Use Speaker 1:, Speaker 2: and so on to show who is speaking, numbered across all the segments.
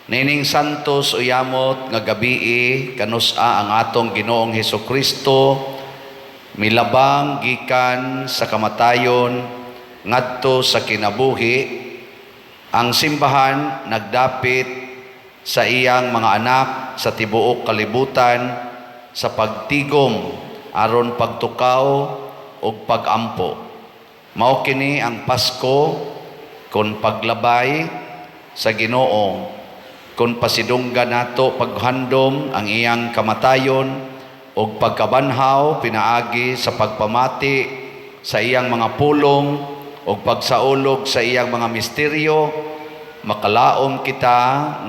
Speaker 1: Nining santos uyamot nga gabii kanusa ang atong Ginoong Hesukristo milabang gikan sa kamatayon ngadto sa kinabuhi. Ang simbahan nagdapit sa iyang mga anak sa tibuok kalibutan sa pagtigom aron pagtukaw ug pagampo. Mao kini ang Pasko kon paglabay sa Ginoo, kon pasidunggan nato paghandom ang iyang kamatayon ug pagkabanhaw pinaagi sa pagpamati sa iyang mga pulong ug pagsaulog sa iyang mga misteryo. Makalaom kita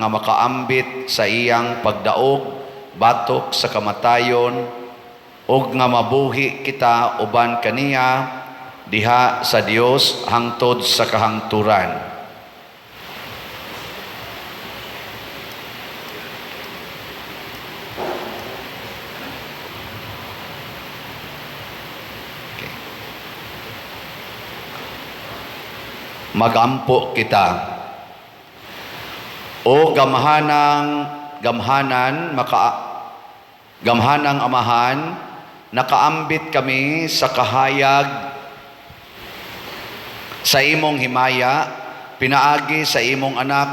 Speaker 1: nga makaambit sa iyang pagdaog batok sa kamatayon ug nga mabuhi kita uban kaniya diha sa Dios hangtod sa kahangturan. Magampo kita. O gamhanang amahan, nakaambit kami sa kahayag sa imong himaya, pinaagi sa imong anak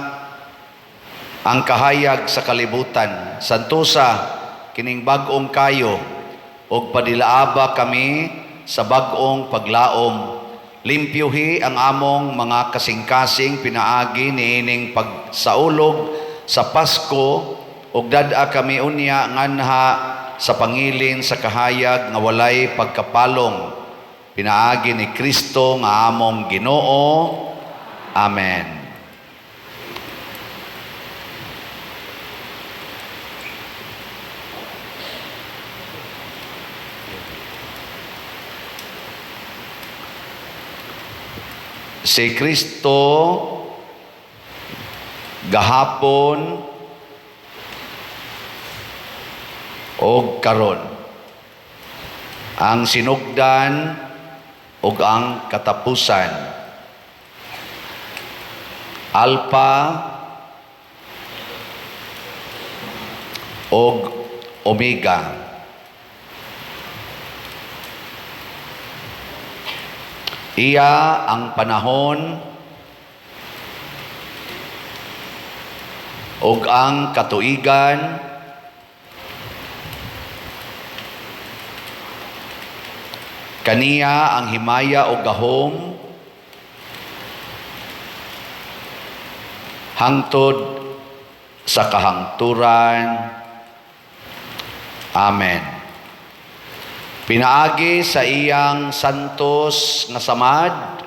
Speaker 1: ang kahayag sa kalibutan. Santusa kining bag-ong kayo ug padilaaba kami sa bag-ong paglaom. Limpyuhi ang among mga kasing-kasing pinaagi niining pagsaulog sa Pasko ug dad-a kami unya nganha sa pangilin sa kahayag nga walay pagkapalong pinaagi ni Kristo nga among Ginoo. Amen. Si Kristo gahapon o karon ang sinugdan o ang katapusan, Alpha o Omega. Iya ang panahon ug ang katuigan, kaniya ang himaya ug gahom hangtod sa kahangturan. Amen. Pinaagi sa iyang santos nga samad,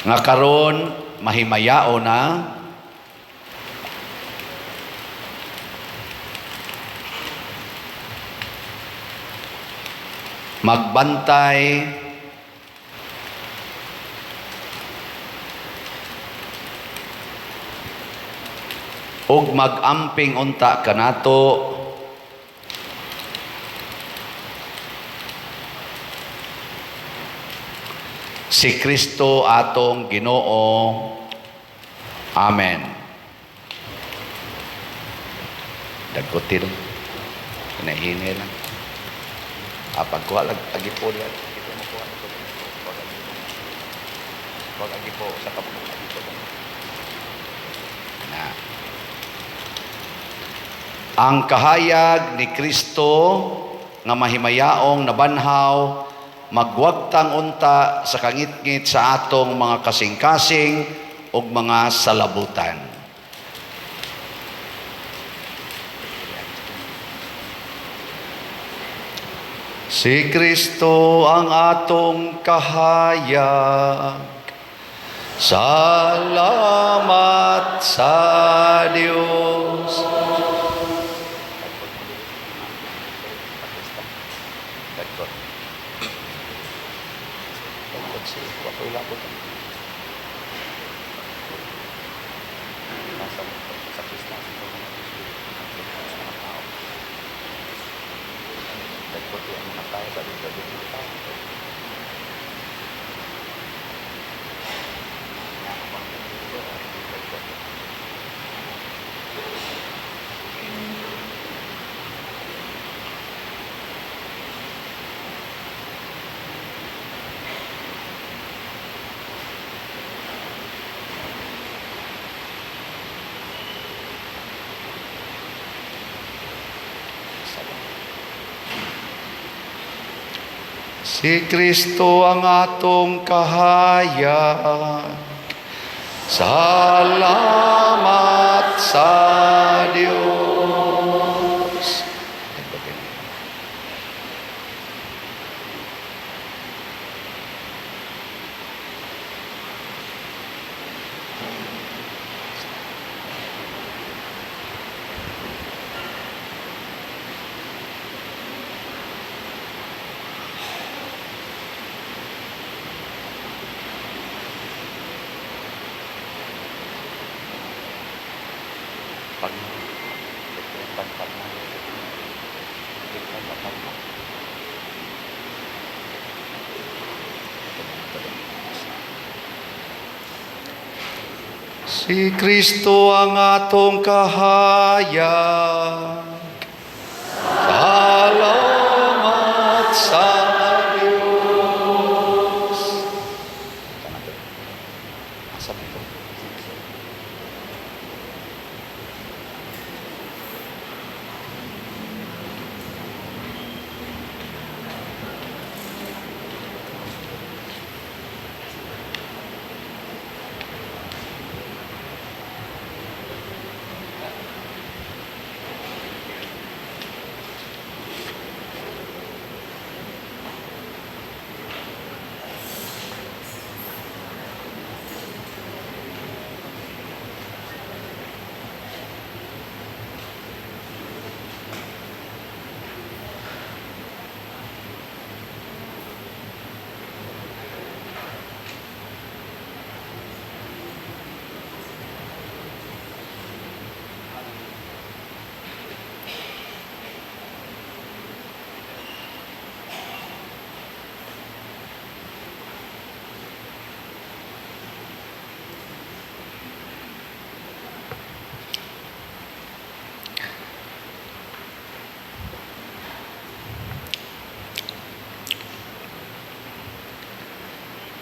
Speaker 1: nga karon mahimayao na magbantay ug mag-amping unta kanato si Kristo atong Ginoo. Amen. Dagkotin kinahini lang pagkuha lang agipo lang ito mo kuha pag agipo sa kapulong agipo na ang kahayag ni Kristo nga mahimayaong nabanhaw magwagtang unta sa kangit-ngit sa atong mga kasing-kasing ug mga salabutan. Si Kristo ang atong kahayag, salamat sa Dios. puti ang mga tao sa dito ng tao. Si Kristo ang atong kahayag. Salamat sa Diyos. Si Kristo ang atong kahayag. Salamat sa Diyos.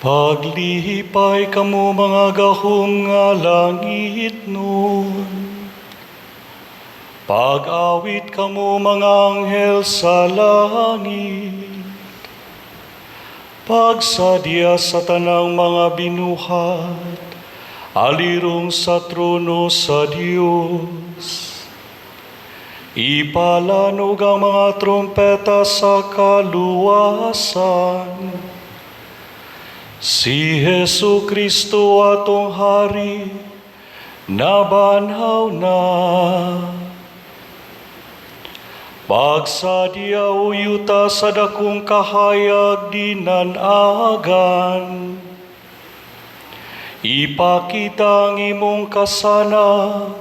Speaker 2: Paglihipay kamo mga gahom nga langit nun. Pag-awit kamo mga anghel sa langit. Pagsadya sa tanang mga binuhat, alirong sa trono sa Diyos. Ipalanog ang mga trompeta sa kaluwasan. Si Hesu Kristo atong Hari, nabanhaw na. Pagsadya uyuta sa dakong kahayag dinanagan. Ipakita ang imong kasanag,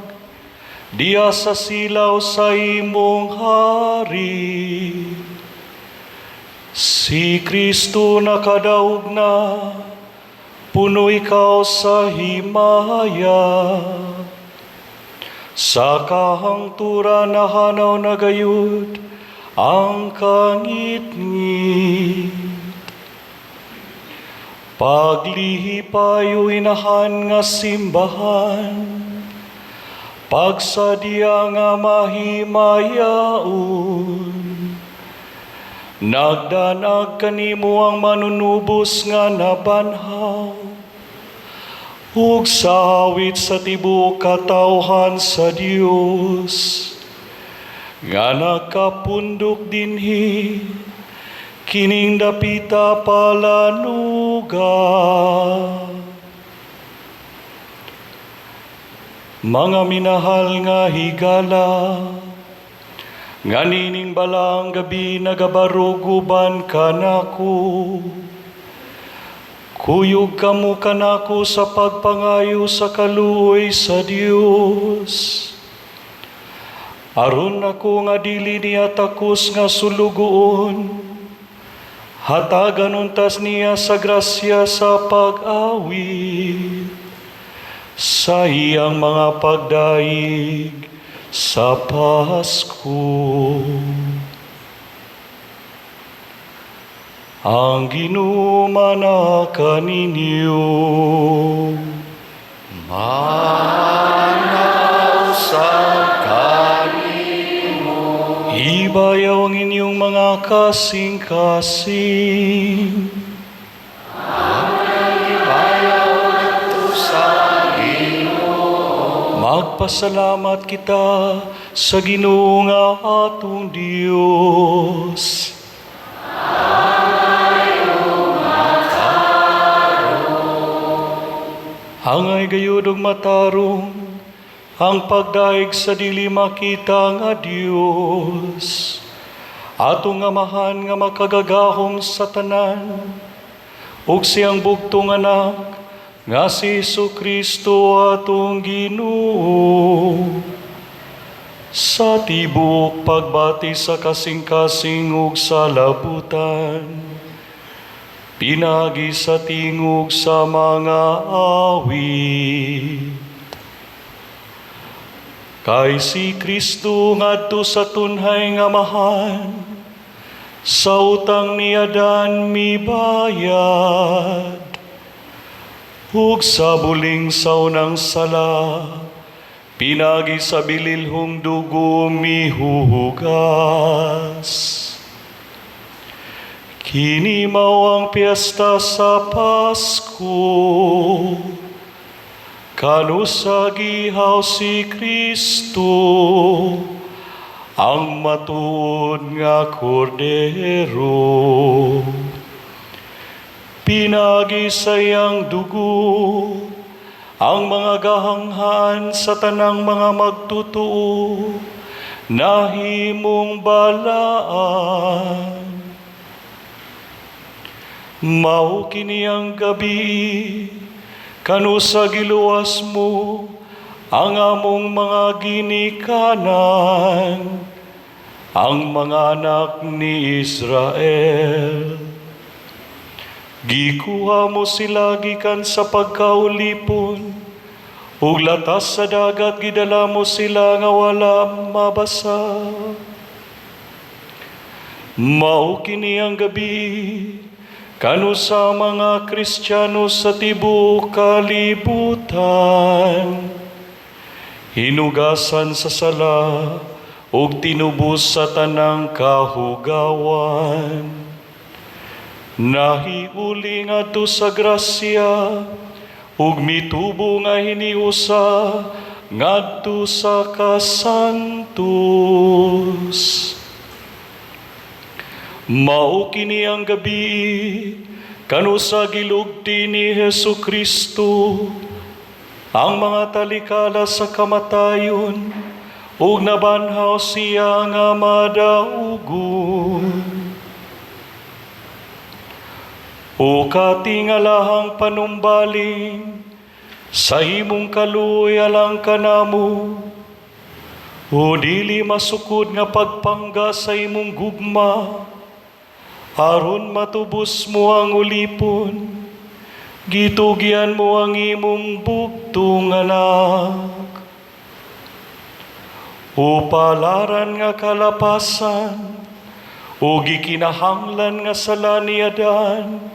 Speaker 2: diya sa silaw sa imong hari. Si Kristo nakadaog na, puno ikaw sa himaya. Sa kahangturan na hanaw na gayud, ang kangit-ngit. Paglihipayo inahan nga simbahan, pagsadya nga mahimayaon. Nagdanag kanimo ang manunubos nga nabanhaw, ug sa awit sa tibuok katawhan sa Dios, nga nakapundok dinhi, kining dapita palanuga. Mga minahal nga higala, Ganining balang gabi nagabaruguban kanako. Kuyog kamo kanako sa pagpangayo sa kaluoy sa Dios. Aron ako nga dili niya takos nga sulugoon, hatagan untas niya sa grasya sa pag-awit, sa iyang mga pagdaig sa Pasko. Ang ginumana kaninyo,
Speaker 1: Manaw sa kanimo,
Speaker 2: ibayaw ang inyong mga kasing-kasing.
Speaker 1: ibayaw to sa
Speaker 2: Magpasalamat kita sa Ginoo nga atong Dios. Angay gayud og matarong ang pagdaig sa dili makita nga Dios. Atong amahan nga makagagahom sa tanan, ug siyang bugtong anak nga si Jesu-Kristo atong Ginoo. Sa tibok pagbati sa kasing-kasing ug sa labutan, pinagi sa tingog sa mga awit. Kay si Kristo ngadto sa tunhay nga mahan, sa utang niya dan mibayad, ug sa buling sa unang sala, pinagi sa bililhong dugo mihuhugas. Kini mao ang piyesta sa Pasko, kanu sa gihaw si Kristo, ang matuod nga kordero. Pinagi sa iyang dugo ang mga gahanghan sa tanang mga magtutuo, nahimong balaan. Mao kini ang gabi, kanu sa giluwas mo ang among mga ginikanan, ang mga anak ni Israel. Gikuha mo sila gikan sa pagkaulipon, ug latas sa dagat gidala mo sila nga wala mabasa. Mao kini ang gabi, kanu sa mga Kristiyano sa tibuok kalibutan, hinugasan sa sala ug tinubos sa tanang kahugawan. Nahiuli ngadto sa grasya ug mitubo nga hiniusa ngadto sa kasantos. Mao kini ang gabi, kanu sa gilugti ni Jesu-Kristo, ang mga talikala sa kamatayon, ug nabanhaw siya nga madaugon. O katingalahang panumbaling, sa imong kaluoy alang kanamo, o dili masukod nga pagpangga sa imong gugma, aron matubos mo ang ulipon, gitugyan mo ang imong bugtong anak. O palaran nga kalapasan, o gikinahanglan nga sala niyadan,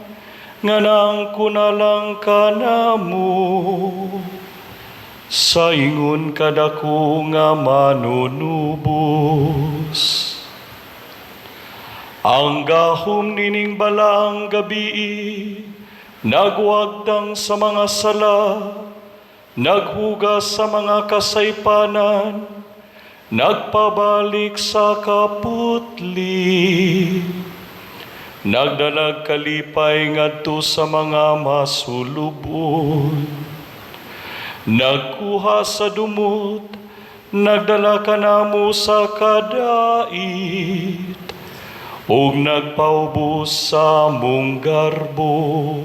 Speaker 2: nga naangkunalang ka na mo, sa ingon kadako nga manunubos. Ang gahom nining balang gabi, nagwagtang sa mga sala, naghugas sa mga kasaypanan, nagpabalik sa kaputli, nagdalag kalipay ngadto sa mga masulubon, nagkuha sa dumot, nagdala kanamo sa kadait, ug nagpaubos sa among garbo.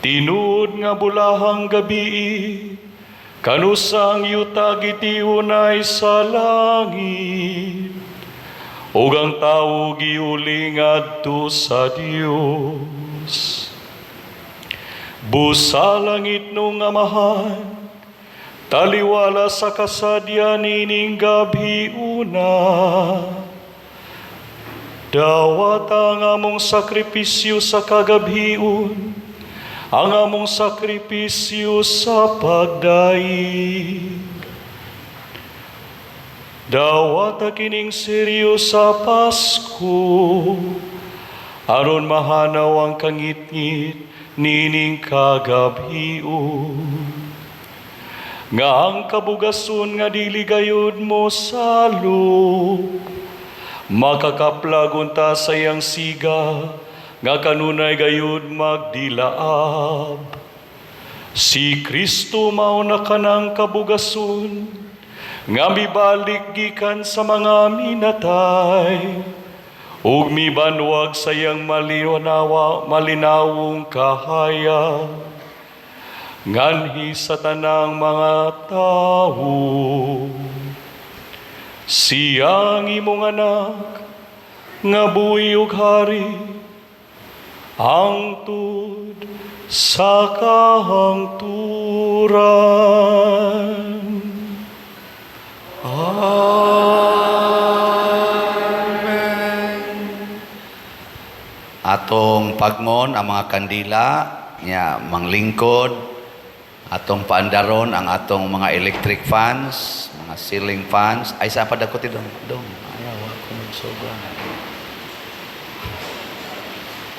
Speaker 2: Tinuod nga bulahang gabi, Kanusang yuta gitiunay sa langit, ug ang tawo giuling adto sa Dios. Busa langit nung amahan, taliwala sa kasadyan ining gabi una. Dawat ang among sakripisyo sa kagabiun, ang among sakripisyo sa pagdaig. Dawat kining seryo sa Pasko, aron mahanaw ang kangit-ngit nining kagabiun. Nga ang kabugason nga dili gayud mo salop, makakaplag unta sa iyang siga, nga kanunay gayud magdilaab. Si Kristo mao na kanang kabugason, nga mibalik gikan sa mga minatay, ug mibanwag sa iyang malinawong kahayag, nganhi sa tanang mga tao. Siyang imong anak, nga buhi ug hari, hangtod sa kahangturan.
Speaker 1: Amen. Atong pagmon ang mga kandila, nya manglingkod, atong paandaron ang atong mga electric fans, mga ceiling fans. Ay, saan pa dako ti dong? Ayaw ako magsobra.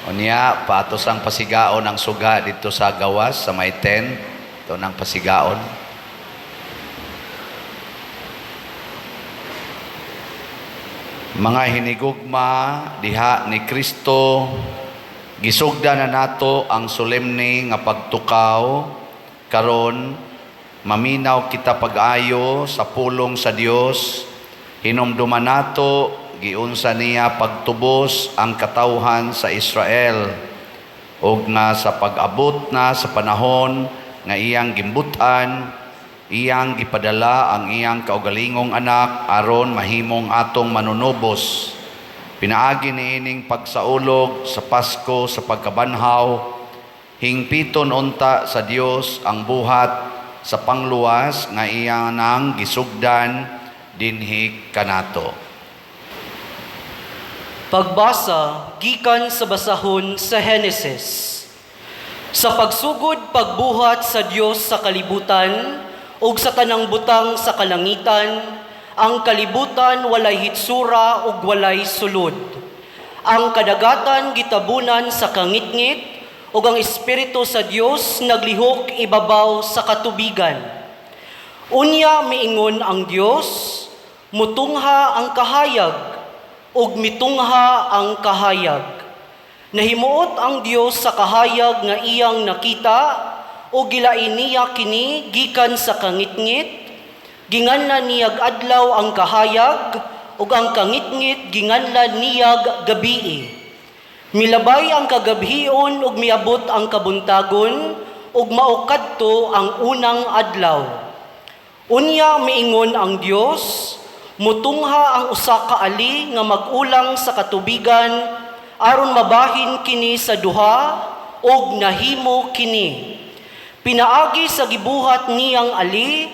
Speaker 1: O niya, patos ang pasigaon ang suga dito sa gawas, sa may 10. Ito ng pasigaon. Mga hinigugma, diha ni Kristo, gisugda na nato ang solemne nga pagtukaw, karon maminaw kita pag-ayo sa pulong sa Dios, hinumduman nato giunsa niya pagtubos ang katawhan sa Israel, ug nga sa pag-abot na sa panahon nga iyang gimbutan, iyang gipadala ang iyang kaugalingong anak aron mahimong atong manunubos. Pinaagi niining pagsaulog sa Pasko sa pagkabanhaw, hingpiton unta sa Dios ang buhat sa pangluwas nga iyang nang gisugdan dinhi kanato.
Speaker 3: Pagbasa gikan sa basahon sa Henesis. Sa pagsugod pagbuhat sa Dios sa kalibutan ug sa tanang butang sa kalangitan, ang kalibutan walay hitsura ug walay sulod. Ang kadagatan gitabunan sa kangitngit ug ang Espiritu sa Dios naglihok ibabaw sa katubigan. Unya miingon ang Dios, mutungha ang kahayag, ug mitungha ang kahayag. Nahimuot ang Dios sa kahayag nga iyang nakita, o gilain niya kini gikan sa kangitngit, ginganlan niyag adlaw ang kahayag, ug ang kangitngit ginganlan niyag gabii. Milabay ang kagabhion ug miabot ang kabuntagon, ug mao kadto ang unang adlaw. Unya miingon ang Dios, mutungha ang usa ka ali nga mag-ulang sa katubigan aron mabahin kini sa duha, ug nahimo kini. Pinaagi sa gibuhat niyang ali,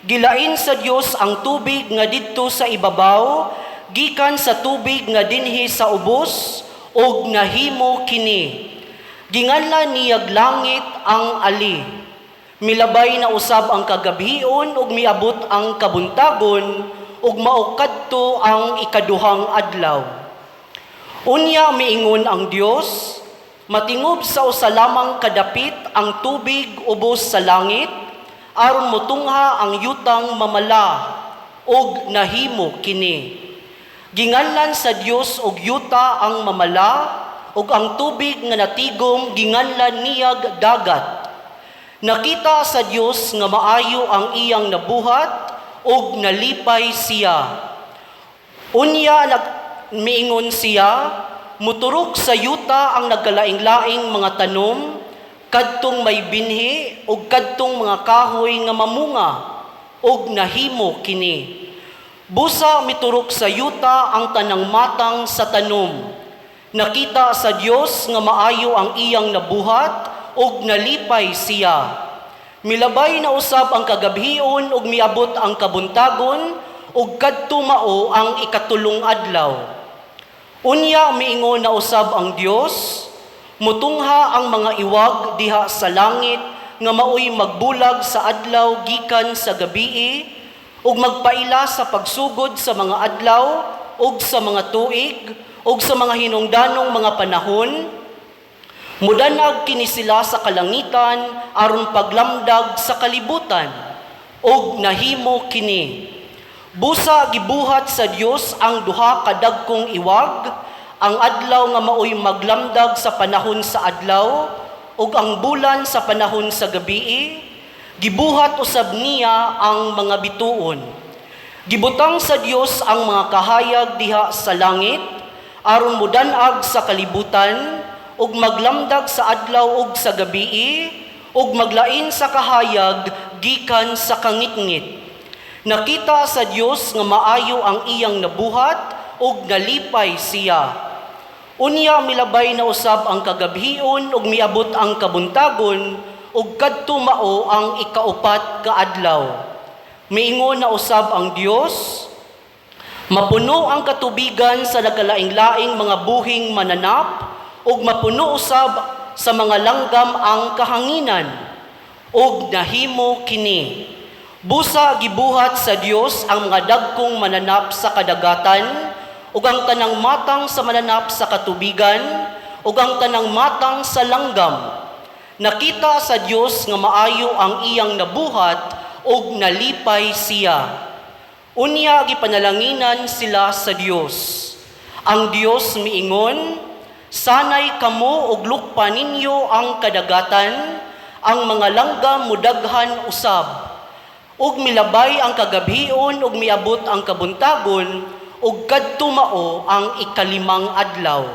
Speaker 3: gilain sa Dios ang tubig nga didto sa ibabaw, gikan sa tubig nga dinhi sa ubos, ug nahimo kini. Ginganlan niyag langit ang ali. Milabay na usab ang kagabhion ug miabot ang kabuntagon, ug mao kadto ang ikaduhang adlaw. Unya miingon ang Dios, matingob sa usa lamang kadapit ang tubig ubos sa langit, aron motungha ang yutang mamala, ug nahimo kini. Ginganlan sa Dios og yuta ang mamala, ug ang tubig nga natigom ginganlan niyag dagat. Nakita sa Dios nga maayo ang iyang nabuhat, ug nalipay siya. Unya miingon siya, muturok sa yuta ang nagkalaing-laing mga tanom, kadtong may binhi ug kadtong mga kahoy nga mamunga ug nahimo kini. Busa miturok sa yuta ang tanang matang sa tanom. Nakita sa Dios nga maayo ang iyang nabuhat ug nalipay siya. Milabay na usab ang kagabhion ug miabot ang kabuntagon ug kadto mao ang ikatulong adlaw. Unya miingon na usab ang Dios, mutungha ang mga iwag diha sa langit nga maoy magbulag sa adlaw gikan sa gabii ug magpaila sa pagsugod sa mga adlaw ug sa mga tuig ug sa mga hinungdanong mga panahon. Mudanag kini sila sa kalangitan aron paglamdag sa kalibutan ug nahimo kini. Busa gibuhat sa Dios ang duha ka dagkong iwag, ang adlaw nga maoy maglamdag sa panahon sa adlaw ug ang bulan sa panahon sa gabii. Gibuhat usab niya ang mga bituon. Gibutang sa Dios ang mga kahayag diha sa langit aron mudanag sa kalibutan ug maglamdag sa adlaw ug sa gabii ug maglain sa kahayag gikan sa kangitngit. Nakita sa Dios nga maayo ang iyang nabuhat ug nalipay siya. Unya milabay na usab ang kagabhion ug miabot ang kabuntagon ug kadto mao ang ikaupat ka adlaw. Miingon na usab ang Dios, mapuno ang katubigan sa nagkalaing-laing mga buhing mananap ug mapuno usab sa mga langgam ang kahanginan ug nahimo kini. Busa gibuhat sa Dios ang mga dagkong mananap sa kadagatan ug ang tanang matang sa mananap sa katubigan ug ang tanang matang sa langgam. Nakita sa Dios nga maayo ang iyang nabuhat ug nalipay siya. Unya gipanalanginan sila sa Dios. Ang Dios miingon, sanay kamo ug lukpa ninyo ang kadagatan, ang mga langgam mudaghan usab. Ug milabay ang kagabhion ug miabot ang kabuntagon ug kadto mao ang ikalimang adlaw.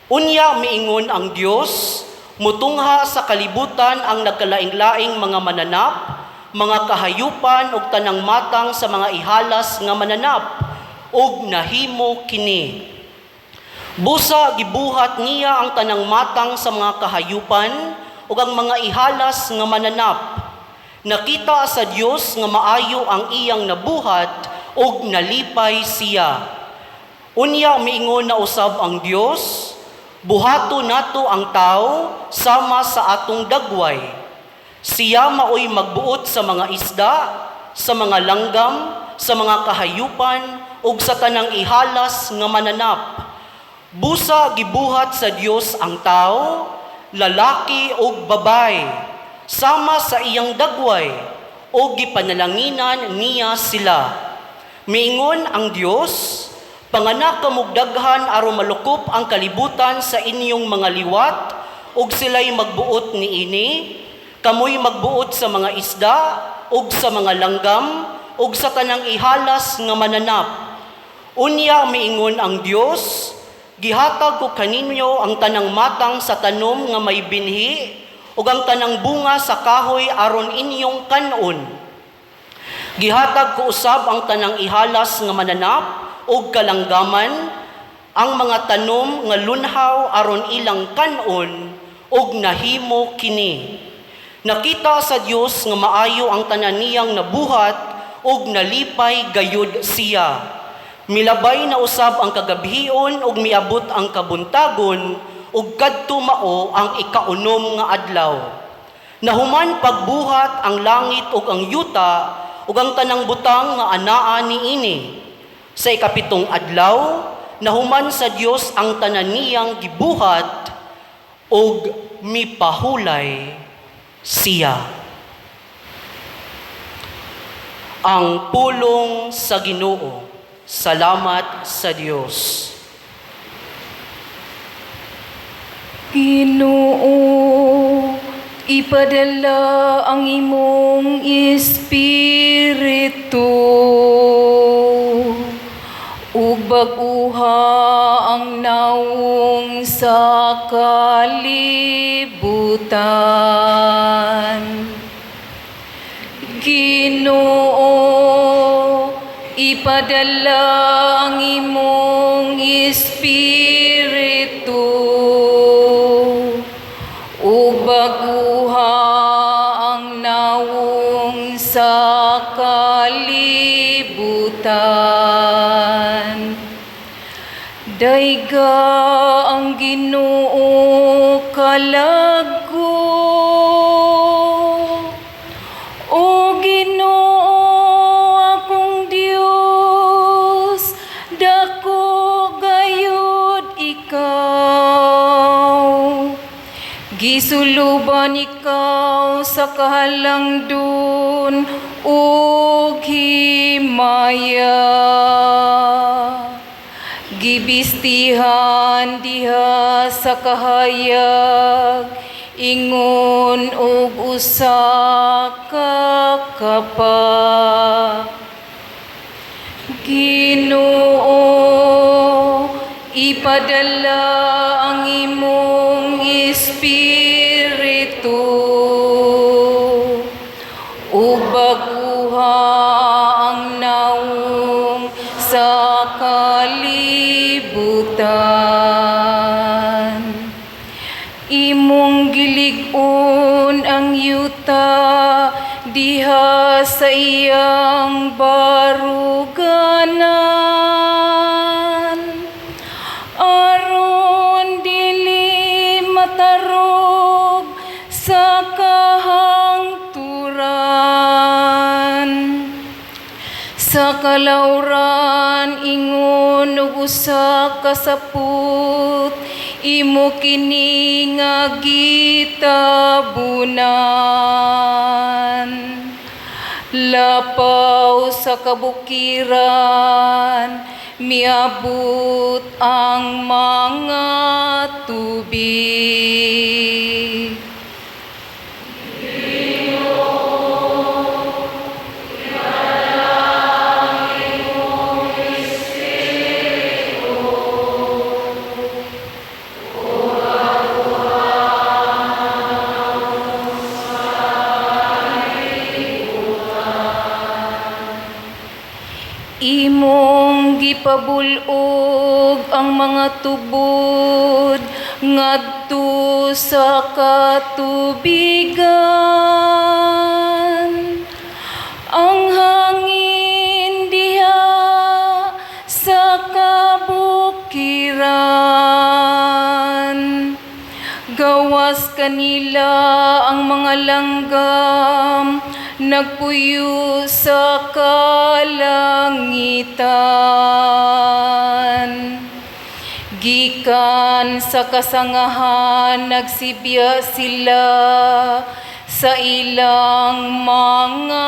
Speaker 3: Unya miingon ang Dios, mutungha sa kalibutan ang nagkalaing-laing mga mananap, mga kahayupan ug tanang matang sa mga ihalas nga mananap, ug nahimo kini. Busa gibuhat niya ang tanang matang sa mga kahayupan ug ang mga ihalas nga mananap. Nakita sa Dios nga maayo ang iyang nabuhat ug nalipay siya. Unya miingon na usab ang Dios, buhato nato ang tao sama sa atong dagway. Siya maoy magbuot sa mga isda, sa mga langgam, sa mga kahayupan, ug sa tanang ihalas nga mananap. Busa gibuhat sa Dios ang tao, lalaki ug babay, sama sa iyang dagway, ug gipanalanginan niya sila. Miingon ang Dios, panganak kamog daghan aron malukop ang kalibutan sa inyong mga liwat, ug sila'y magbuot niini, kamoy magbuot sa mga isda, ug sa mga langgam, ug sa tanang ihalas nga mananap. Unya miingon ang Dios, gihatag ko kaninyo ang tanang matang sa tanom nga may binhi, ug ang tanang bunga sa kahoy aron inyong kanon. Gihatag ko usab ang tanang ihalas nga mananap ug kalanggaman, ang mga tanom nga lunhaw aron ilang kanon, ug nahimo kini. Nakita sa Dios nga maayo ang tanan niyang nabuhat ug nalipay gayud siya. Milabay na usab ang kagabhion ug miabot ang kabuntagon ug kadto mao ang ikaunom nga adlaw. Nahuman pagbuhat ang langit ug ang yuta ug ang tanang butang nga anaa niini. Sa ikapitong adlaw, nahuman sa Dios ang tanan niyang gibuhat ug mipahulay siya. Ang pulong sa Ginoo. Salamat sa Dios.
Speaker 4: Ginoo, ipadala ang imong Espiritu ug baguha ang naong sa kalibutan. Ginoo, ipadala ang imong Espiritu ug baguha ang naong sa kalibutan. Dayga ang Ginoo kalagko, o Ginoo akong Dios, dako gayud ikaw. Gisuluban ikaw sa kahalangdon ug himaya. Gibistihan diha sa kahayag, ingon og usa ka kapa. Ginoo, ipadala ang imong Espiritu ug baguha ang naong sa kalibutan. Imong gilig-on ang yuta diha sa iyang baruganan, aron dili matarog sa kahangturan. Sa kalauran ingon og usa ka saput, imo kini nga gitabunan. Lapaw sa kabukiran, miabot ang mga tubig. Imong gipabulog ang mga tubod ngadto sa katubigan. Ang hangin diha sa kabukiran, gawas kanila ang mga langgam, nagpuyo sa kalangitan. Gikan sa kasangahan nagsibya sila sa ilang mga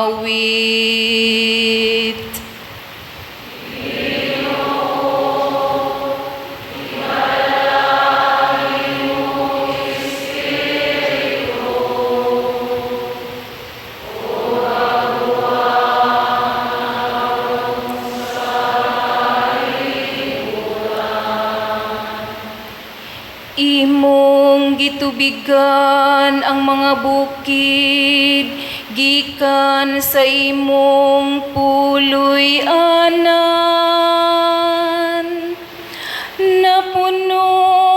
Speaker 4: awit. Imong gitubigan ang mga bukid, gikan sa imong puloy-anan. Napuno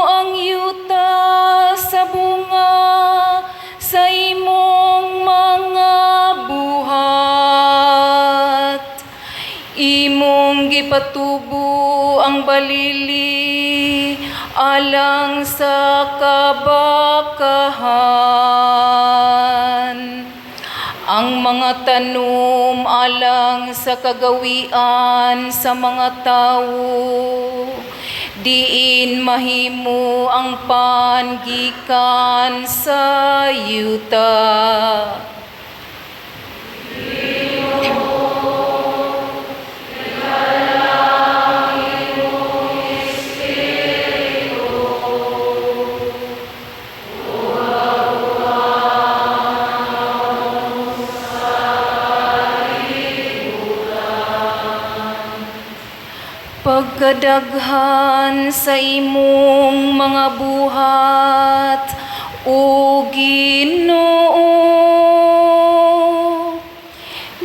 Speaker 4: ang yuta sa bunga sa imong mga buhat. Imong gipatubo ang balili alang sa kabakahan. Ang mga tanom alang sa kagawian sa mga tawo, diin mahimo ang pangikan sa yuta. Pagkadaghan sa imong mga buhat, O Ginoo,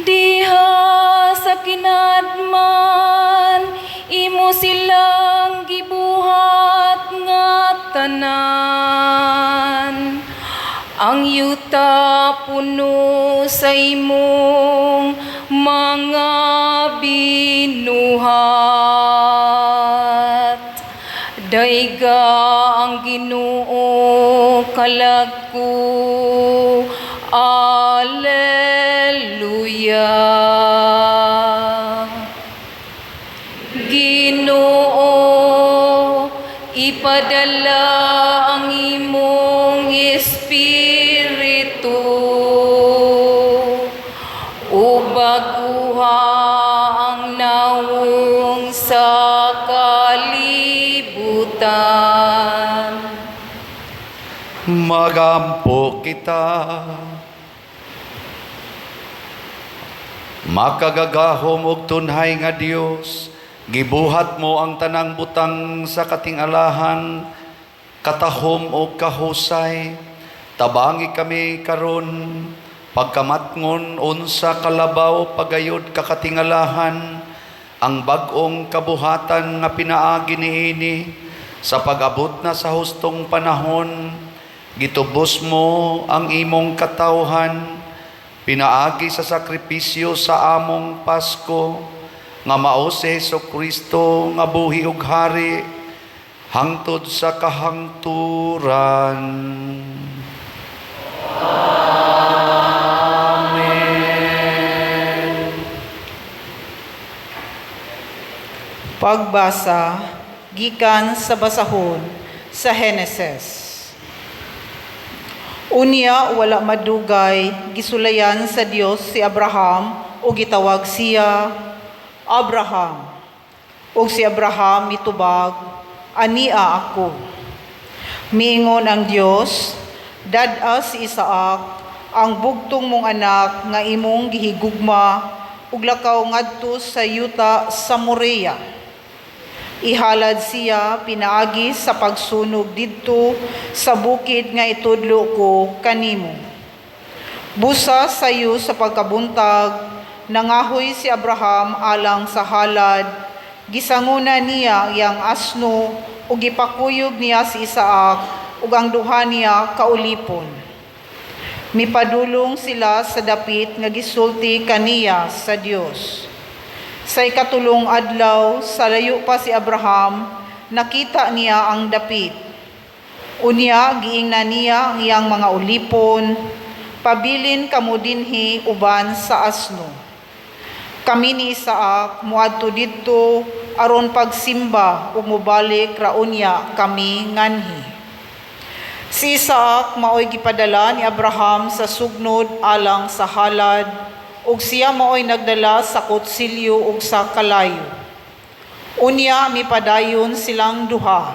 Speaker 4: diha sa kinadman, imo silang gibuhat nga tanan. Ang yuta puno sa imong mga binuhat. Daiga ang Ginoo kalagko. Alleluia. Ginoo, ipadala ang imong Espiritu ug baguha ang nawong sa kalibutan.
Speaker 1: Magampo kita. Makagagahom og tunhay nga Dios, gibuhat mo ang tanang butang sa katingalahan, katahom o kahusay. Tabangi kami karon, pagkamatngon unsa kalabaw pagayod kakatingalahan, ang bag-ong kabuhatan nga pinaagi niini sa pag-abot na sa hustong panahon. Gitubos mo ang imong katawhan, pinaagi sa sakripisyo sa among Pasko, nga mao si Jesucristo nga buhi ug hari hangtod sa kahangturan.
Speaker 5: Pagbasa gikan sa basahon sa Heneses. Unya wala madugay gisulayan sa Dios si Abraham o gitawag siya Abraham. O si Abraham mitubag, ania ako. Miingon ang Dios, dad-a si Isaac ang bugtong mong anak nga imong gihigugma ug lakaw ngadto sa yuta sa Morea. Ihalad siya pinaagi sa pagsunog didto sa bukid nga itudlo ko kanimo. Busa sayo sa pagkabuntag, nangahoy si Abraham alang sa halad, gisanguna niya iyang asno ug gipakuyog niya si Isaac ug ang duha niya kaulipon. Mipadulong sila sa dapit nga gisulti kaniya sa Dios. Sa ikatulong adlaw, sa layo pa si Abraham, nakita niya ang dapit. Unya, giingnan niya ang iyang mga ulipon, pabilin kamo dinhi uban sa asno. Kami ni Isaac, muadto didto, aron pagsimba ug mubalik raunya kami nganhi. Si Isaac maoy gipadala ni Abraham sa sugnod alang sa halad, ug siya maoy nagdala sa kutsilyo ug sa kalayo. Unya mipadayon silang duha.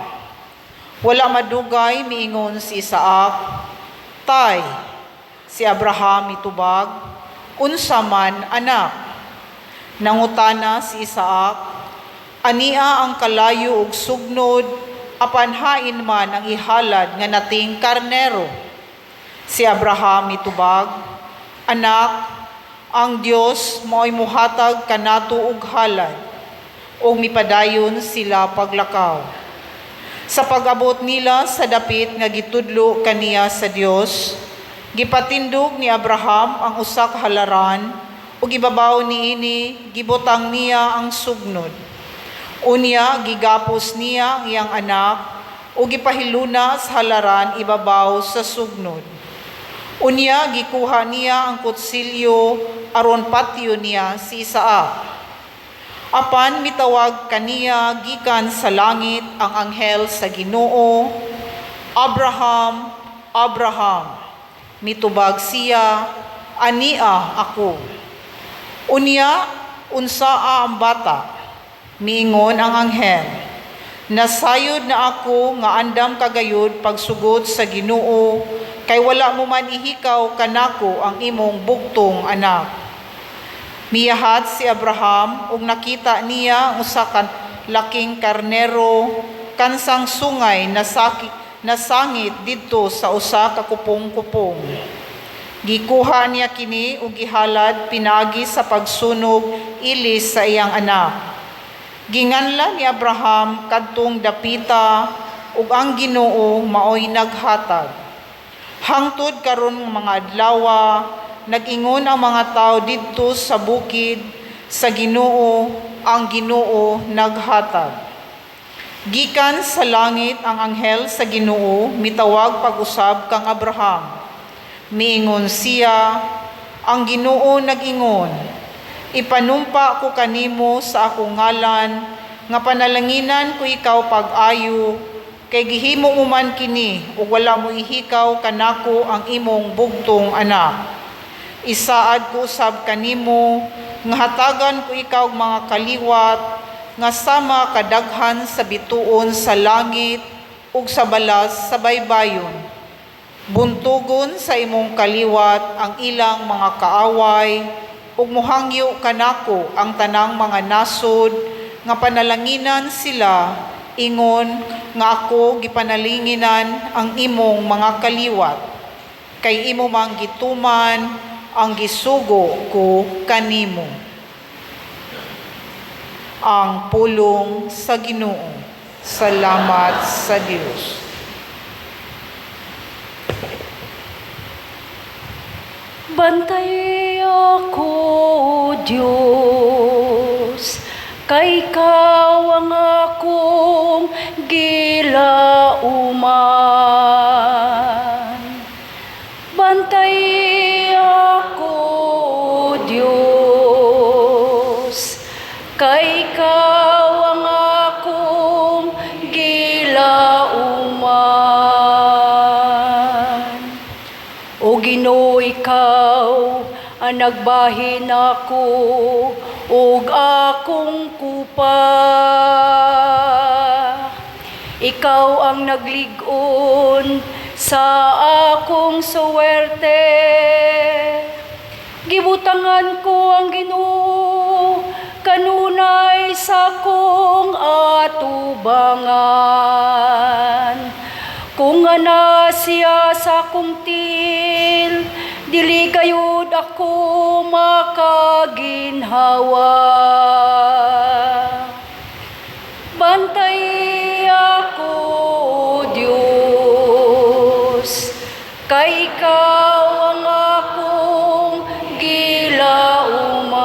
Speaker 5: Wala madugay miingon si Isaac, "Tay," si Abraham mitubag, "Unsa man, anak?" Nangutana si Isaac, "Ania ang kalayo ug sugnod, apan hain man ang ihalad nga nating karnero?" Si Abraham mitubag, "Anak, ang Dios mao'y muhatag kanato og halad," ug mipadayon sila paglakaw. Sa pag-abot nila sa dapit nga gitudlo kaniya sa Dios, gipatindog ni Abraham ang usa ka halaran ug ibabaw niini gibutang niya ang sugnod. Unya gigapos niya ang iyang anak ug gipahiluna sa halaran ibabaw sa sugnod. Unya gikuha niya ang kutsilyo aron patyo niya si Isaac. Apan mitawag kaniya gikan sa langit ang anghel sa Ginoo, "Abraham, Abraham." Mitubag siya, "Ania ako." Unya, "Unsaa ang bata?" Miingon ang anghel, "Nasayod na ako nga andam kagayod pagsugod sa Ginoo, kay wala mo man ihikaw kanako ang imong bugtong anak." Miyahat si Abraham ug nakita niya usa ka laking karnero kansang sungay nasangit didto sa usa ka kupong-kupong. Gikuha niya kini ug gihalad pinaagi sa pagsunog ilis sa iyang anak. Ginganlan ni Abraham kadtong dapita ug ang Ginoo maoy naghatag. Hangtod karon mga adlaw, nag-ingon ang mga tao didto sa bukid sa Ginoo, ang Ginoo naghatag. Gikan sa langit ang anghel sa Ginoo mitawag pag-usab kang Abraham. Miingon siya, ang Ginoo nag-ingon, ipanumpa ko kanimo sa akong ngalan, nga panalanginan ko ikaw pag-ayo, kay gihimo mo man kini, ug wala mo ihikaw kanako ang imong bugtong anak. Isaad ko usab kanimo, nga hatagan ko ikaw mga kaliwat, nga sama kadaghan sa bituon sa langit, ug sa balas sa baybayon. Buntugon sa imong kaliwat ang ilang mga kaaway, ug muhangyo kanako ang tanang mga nasod, nga panalanginan sila, ingon nga ako gipanalinginan ang imong mga kaliwat. Kay imo mang gituman ang gisugo ko kanimo. Ang pulong sa Ginoo. Salamat sa Dios.
Speaker 4: Bantay ako, Diyos, kay ikaw ang akong gilauman. Bantay ako, Diyos, kay ikaw ang akong gilauman. O Ginoo, ikaw ang nagbahin ako ug akong kupa. Ikaw ang naglig-on sa akong suwerte. Gibutangan ko ang Ginoo kanunay sa kong atubangan. Kung ana siya sa akong til, dili gayud ako makaginhawa. Bantay ako, Diyos, kay ikaw ang akong gilauman.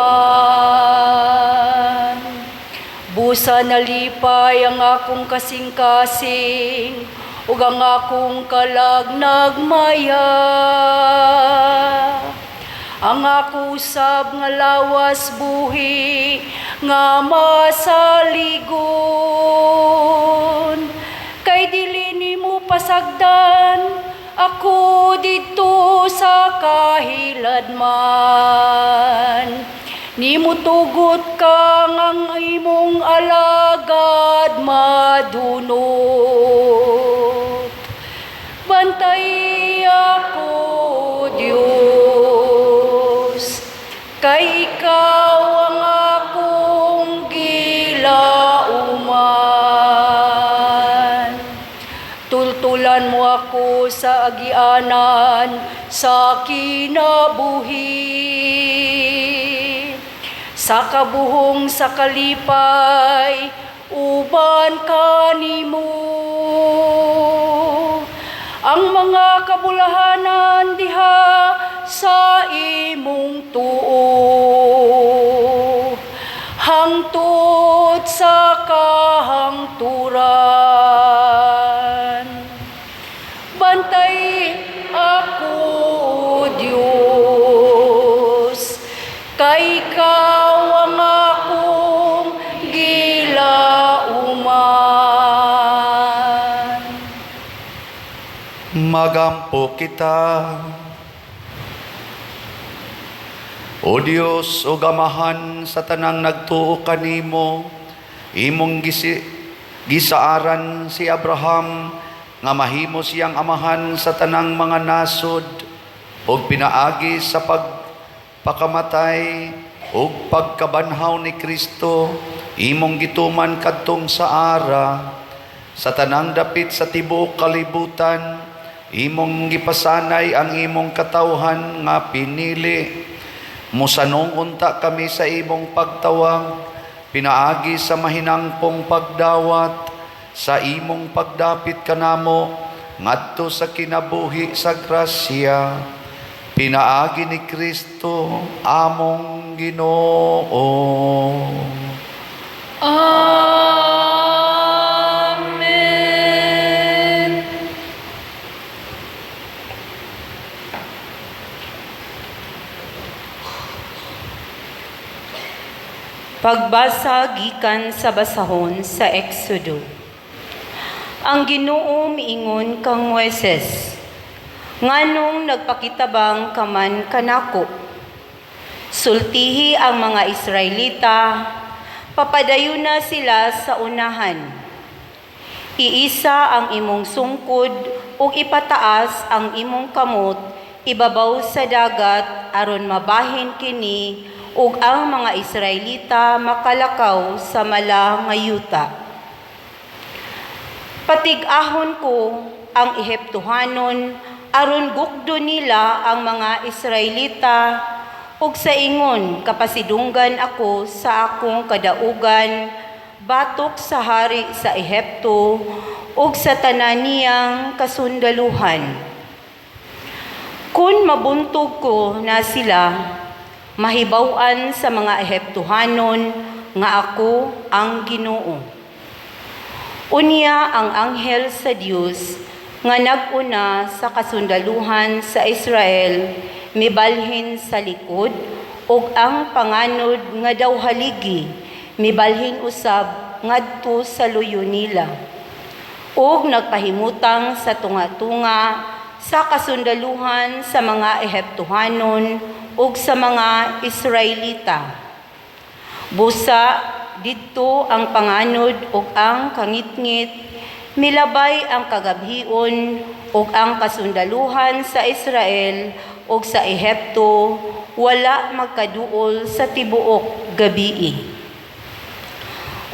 Speaker 4: Busa nalipay ang akong kasing-kasing, ug ang akong kalag nagmaya. Ang ako usab nga lawas buhi nga masaligon. Kay dili nimo pasagdan ako didto sa kahiladman. Nimo tugot kang ang imong alagad madunot. Bantay ako, Diyos, kay ikaw ang akong gilauman. Tultulan mo ako sa agianan sa kinabuhi. Sa kabuhong sa kalipay, uban kanimo. Ang mga kabulahanan diha sa imong tuo, hangtod sa kahangturan. Bantay ako, Diyos, kay ikaw ang akong gilauman.
Speaker 1: Magampo kita. O Dios, o Amahan sa tanang nagtuo kanimo, imong gisaaran si Abraham nga mahimo siyang amahan sa tanang mga nasod, o pinaagi sa pagpakamatay o pagkabanhaw ni Kristo, imong gituman kadtong sa ara, sa tanang dapit sa tibuok kalibutan, imong gipasanay ang imong katawhan nga pinili. Musanong unta kami sa imong pagtawag, pinaagi sa mahinangpong pagdawat, sa imong pagdapit kanamo, ngadto sa kinabuhi sa grasya, pinaagi ni Kristo among Ginoo.
Speaker 4: Amen.
Speaker 6: Pagbasa gikan sa basahon sa Exodo. Ang Ginoo miingon kang Moises, nganong nagpakitabang kaman kanako? Sultihi ang mga Israelita, papadayon na sila sa unahan. Iisa ang imong sungkod ug ipataas ang imong kamot ibabaw sa dagat aron mabahin kini ug ang mga Israelita makalakaw sa mala nga yuta. Patig-ahon ko ang Ehiptohanon aron gukdo nila ang mga Israelita ug sa ingon kapasidunggan ako sa akong kadaugan batok sa hari sa Ehipto ug sa tanan niyang kasundaluhan. Kung mabuntog ko na sila, mahibaw-an sa mga Ehiptohanon nga ako ang Ginoo. Unya ang anghel sa Dios nga nag-una sa kasundaluhan sa Israel mibalhin sa likod ug ang panganod nga daw haligi mibalhin usab ngadto sa luyo nila. Ug nagpahimutang sa tunga-tunga sa kasundaluhan sa mga Ehiptohanon ug sa mga Israelita. Busa didto ang panganod ug ang kangitngit, milabay ang kagabhion ug ang kasundaluhan sa Israel ug sa Ehipto wala magkaduol sa tibuok gabii.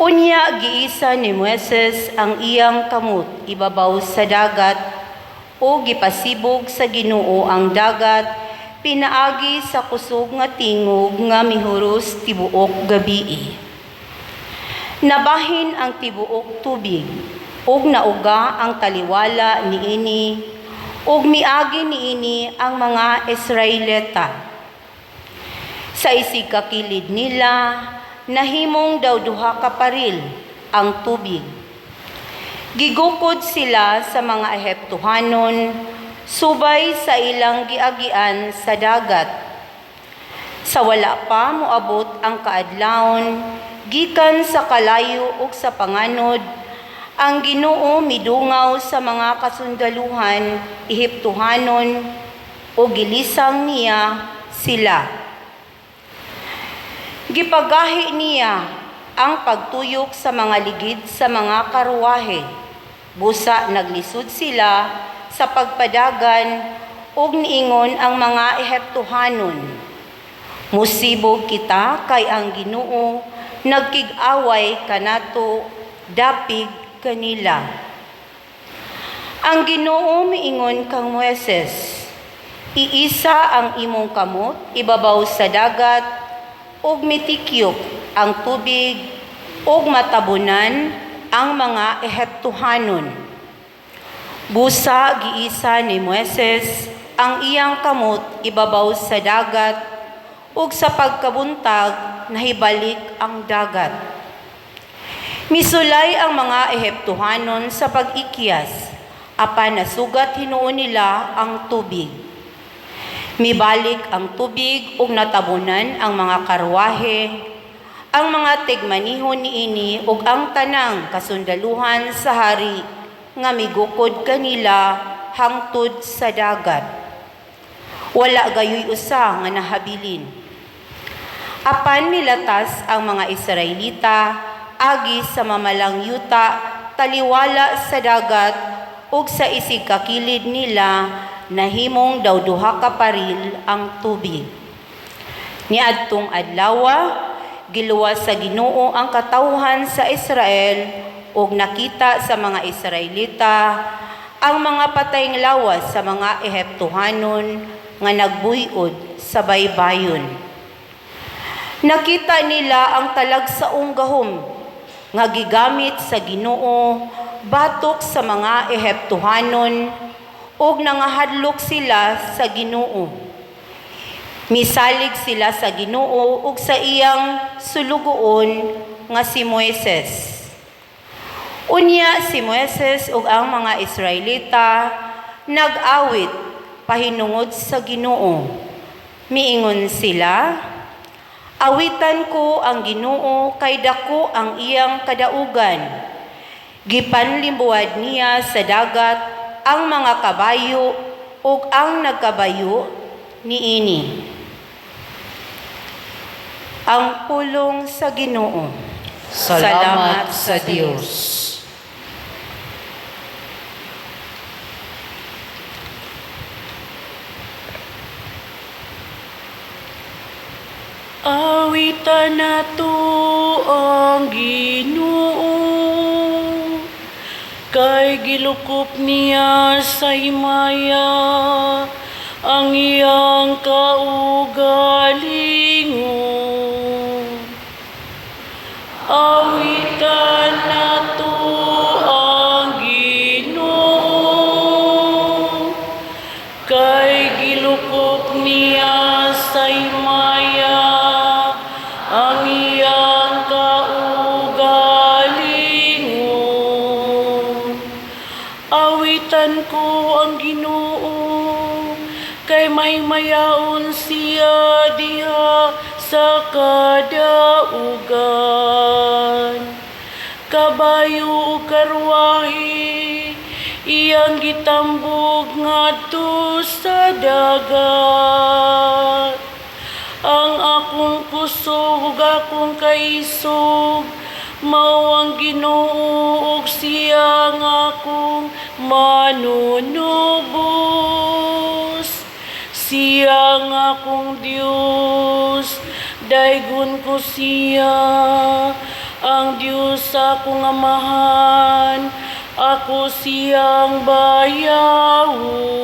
Speaker 6: Unya giisa ni Moises ang iyang kamot ibabaw sa dagat o gipasibog sa Ginoo ang dagat pinaagi sa kusog nga tingog nga mihuros tibuok gabii. Nabahin ang tibuok tubig ug nauga ang taliwala niini ug miagi niini ang mga Israelita. Sa isigkakilid nila nahimong daw duha ka paril ang tubig. Gigukod sila sa mga Ehiptohanon subay sa ilang giagian sa dagat. Sa wala pa moabot ang kaadlawon, gikan sa kalayo ug sa panganod, ang Ginoo midungaw sa mga kasundaluhan Ehiptohanon o gilisang niya sila. Gipagahi niya ang pagtuyok sa mga ligid sa mga karuwahe. Busa naglisod sila sa pagpadagan ug niingon ang mga Ehiptohanon, musibog kita kay ang Ginoo nagkig-away kanato dapig kanila. Ang Ginoo miingon kang Moises, iisa ang imong kamot ibabaw sa dagat ug mitikyok ang tubig ug matabunan ang mga Ehiptohanon. Busa giisa ni Moises ang iyang kamot ibabaw sa dagat ug sa pagkabuntag nahibalik ang dagat. Misulay ang mga Ehiptohanon sa pag-ikyas, apan nasugat hinuon nila ang tubig. Mibalik ang tubig ug natabunan ang mga karwahe, ang mga tigmanihon niini ug ang tanang kasundaluhan sa hari nga migukod kanila hangtod sa dagat. Wala gayoy usa nga nahabilin. Apan milatas ang mga Israelita agi sa mamalang yuta taliwala sa dagat ug sa isigkakilid nila nahimong daw duha ka paril ang tubig. Niadtong adlawa giluwas sa Ginoo ang katawhan sa Israel ug nakita sa mga Israelita ang mga patayng lawas sa mga Ehiptohanon nga nagbuyod sa baybayon. Nakita nila ang talagsaong gahom nga gigamit sa Ginoo batok sa mga Ehiptohanon ug nangahadlok sila sa Ginoo. Misalig sila sa Ginoo ug sa iyang sulugoon nga si Moises. Unya si Moises ug ang mga Israelita nag-awit pahinungod sa Ginoo. Miingon sila, awitan ko ang Ginoo kay dako ang iyang kadaugan. Gipanlimbuad niya sa dagat ang mga kabayo ug ang nagkabayo niini. Ang pulong sa Ginoo.
Speaker 3: Salamat sa Diyos.
Speaker 4: Awitan nato ang Ginoo, kay gilukop niya sa himaya ang iyang kaugalingon. Awitan nato ang Ginoo, kay gilukop niya sa himaya ang iyang kaugalingon. Awitan ko ang Ginoo, kay mahimayaon siya diha sa kadaugan. Kabayo ug karwahe iyang gitambog ngadto sa dagat. Ang akong kusog ug akong kaisog mao ang Ginoo ug siya nga akong manunubos. Siya nga akong Dios, daygon ko siya, ang Dios sa akong amahan, ako siyang bayawon.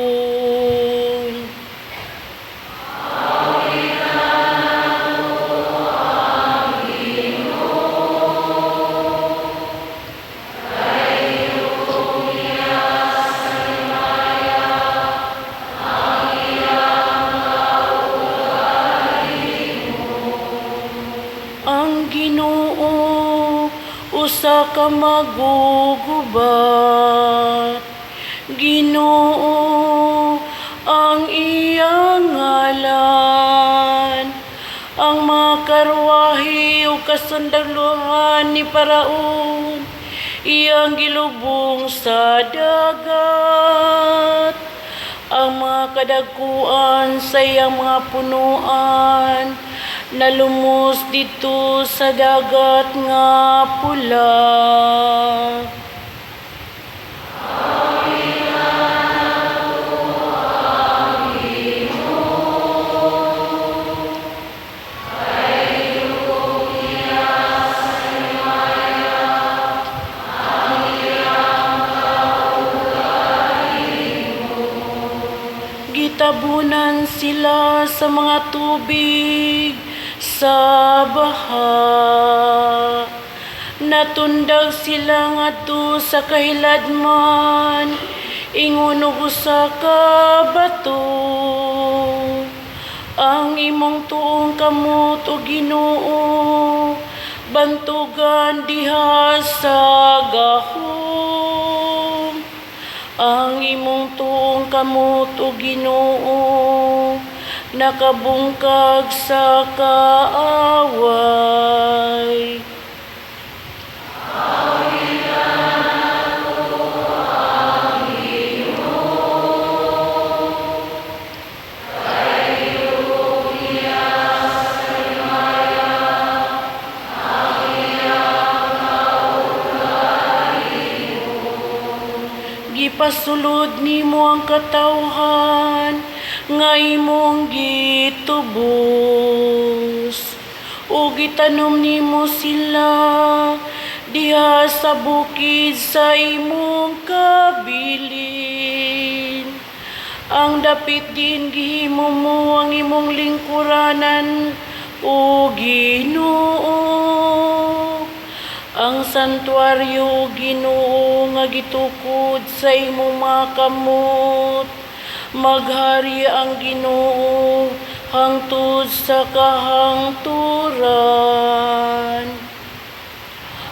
Speaker 4: Ang Ginoo usa ka magugubat. Ginoo ang iyang ngalan. Ang mga karwahe o kasundaluhan ni Paraon iyang gilubong sa dagat. Ang mga kadagkuan sa iyang mga punuan nalumos dito sa dagat nga pula. Gitabunan sila sa mga tubig sa baha. Natundag sila ngadto sa kahiladman, ingon og usa ka bato. Ang imong tuong kamot o Ginoo, bantugan diha sa gahom. Ang imong tuong kamot o Ginoo, nakabungkag sa kaaway. Gipasulod nimo ang katawhan nga imong gitubos. ug gitanom nimo sila diha sa bukid sa imong kabilin. Ang dapit din gihimo mo ang imong lingkuranan, o Ginoo. Ang santuaryo, Ginoo, nga gitukod sa imong mga kamot. Maghari ang Ginoo hangtod sa kahangturan.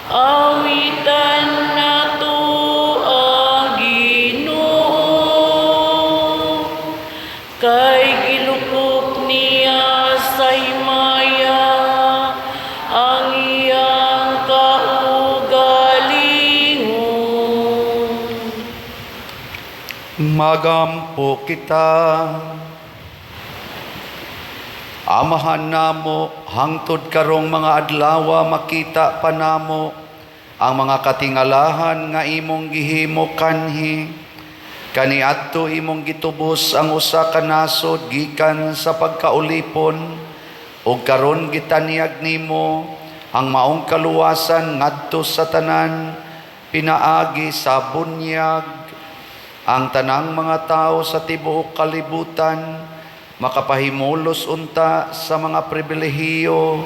Speaker 4: Awitan nato ang Ginoo, kay gilukop niya sa himaya ang iyang kaugalingon.
Speaker 1: Magampo kita. Amahan namo, hangtod karong mga adlawa makita pa namo ang mga katingalahan nga imong gihimo kanhi. Kaniadto imong gitubos ang usa ka nasod gikan sa pagkaulipon, ug karon gitanyag nimo ang maong kaluwasan ngadto sa tanan, pinaagi sa bunyag. Ang tanang mga tao sa tibuok kalibutan makapahimulos unta sa mga pribilehiyo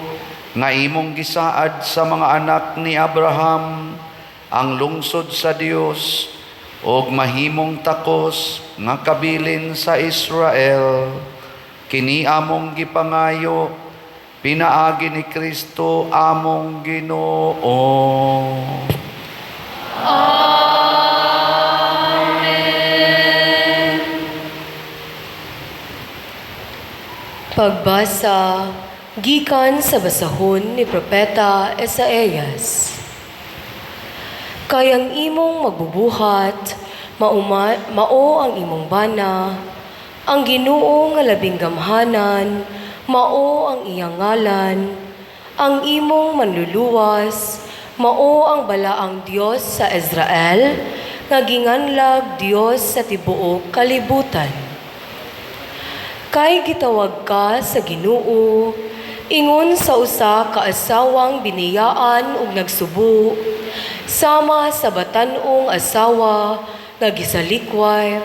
Speaker 1: nga imong gisaad sa mga anak ni Abraham, ang lungsod sa Dios ug mahimong takos nga kabilin sa Israel. Kini among gipangayo, pinaagi ni Kristo among Ginoo.
Speaker 7: Pagbasa gikan sa basahon ni Propeta Esaias. Kayang imong magbubuhat, mao ang imong bana, ang Ginoo nga labing gamhanan, mao ang iyang ngalan, ang imong manluluwas, mao ang balaang Dios sa Israel, nga ginganlag Dios sa tibuok kalibutan. Kay gitawag ka sa Ginoo, ingon sa usa ka asawang biniyaan ug nagsubo, sama sa batanong asawa nga gisalikway,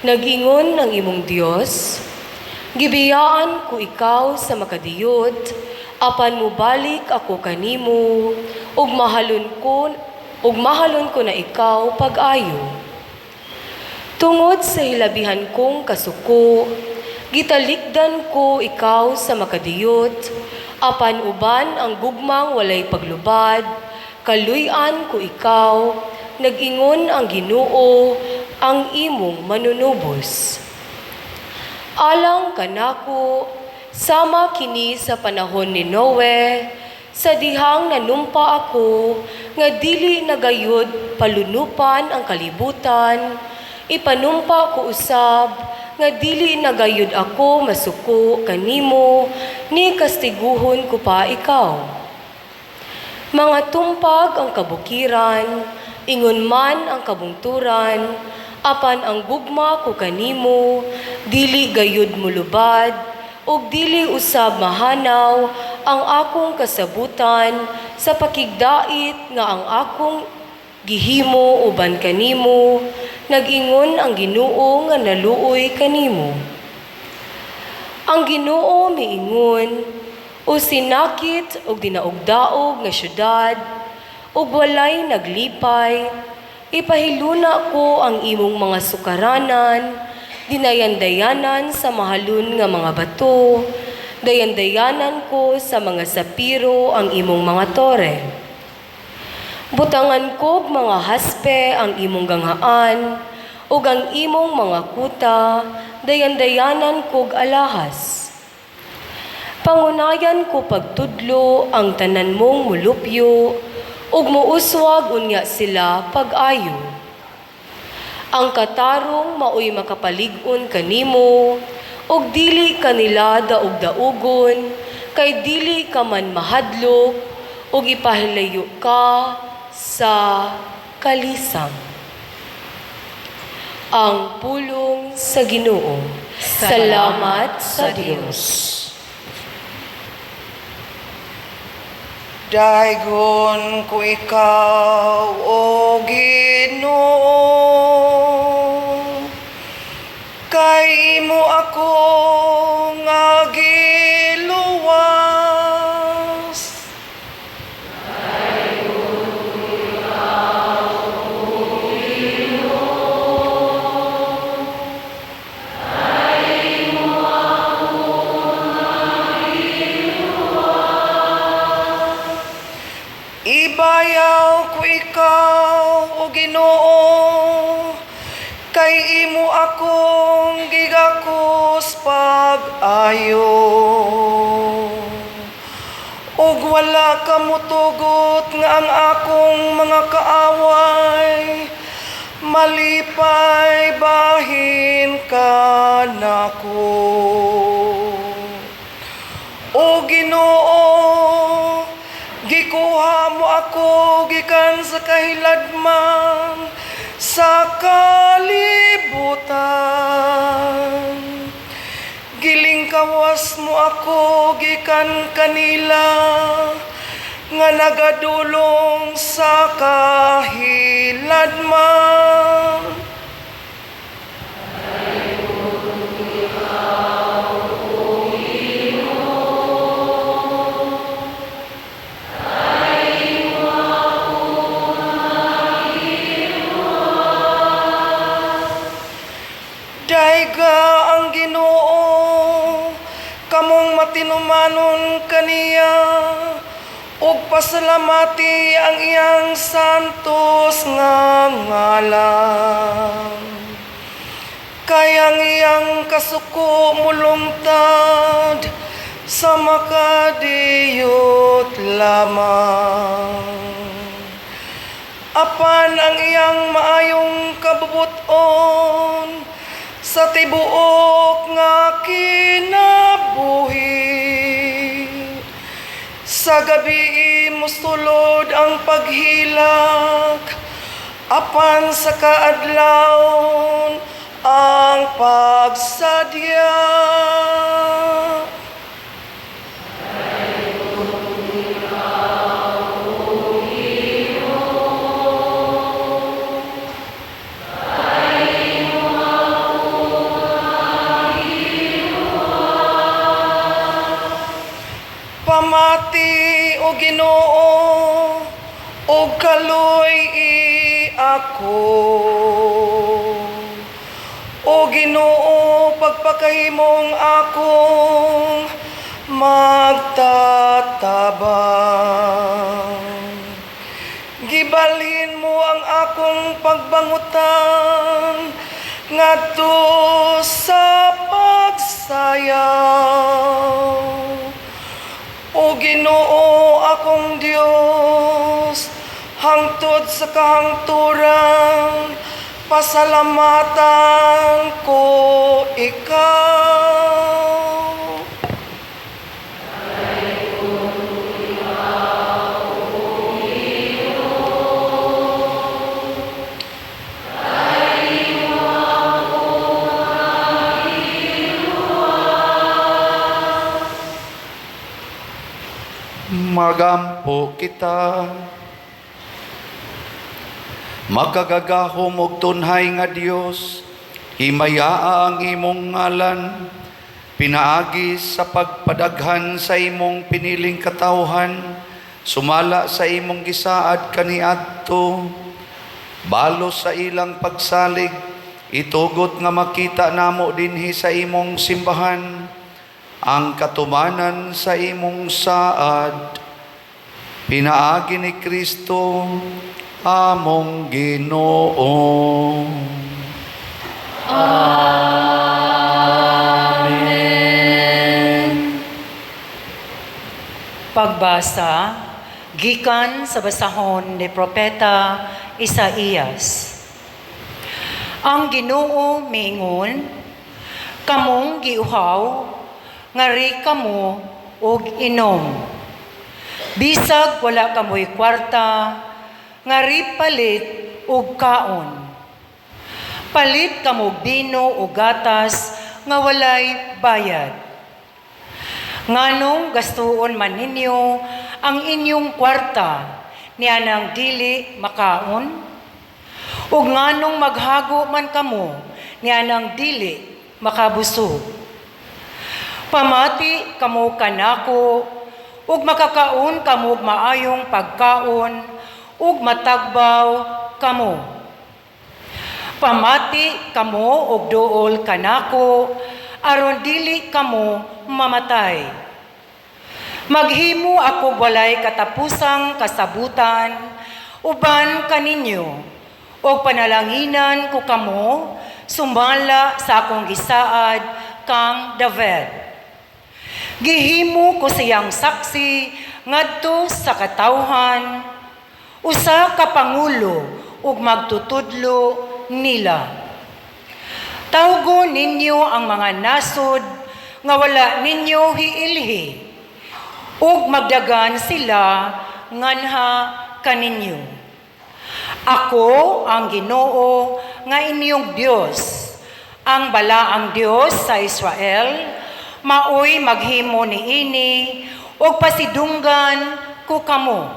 Speaker 7: nagingon ng imong Dios, gibiyaan ko ikaw sa makadiyot, apan mubalik ako kanimo, ug mahalon ko na ikaw pag-ayo. Tungod sa hilabihan kong kasuko, gitalikdan ko ikaw sa makadiyot, apan uban ang gugmang walay paglubad, kaluy-an ko ikaw, nag-ingon ang Ginoo, ang imong manunubos. Alang kanako, sama kini sa panahon ni Noe, sa dihang nanumpa ako, nga dili nagayod palunupan ang kalibutan, ipanumpa ko usab, nga dili nagayud ako masuko kanimo, ni kastiguhon ko pa ikaw. Mga tumpag ang kabukiran, ingon man ang kabungturan, apan ang gugma ko kanimo, dili gayud mulubad, ug dili usab mahanaw ang akong kasabutan sa pakigdait nga ang akong gihimo uban kanimo, nag-ingon ang Ginoo nga naluoy kanimo. Ang Ginoo miingon, o sinakit og dinaugdaog nga syudad, ug walay naglipay, ipahiluna ko ang imong mga sukaranan, dinayandayanan sa mahalon nga mga bato, dayandayanan ko sa mga sapiro ang imong mga tore. Butangan ko mga haspe ang imong ganghaan, ug ang imong mga kuta, dayandayanan kog alahas. Pangunayan ko pagtudlo ang tanan mong mulupyo, ug muuswag unya sila pag-ayo. Ang katarong maoy makapalig-on kanimo, ug dili kanila daog-daugon, kay dili ka man mahadlok, ug ipahilayo ka sa kalisang. Ang pulong sa Ginoo. Salamat sa Diyos.
Speaker 8: Daigon ko ikaw, O Ginoo, kay imo ako nga giluwas. Ibayaw ko ikaw, O Ginoo, kay imo akong gigakos pag-ayo. Ug wala ka mutugot nga ang akong mga kaaway, malipay bahin ka nako. O Ginoo, gikuha mo ako gikan sa kahiladman sa kalibutan. Giling kawas mo ako gikan kanila nga nagadulong sa kahiladman. Daiga ang Ginoo, kamong matinumanon kaniya, ug pasalamati ang iyang santos nga ngalan. Kay ang iyang kasuko mulungtad sa makadiyot lamang. Apan ang iyang maayong kabubuton sa tibuok nga kinabuhi. Sa gabi mustulod ang paghilak, apan sa kaadlawon ang pagsadya. Pamati, O Ginoo, ug kaloy ako. O Ginoo, pagpakahimong akong magtatabang. Gibalhin mo ang akong pagbangutan ngadto sa pagsayaw. O Ginoo akong Dios, hangtod sa kahangturan, pasalamatan ko ikaw.
Speaker 1: Magampo kita, magagagahom og tunhay nga Dios, himayaa ang imong ngalan, pinaagi sa pagpadaghan sa imong piniling katawhan, sumala sa imong gisaad kaniadto, balo sa ilang pagsalig, itugot nga makita namo dinhi sa imong simbahan, ang katumanan sa imong saad, pinaagi ni Kristo among Ginoo.
Speaker 9: Amen. Pagbasa gikan sa basahon ni Propeta Isaías. Ang Ginoo miingon, kamong giuhaw ngari kamo og inom. Bisag wala kamoy kwarta, ngari palit og kaon. Palit kamo bino o gatas nga walay bayad. Nganong gastuon man ninyo ang inyong kwarta niya nang dili makaon? Ug nganong maghago man kamo niya nang dili makabusog? Pamati kamo kanako, ug makakaon kamo og maayong pagkaon, ug matagbaw kamo. Pamati kamo og duol kanako, aron dili kamo mamatay. Maghimo ako walay katapusang kasabutan, uban kaninyo, o panalanginan ko kamo, sumala sa akong gisaad kang David. Gihimo ko siyang saksi ngadto sa katawhan, usa ka pangulo ug magtutudlo nila. Tawgo ninyo ang mga nasod nga wala ninyo hiilhi, ug magdagan sila nganha kaninyo. Ako ang Ginoo nga inyong Dios, ang balaang Dios sa Israel, maoy maghimo niini ug pasidunggan ko kamo.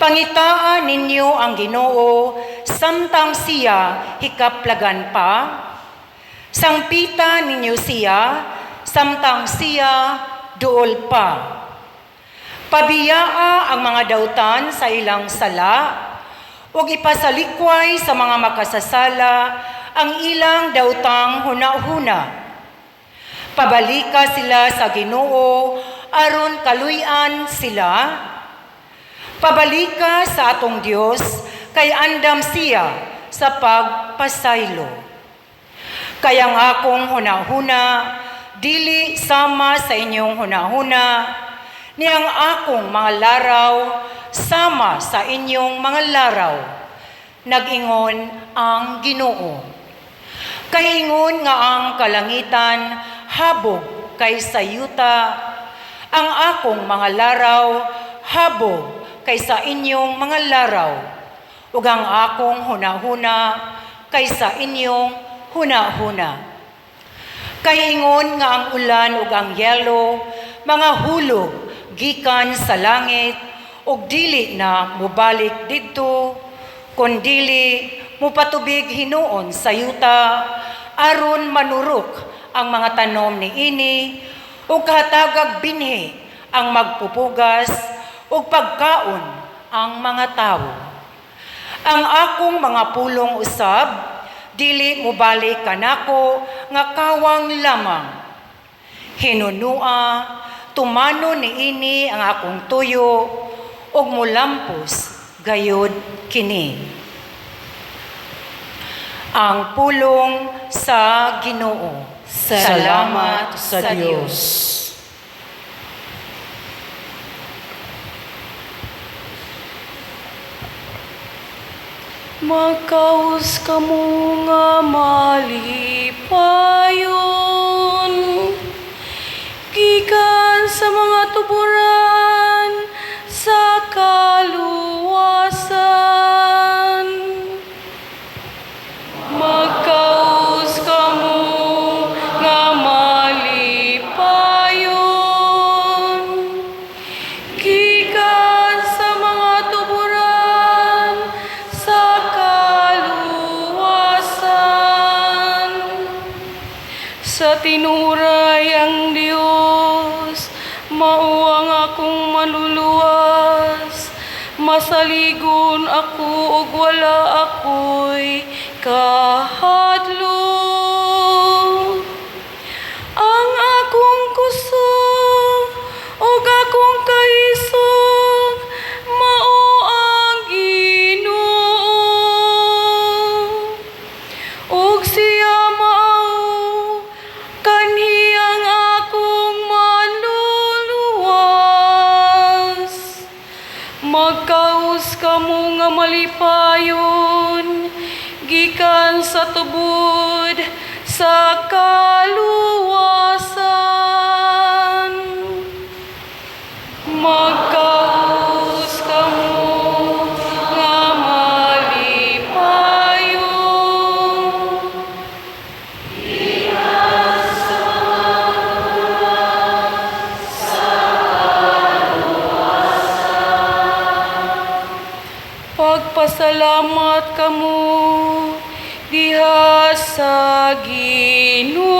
Speaker 9: Pangitaan ninyo ang Ginoo samtang siya hikaplagan pa, sangpita ninyo siya samtang siya duol pa. Pabiyaa ang mga dautan sa ilang sala, ug ipasalikway sa mga makasasala ang ilang dautang hunahuna. Pabalika sila sa Ginoo aron kaluy-an sila. Pabalika sa atong Dios kay andam siya sa pagpasaylo. Kaya ang akong hunahuna dili sama sa inyong hunahuna, niyang akong mga laraw sama sa inyong mga laraw. Nag-ingon ang Ginoo. Kaingon nga ang kalangitan habog kay sayuta, ang akong mga laraw habog kaysa inyong mga laraw, ug ang akong hunahuna kaysa inyong hunahuna. Kaingon nga ang ulan ug ang yelo, mga hulog gikan sa langit, ug dili na mubalik didto, kundili mupatubig hinuon sa yuta, aron manurok ang mga tanom niini, ug kahatagag binhi ang magpupugas, ug pagkaon ang mga tawo. Ang akong mga pulong usab, dili mubalik kanako nga kawang lamang. Hinunua, tumano niini ang akong tuyo, ug mulampos gayud kini. Ang pulong sa Ginoo.
Speaker 3: Salamat sa Diyos.
Speaker 7: Magkaus kamo nga malipayon, gikan sa mga tuburan sa kaluwasan. Magkaus kamo nga malipayon, gikan sa mga tuburan sa kaluwasan. Sa tinuray ang Diyos, mao ang akong maluluwas. Masaligon ako ug wala ako'y kahadlok. Ang akong kusog ug akong kaisog, mao ang Ginoo. Ug siya mao kanhi ang akong manluluwas. Magkaus kamo nga malipayon, gikan sa tubod sa kaluwasan. Magkaus kamo nga malipayon, gikan sa tubod sa kaluwasan.
Speaker 4: salamat kamo diha sa Ginoo.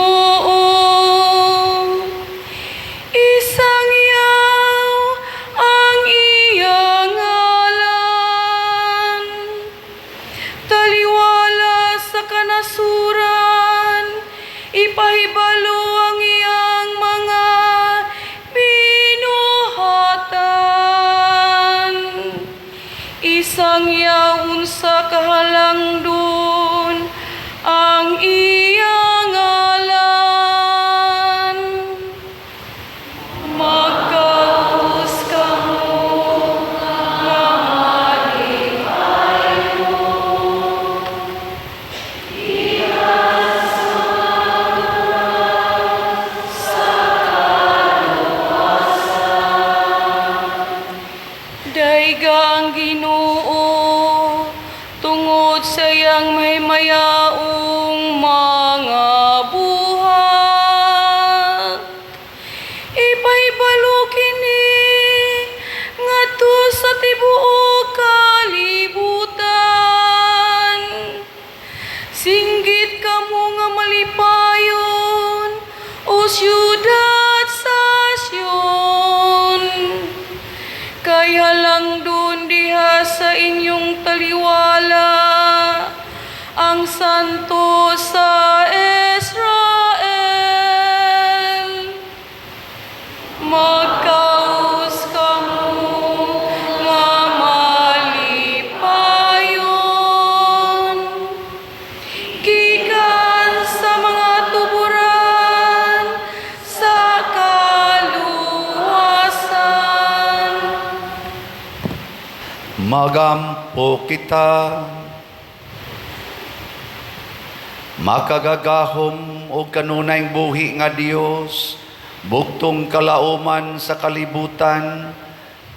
Speaker 4: Isang yaw ang iyang ngalan, taliwala sa kanasuran, ipahibalo ang iyang mga binuhatan. Isang yaon sa kahalangdon ang iyang ngalan. Magkaus kamo nga malipay mo. Daiga ang Ginoo tungod sa iyang mahimayaong mga buhat. Ipahibalo kini ngadto sa tibuok kalibutan. Singgit kamo nga malipayon o siyudad sa Sion. Kay halangdon diha sa inyong taliwala ang santo sa Israel. Magkaus kamo nga malipayon gikan sa mga tuburan sa kaluwasan.
Speaker 1: Magampo kita, makagagahom o kanunay buhi nga Dios, buktong kalauman sa kalibutan,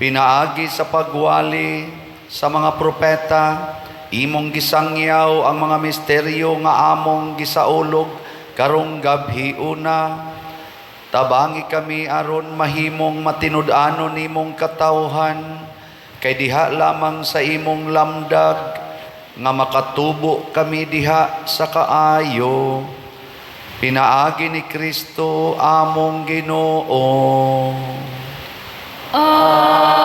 Speaker 1: pinaagi sa pagwali sa mga propeta, imong gisangyaw ang mga misteryo nga among gisaulog karong gabhi una. Tabangi kami aron mahimong matinud-anon nimong katawhan, kay diha lamang sa imong lamdag nga makatubo kami diha sa kaayo. Pinaagi ni Kristo among Ginoo.
Speaker 6: Amen.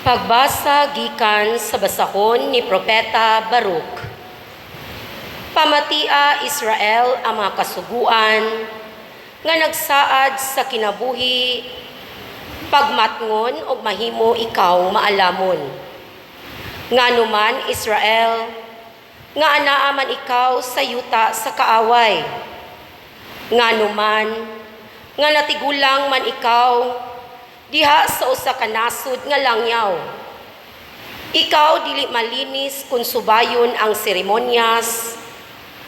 Speaker 6: Pagbasa gikan sa basahon ni Propeta Baruch. Pamatia Israel ang mga kasuguan nga nagsaad sa kinabuhi, pagmatngon o mahimo ikaw maalamon. Nganuman Israel, nga anaaman ikaw sa yuta sa kaaway. Nganuman, nga natigulang man ikaw, diha sa usa ka nasud nga langyaw. Ikaw dili malinis kung subayon ang seremonyas,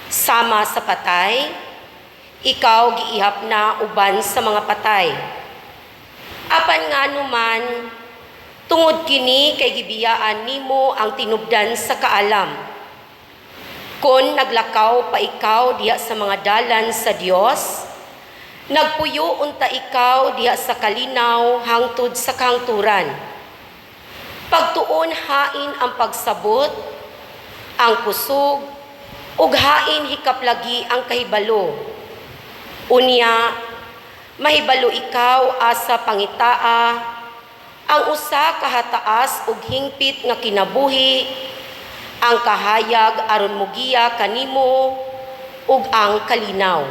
Speaker 6: sama sa patay, ikaw giihap na uban sa mga patay. Apan nga numan, tungod kini kay gibiyaan nimo ang tinubdan sa kaalam. Kon naglakaw pa ikaw diha sa mga dalan sa Dios, nagpuyo unta ikaw diha sa kalinaw hangtod sa kahangturan. Pagtuon hain ang pagsabot, ang kusog, ug hain hikaplagi ang kahibalo. Unya, mahibalo ikaw asa pangitaa, ang usa kahataas ug hingpit nga kinabuhi, ang kahayag aron mugiya kanimo ug ang kalinaw.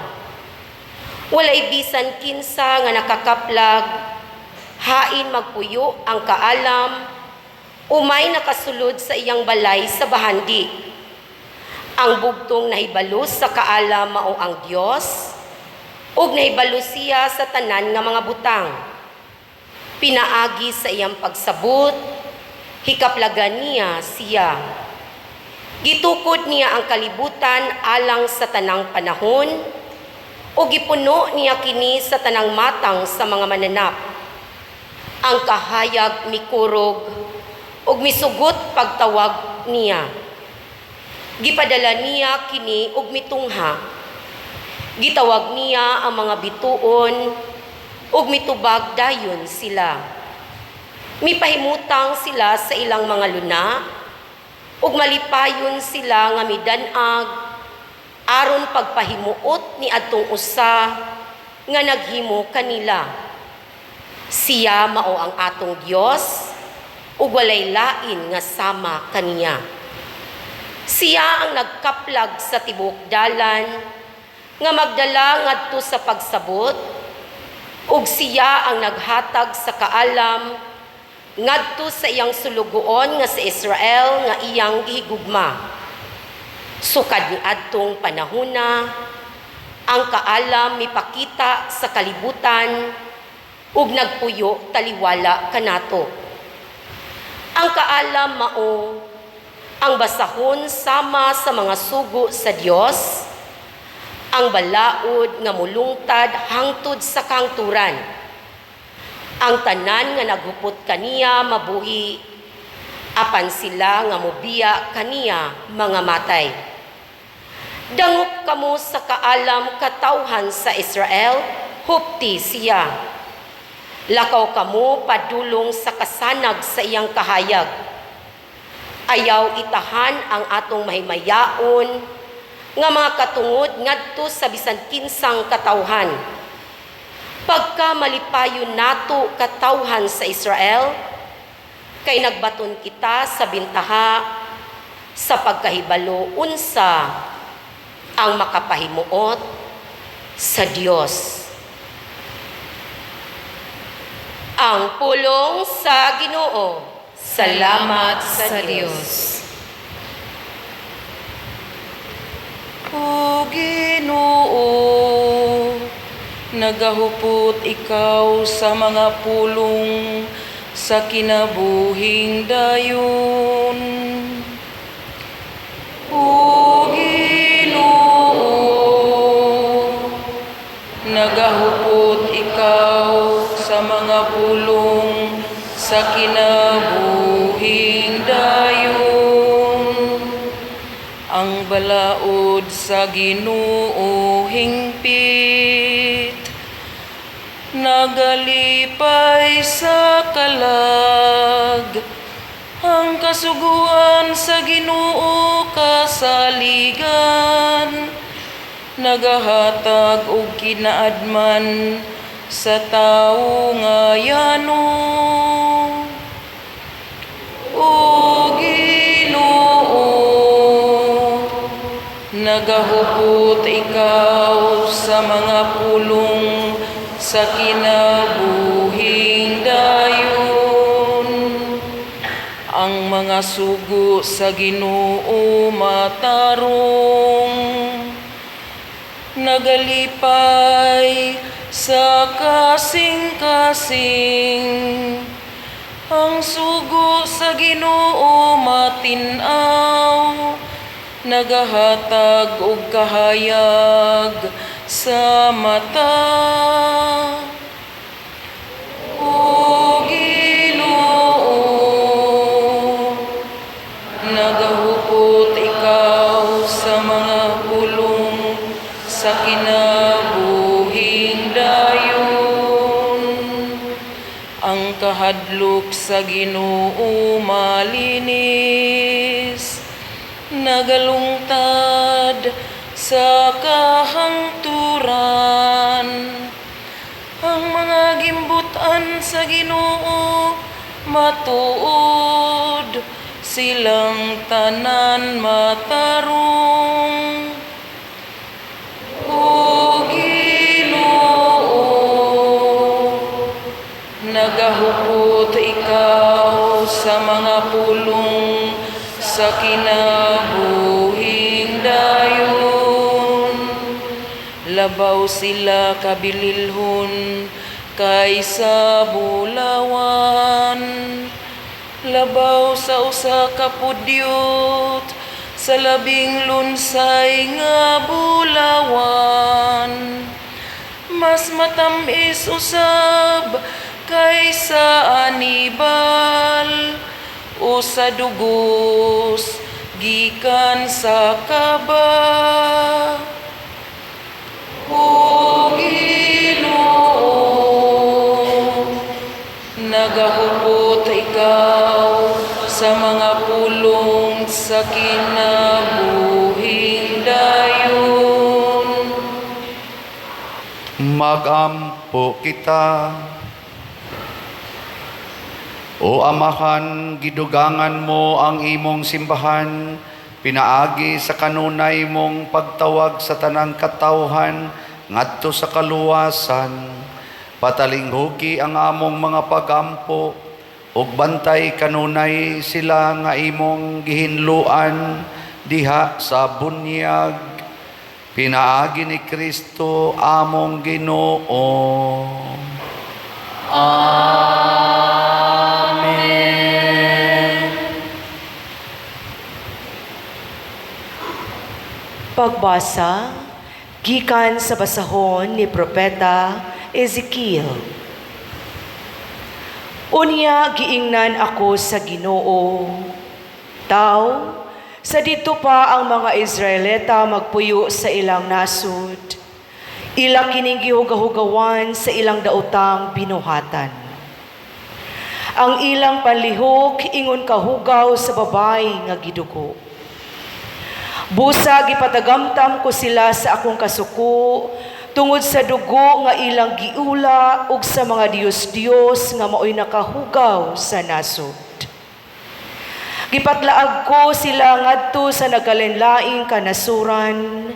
Speaker 6: Walay bisan kinsa nga nakakaplag, hain magpuyo ang kaalam, umay nakasulod sa iyang balay sa bahandi. Ang bugtong nahibalo sa kaalam mao ang Dios, ug nahibalo siya sa tanan nga mga butang. Pinaagi sa iyang pagsabot, hikaplagan niya siya. Gitukod niya ang kalibutan alang sa tanang panahon, o gipuno niya kini sa tanang matang sa mga mananap. Ang kahayag mikurog, ug misugot pagtawag niya. Gipadala niya kini ug mitungha. Gitawag niya ang mga bituon, ug mitubag dayon sila. Mipahimutang sila sa ilang mga luna, ug malipayon sila nga midanag aron pagpahimuot ni adtong usa nga naghimo kanila. Siya mao ang atong Dios, ug walay lain nga sama kaniya. Siya ang nagkaplag sa tibuok dalan nga magdala ngadto sa pagsabot, ug siya ang naghatag sa kaalam ngadto sa iyang sulugoon nga sa Israel nga iyang gihigugma. Sukad ni adtong panahona, ang kaalam mipakita sa kalibutan ug nagpuyo taliwala kanato. Ang kaalam mao ang basahon sama sa mga sugo sa Dios, ang balaod nga mulungtad hangtod sa kangturan. Ang tanan nga naghupot kaniya mabuhi, apan sila nga mobiya kaniya mga matay. Dangup kamo sa kaalam katawhan sa Israel, hupti siya. Lakaw kamo padulong sa kasanag sa iyang kahayag. Ayaw itahan ang atong mahimayaon nga mga katungod ngadto sa bisan kinsang katawhan. Pagka malipayon nato katawhan sa Israel, kay nagbaton kita sa bintaha sa pagkahibalo unsa ang makapahimuot sa Dios. Ang pulong sa Ginoo. Salamat sa Dios.
Speaker 8: O Ginoo, nagahupot ikaw sa mga pulong sa kinabuhing dayon. O Ginoo, nagahupot ikaw sa mga pulong sa kinabuhing dayon. Ang balaod sa Ginoo hingpit, nagalipay sa kalag. Ang kasuguan sa Ginoo kasaligan, nagahatag og kinaadman sa tawo nga yano. O Ginoo, nagahupot ikaw sa mga pulong sa kinabuhing dayon. Ang mga sugo sa Ginoo matarong, nagalipay sa kasing-kasing. Ang sugo sa Ginoo matinaw, nagahatag og kahayag sa mata. O Ginoo, nagahupot ikaw sa mga pulong sa kinabuhing dayon. Ang kahadlok sa Ginoo malinis, nagalungtad sa kahangturan. Ang mga gimbutan sa Ginoo matuod, silang tanan matarong. O Ginoo, nagahupot ikaw sa mga pulong sa kinabuhing dayon. Labaw sila kabililhon kaysa bulawan. Labaw sa usa ka pudyot sa labing lunsay nga bulawan. Mas matamis usab kaysa anibal o sa dugos gikan sa kaba. O Ginoo,
Speaker 4: nagahubot ikaw sa mga pulong sa kinabuhing dayon.
Speaker 1: Magampo kita. O Amahan, gidugangan mo ang imong simbahan, pinaagi sa kanunay mong pagtawag sa tanang katawhan ngadto sa kaluwasan. Patalinghugi ang among mga pagampo, ug bantay kanunay sila nga imong gihinluan diha sa bunyag. Pinaagi ni Kristo among Ginoo.
Speaker 7: Pagbasa, gikan sa basahon ni Propeta Ezekiel. Unya giingnan ako sa Ginoo, Tao, sa dito pa ang mga Israelita magpuyo sa ilang nasud, ilang kining gihugahugawan sa ilang daotang binuhatan. Ang ilang panlihok ingon kahugaw sa babay nga gidugo. Busa gipatagamtam ko sila sa akong kasuko tungod sa dugo nga ilang giula ug sa mga Dios-Dios nga maoy nakahugaw sa nasod. Gipatlaag ko sila ngadto sa nagalenlaing kanasuran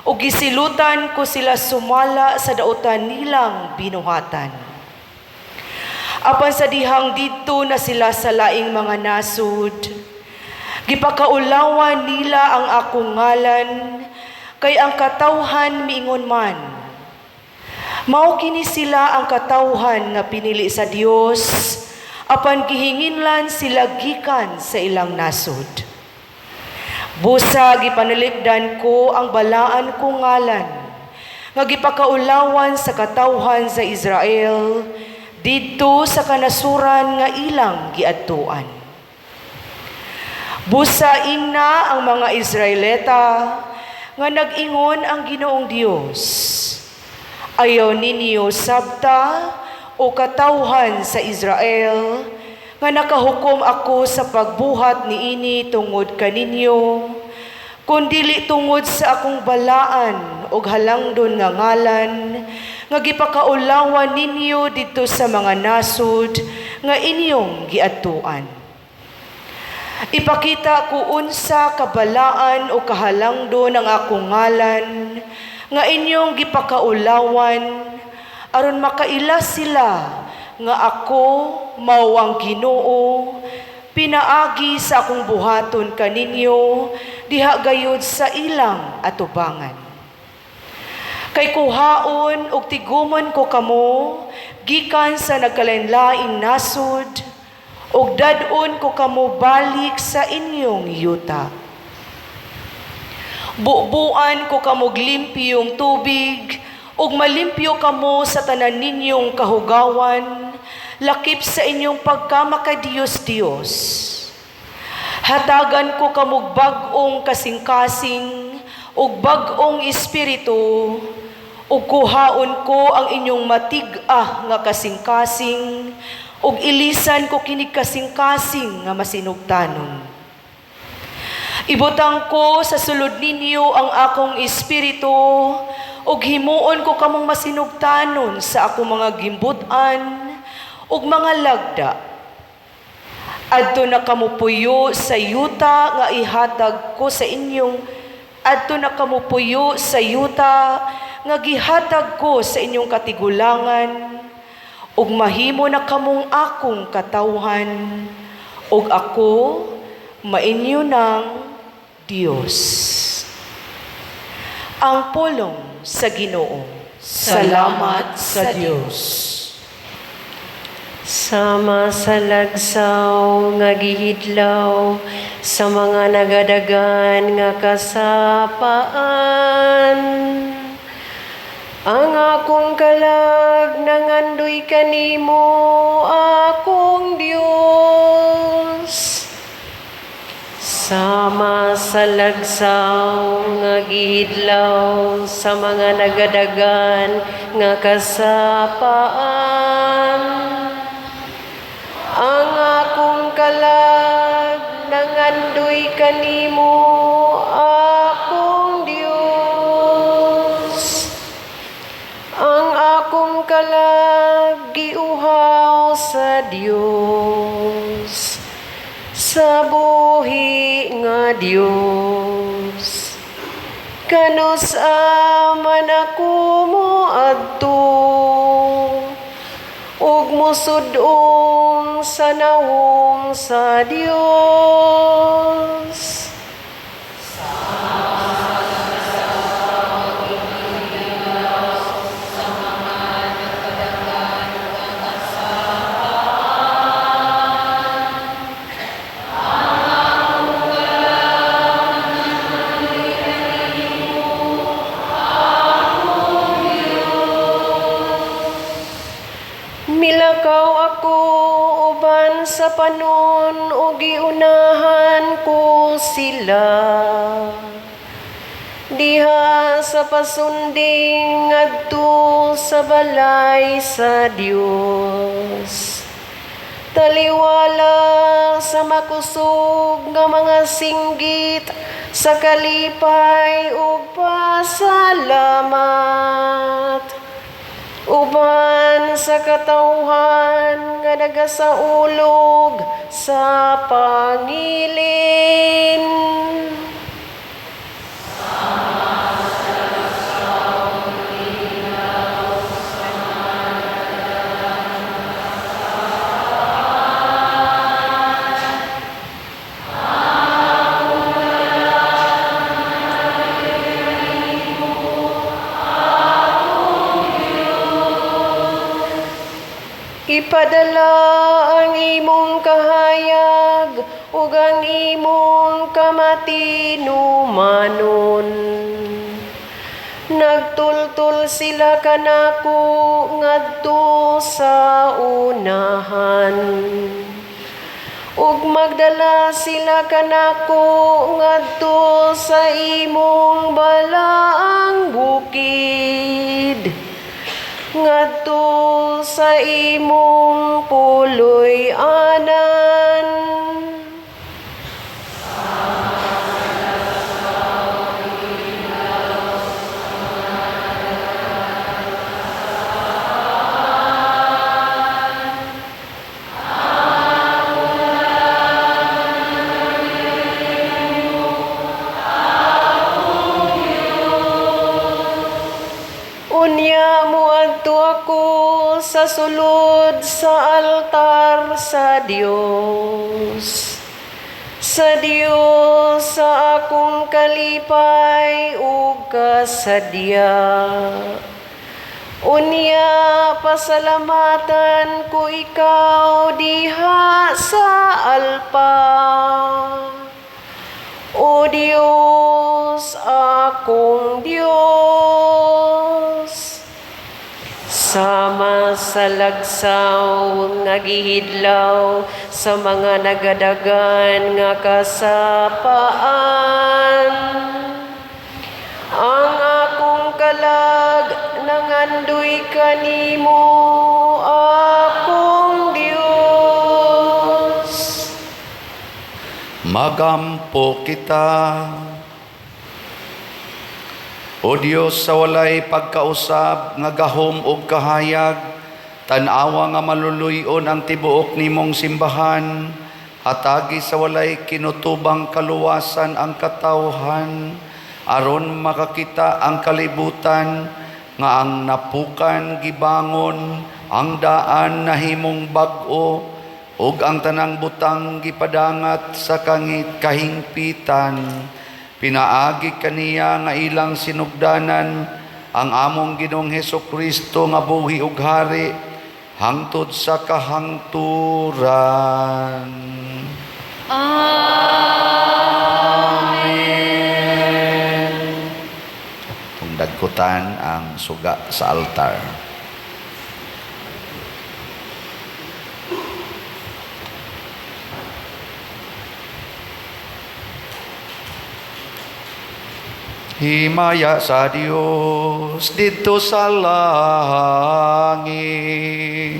Speaker 7: ug gisilutan ko sila sumala sa daotan nilang binuhatan. Apan sa dihang didto na sila sa laing mga nasod, gipakaulawan nila ang akong ngalan, kay ang katawhan miingon man. Mao kini sila ang katawhan nga pinili sa Dios, apan gihinginlan sila gikan sa ilang nasod. Busa gipanalikdan ko ang balaan kong ngalan, nga gipakaulawan sa katawhan sa Israel, didto sa kanasuran nga ilang giadtuan. Busaing na ang mga Israelita nga nag-ingon ang Ginoong Dios. Ayaw ninyo sabta o katawhan sa Israel nga nakahukom ako sa pagbuhat niini tungod kaninyo, kundili tungod sa akong balaan o halangdon nga ngalan nga gipakaulawan ninyo dito sa mga nasod nga inyong giadtuan. Ipakita ko unsa kabalaan o kahalangdon ang akong ngalan nga inyong gipakaulawan aron makaila sila nga ako mao ang Ginoo pinaagi sa akong buhaton kaninyo diha gayud sa ilang atubangan. Kay kuhaon ug tigumon ko kamo gikan sa nagkalainlaing nasod ug dadon ko kamo balik sa inyong yuta. Bubuan ko kamo limpyong tubig ug malimpyo kamo sa tanan ninyong kahugawan lakip sa inyong pagkamakadiyos-Dios. Hatagan ko kamo bag-ong kasing-kasing ug bag-ong espiritu ug kuhaon ko ang inyong matig-ah nga kasing-kasing ug ilisan ko kinig kasing-kasing nga masinugtanon. Ibutang ko sa sulod ninyo ang akong espiritu ug himuon ko kamong masinugtanon sa akong mga gimbutan ug mga lagda. Adto na kamo puyo sa yuta nga ihatag ko sa inyong nga gihatag ko sa inyong katigulangan ug mahimo na kamong akong katawhan ug ako mainyo ng Dios. Ang pulong sa Ginoo. Salamat sa Dios.
Speaker 10: Sama sa lagsaw nga gihidlaw sa mga nagadagan nga kasapaan. Ang akong kalag nangandoy kanimo, akong Dios. Sama sa lagsaw nga gihidlaw sa mga nagadagan nga kasapaan. anduy kanimo akong Dios. Ang akong kalag giuhaw sa Dios, sa buhi nga Dios. Kanus aman ako mo adto, ug musudong sa nawong sa Dios. Milakaw ako uban sa panon o giunahan ko sila. Diha sa pasunding ngadto sa balay sa Dios. Taliwala sa makusog nga mga singgit sa kalipay ug pasalamat. Uban sa katawhan nga nagasaulog sa pangilin. Ipadala ang imong kahayag ug ang imong kamatinumanon. Nagtultul sila kanako ngadto sa unahan. Ug magdala sila kanako ngadto sa imong balaang bukid. Ngadto sa imong puloy-anan. Unya muadto ako sa sulod sa altar sa Dios. Sa Dios sa akong kalipay ug kasadya. Unya pasalamatan ko ikaw diha sa alpa. O Dios, akong Dios, sama sa lagsaw nga gihidlaw sa mga nagadagan nga kasapaan. Ang akong kalag nangandoy kanimo, akong Dios.
Speaker 1: Magampo kita. O Dios sa walay pagkausab nga gahom ug kahayag, tan-awa nga maluluyon ang tibuok nimong simbahan, hatagi sa walay kinutubang kaluwasan ang katawhan, aron makakita ang kalibutan nga ang napukan gibangon, ang daan nahimong bag-o, ug ang tanang butang gipadangat sa kahingpitan. Pinaagi kaniya nga ilang sinugdanan ang among Ginoong Hesukristo nga buhi ug hari hangtod sa kahangturan. Amen. Itong dagkutan ang suga sa altar. Himaya sa Dios dito sa langit.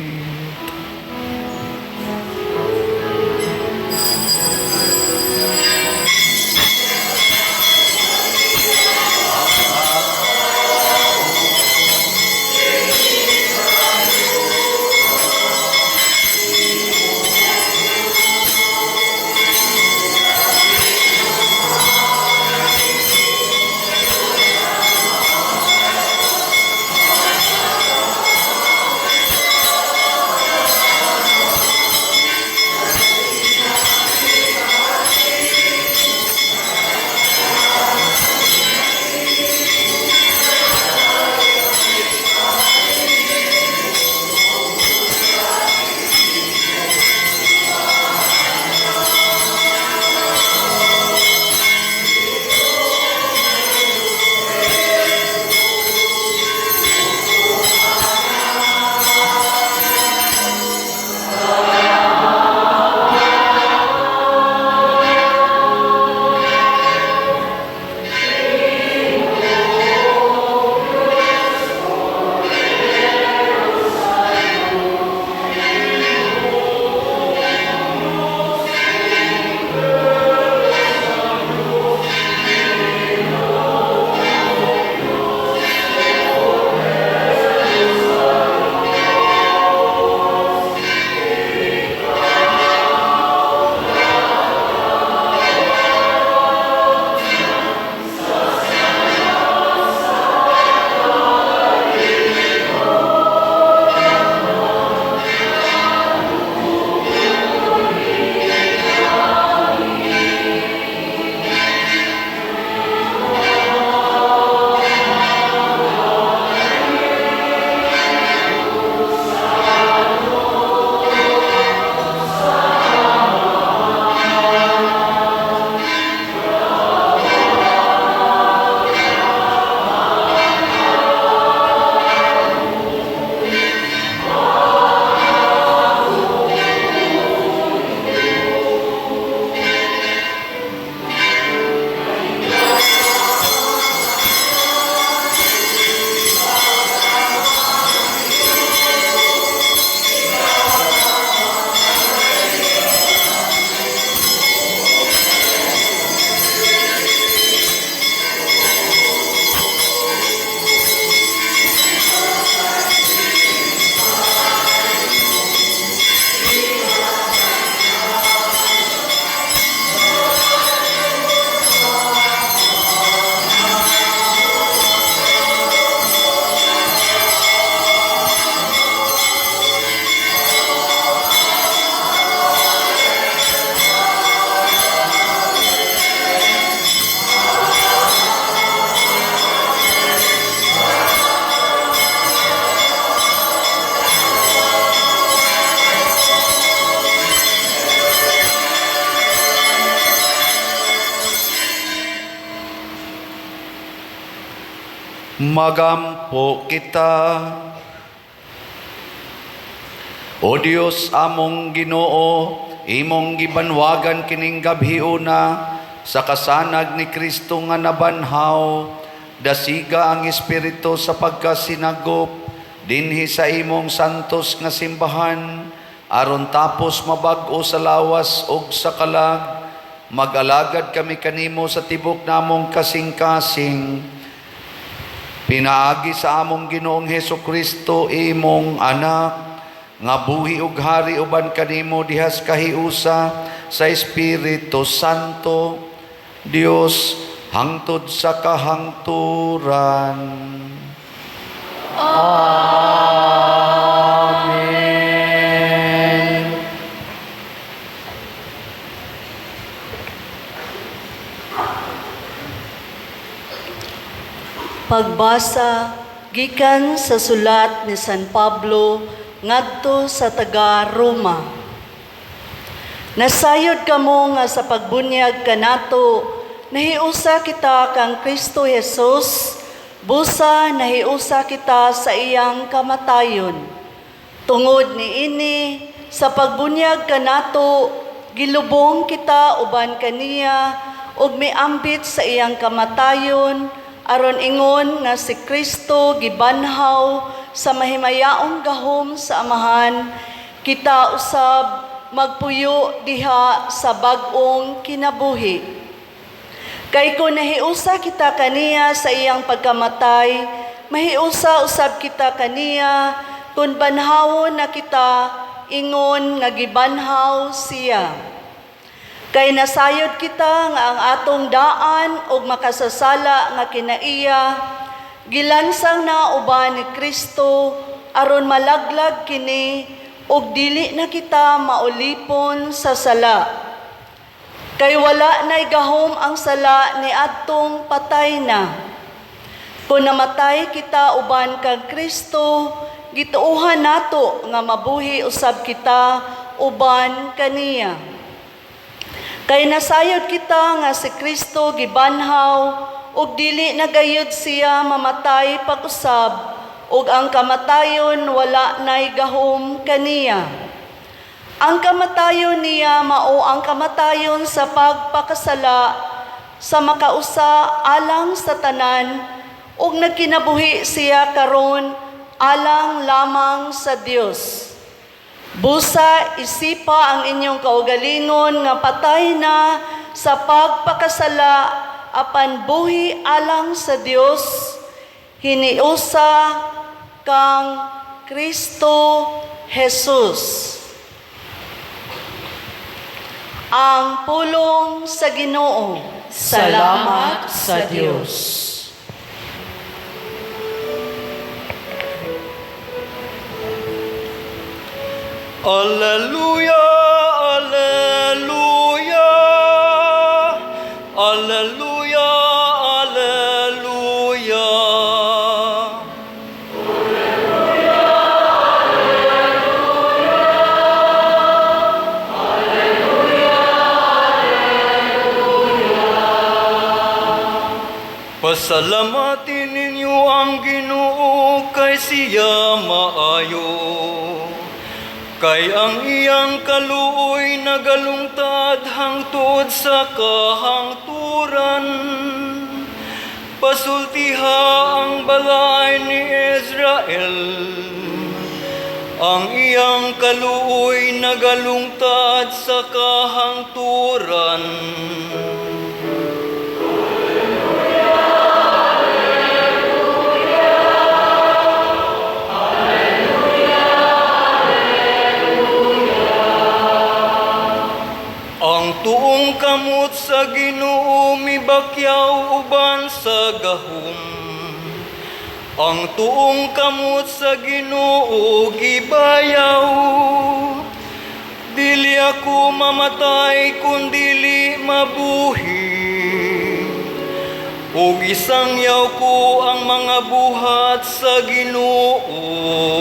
Speaker 1: Magampo kita. O Dios among Ginoo, imong gibanwagan kining gabhiuna sa kasanag ni Kristo nga nabanhaw, dasiga ang Espiritu sa pagkasinagop dinhi sa imong santos nga simbahan, aron tapos mabag-o sa lawas ug sa kalag, mag-alagad kami kanimo sa tibok namong kasing-kasing. Pinaagi sa among Ginoong Hesukristo imong anak, nga buhi ug hari uban kanimo dihas kahiusa sa Espiritu Santo, Dios hangtod sa kahangturan. Amen.
Speaker 11: Pagbasa gikan sa sulat ni San Pablo ngadto sa taga Roma. Nasayod kamo nga sa pagbunyag kanato, nahiusa kita kang Kristo Jesus, busa nahiusa kita sa iyang kamatayon. Tungod niini, sa pagbunyag kanato, gilubong kita uban kaniya, ug miambit sa iyang kamatayon, aron ingon nga si Kristo gibanhaw sa mahimayaong gahom sa amahan, kita usab magpuyo diha sa bag-ong kinabuhi. Kay kung nahiusa kita kaniya sa iyang pagkamatay, mahiusa usab kita kaniya kung banhawon na kita ingon nga gibanhaw siya. Kay nasayod kita nga ang atong daan ug makasasala nga kinaiya, gilansang na uban ni Kristo aron malaglag kini ug dili na kita maulipon sa sala. Kay wala nay gahom ang sala ni adtong patay na. Kung namatay kita uban kang Kristo, gituohan nato nga mabuhi usab kita uban kaniya. Kay nasayod kita nga si Kristo gibanhaw ug dili na gayud siya mamatay pag-usab, ug ang kamatayon wala nay gahom kaniya. Ang kamatayon niya mao ang kamatayon sa pagpakasala, sa makausa alang sa tanan, ug nagkinabuhi siya karon alang lamang sa Dios. Busa isipa ang inyong kaugalingon nga patay na sa pagpakasala, apan buhi alang sa Dios, hiniusa kang Kristo Jesus. Ang pulong sa Ginoo.
Speaker 3: Salamat sa Diyos.
Speaker 2: Alleluia, alleluia, alleluia, alleluia. Pasalamatin ninyo ang Ginoo kay siya maayo. Kay ang iyang kaluoy nagalungtad hangtod sa kahangturan. Pasultiha ang balay ni Israel. Ang iyang kaluoy nagalungtad sa kahangturan. Ang tuong kamot sa Ginoo mibakyaw uban sa gahom. Ang tuong kamot sa Ginoo gibayaw. Dili ako mamatay kun dili mabuhi. Ug isangyaw ko ang mga buhat sa Ginoo.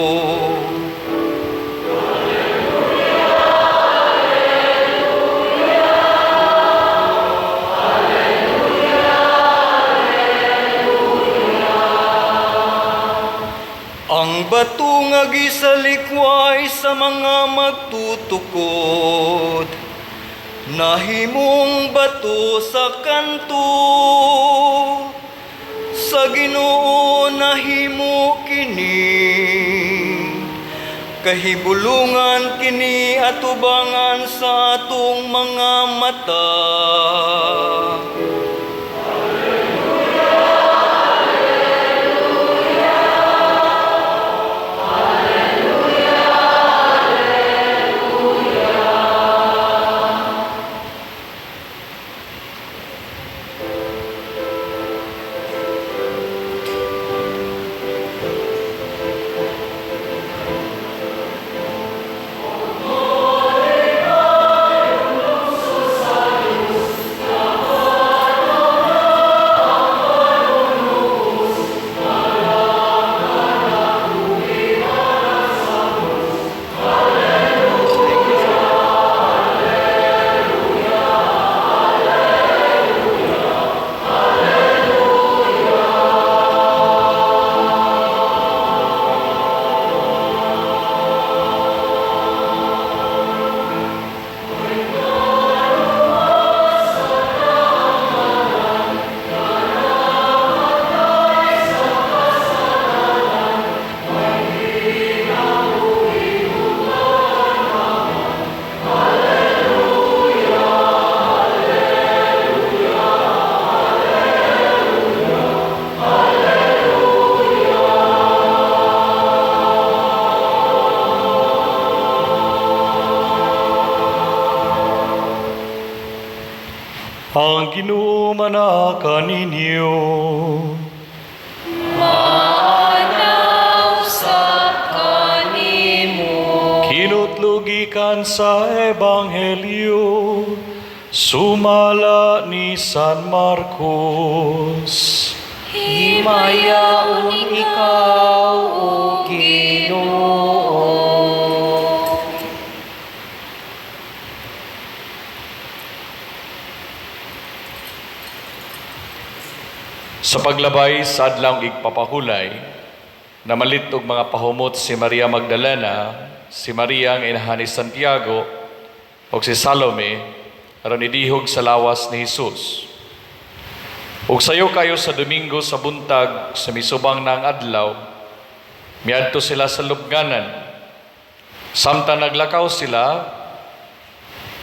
Speaker 8: nagisalikway sa mga magtutukod, nahimong bato sa kanto, sa Ginoo nahimo kini, kahibulungan kini atubangan sa atong mga mata.
Speaker 2: Ang Ginoo manaka ninyo.
Speaker 10: Manaw sa kanimo.
Speaker 2: Kinutlugikan sa Ebanghelyo, sumala ni San Marcos.
Speaker 9: Himayaon ikaw, O Ginoo.
Speaker 2: Sa paglabay sa adlawng igpapahulay, namalit og mga pahumot si Maria Magdalena, si Maria ang inahan ni Santiago, o si Salome, aron idihog sa lawas ni Jesus. Ug sayo kayo sa Domingo sa buntag, sa misubang na ang adlaw, miadto sila sa lubnganan. Samtang naglakaw sila,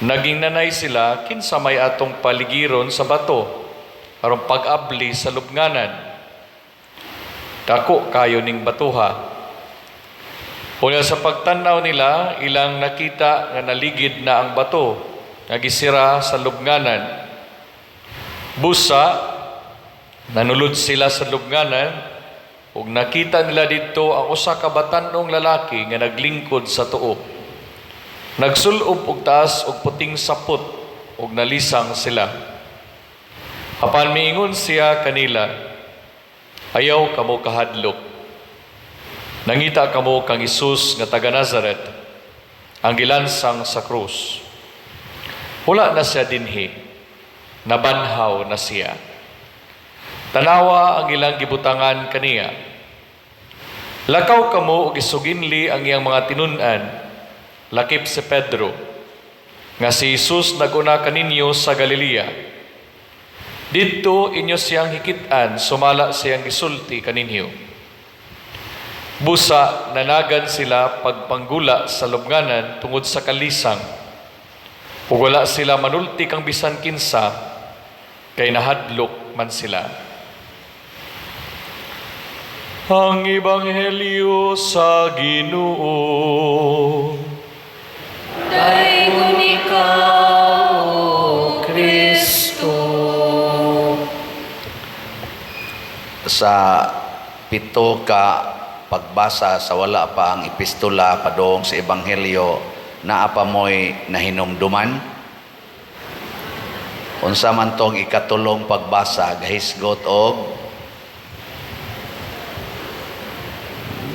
Speaker 2: naging nanay sila kinsa may atong paligiron sa bato, aron pag-abli sa lubnganan. Dako kayo ning batuha. Unya sa pagtanaw nila, ilang nakita nga naligid na ang bato, nga gisira sa lubnganan. Busa, nanulod sila sa lubnganan, ug nakita nila dito ang usa ka batanong lalaki nga naglingkod sa tuo. Nagsulob og taas og puting sapot, ug nalisang sila. Apan miingon siya kanila, ayaw kamo kahadlok. Nangita kamo kang Isus nga taga Nazaret, ang gilansang sa krus. Wala na siya dinhi, nabanhaw na siya. Tanawa ang ilang gibutangan kaniya. Lakaw kamo og isuginli ang iyang mga tinun-an, lakip si Pedro, nga si Isus naguna kaninyo sa Galilea. Dito inyo siyang hikitan, sumala siyang gisulti kaninyo. Busa, nanagan sila pagpanggula sa lubnganan tungod sa kalisang. Ug wala sila manulti kang bisan kinsa, kay nahadlok man sila. Ang Ebanghelyo sa Ginoo.
Speaker 10: Dayon ikaw, O Kristo.
Speaker 1: Sa pito ka pagbasa sa wala pa ang epistola padong sa Ebanghelyo, naa pa mo'y nahinumduman. Unsa man tong ikatulong pagbasa, gahisgot og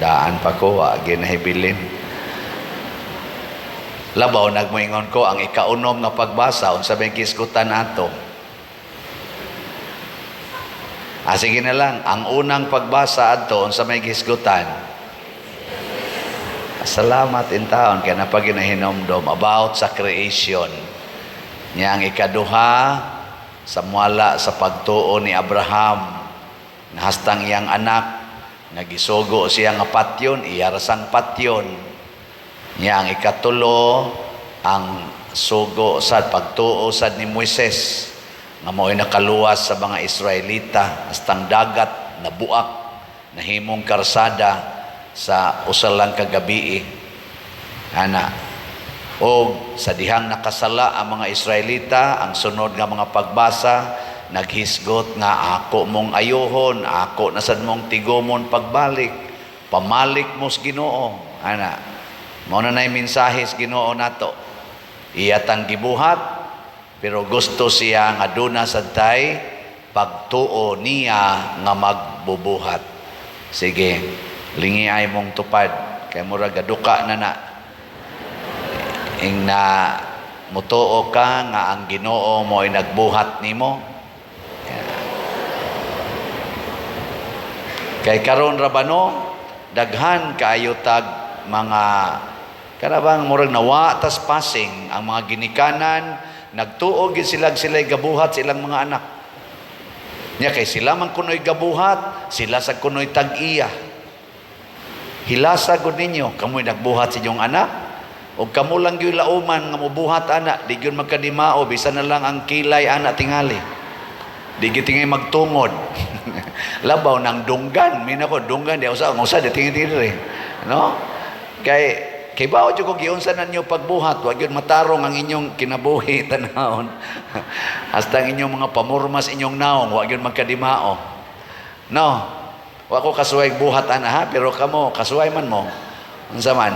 Speaker 1: daan pa ko, ginahibilin. Labaw, nagmoingon ko ang ikaunom nga pagbasa, unsa bang kisgutan ato? Sige na lang, ang unang pagbasa adto unsa may gisgutan? Salamat in taon kaya napaginahinomdom about sa creation. Niya ang ikaduha sa muala sa pagtuo ni Abraham na hastang iyang anak nagisugo siya nga patyon, iyarasang patyon. Niya ang ikatulo ang sugo sad pagtuo sad ni Moises nga mo'y nakaluwas sa mga Israelita hastang dagat nabuak nahimong karsada sa usalang kagabi. Ana, o sa dihang nakasala ang mga Israelita, ang sunod nga mga pagbasa, naghisgot nga ako mong ayuhon, ako nasad mong tigomon pagbalik, pamalik mo sa Ginoo. Ana, mao na nay mensahe sa Ginoo nato. Iyatang gibuhat, pero gusto siya nga duna sadtay pagtuo niya nga magbubuhat. Sige, lingi ay mong tupad kay murag gaduka na ing na mutuo ka nga ang Ginoo mo ay nagbuhat nimo. Kay karon rabano daghan kaayo tag mga kanabang murag nawa tas passing ang mga ginikanan nagtuo gid sila'y gabuhat sa ilang mga anak. Nya kay sila man kunoy gabuhat, sila sa kunoy tag-iya. Hilasa gud ninyo kamoy nagbuhat sa inyong anak o kamo lang gyud lauman nga mobuhat anak, di gyud magkadimao bisan na lang ang kilay anak tingali. Di gyud tingay magtungod. Labaw nang dunggan, minako dunggan di usa di tingin-tingin no? Kay bao jud ko giunsa nanyo pagbuhat, wa gyud matarong ang inyong kinabuhi tanahon. Hasta ang inyong mga pamurmas inyong naong wa gyud magkadimao. No. Wa ko kasuway buhat ana ha, pero kamo kasuway man mo. Unsa man?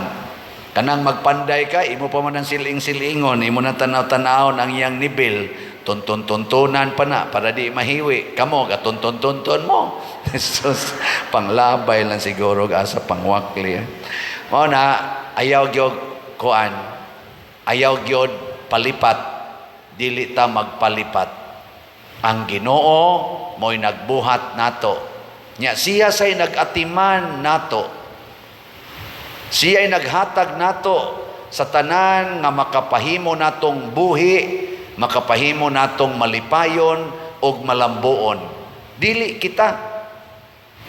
Speaker 1: Kanang magpanday ka, imo pa man ang siling-silingon, imo na tanaw-tanawon ang iyang nibil, tuntun-tuntunan pa na para di mahiwi. Kamo gatuntun-tuntun mo. Jesus, panglabay lang siguro asa pangwakli. Mao na ayaw gyud kuan. Ayaw gyud palipat. Dili ta magpalipat. Ang Ginoo mo'y nagbuhat nato. Nya siya say nagatiman nato. Siya ay naghatag nato sa tanan nga makapahimo natong buhi, makapahimo natong malipayon og malambuon. Dili kita.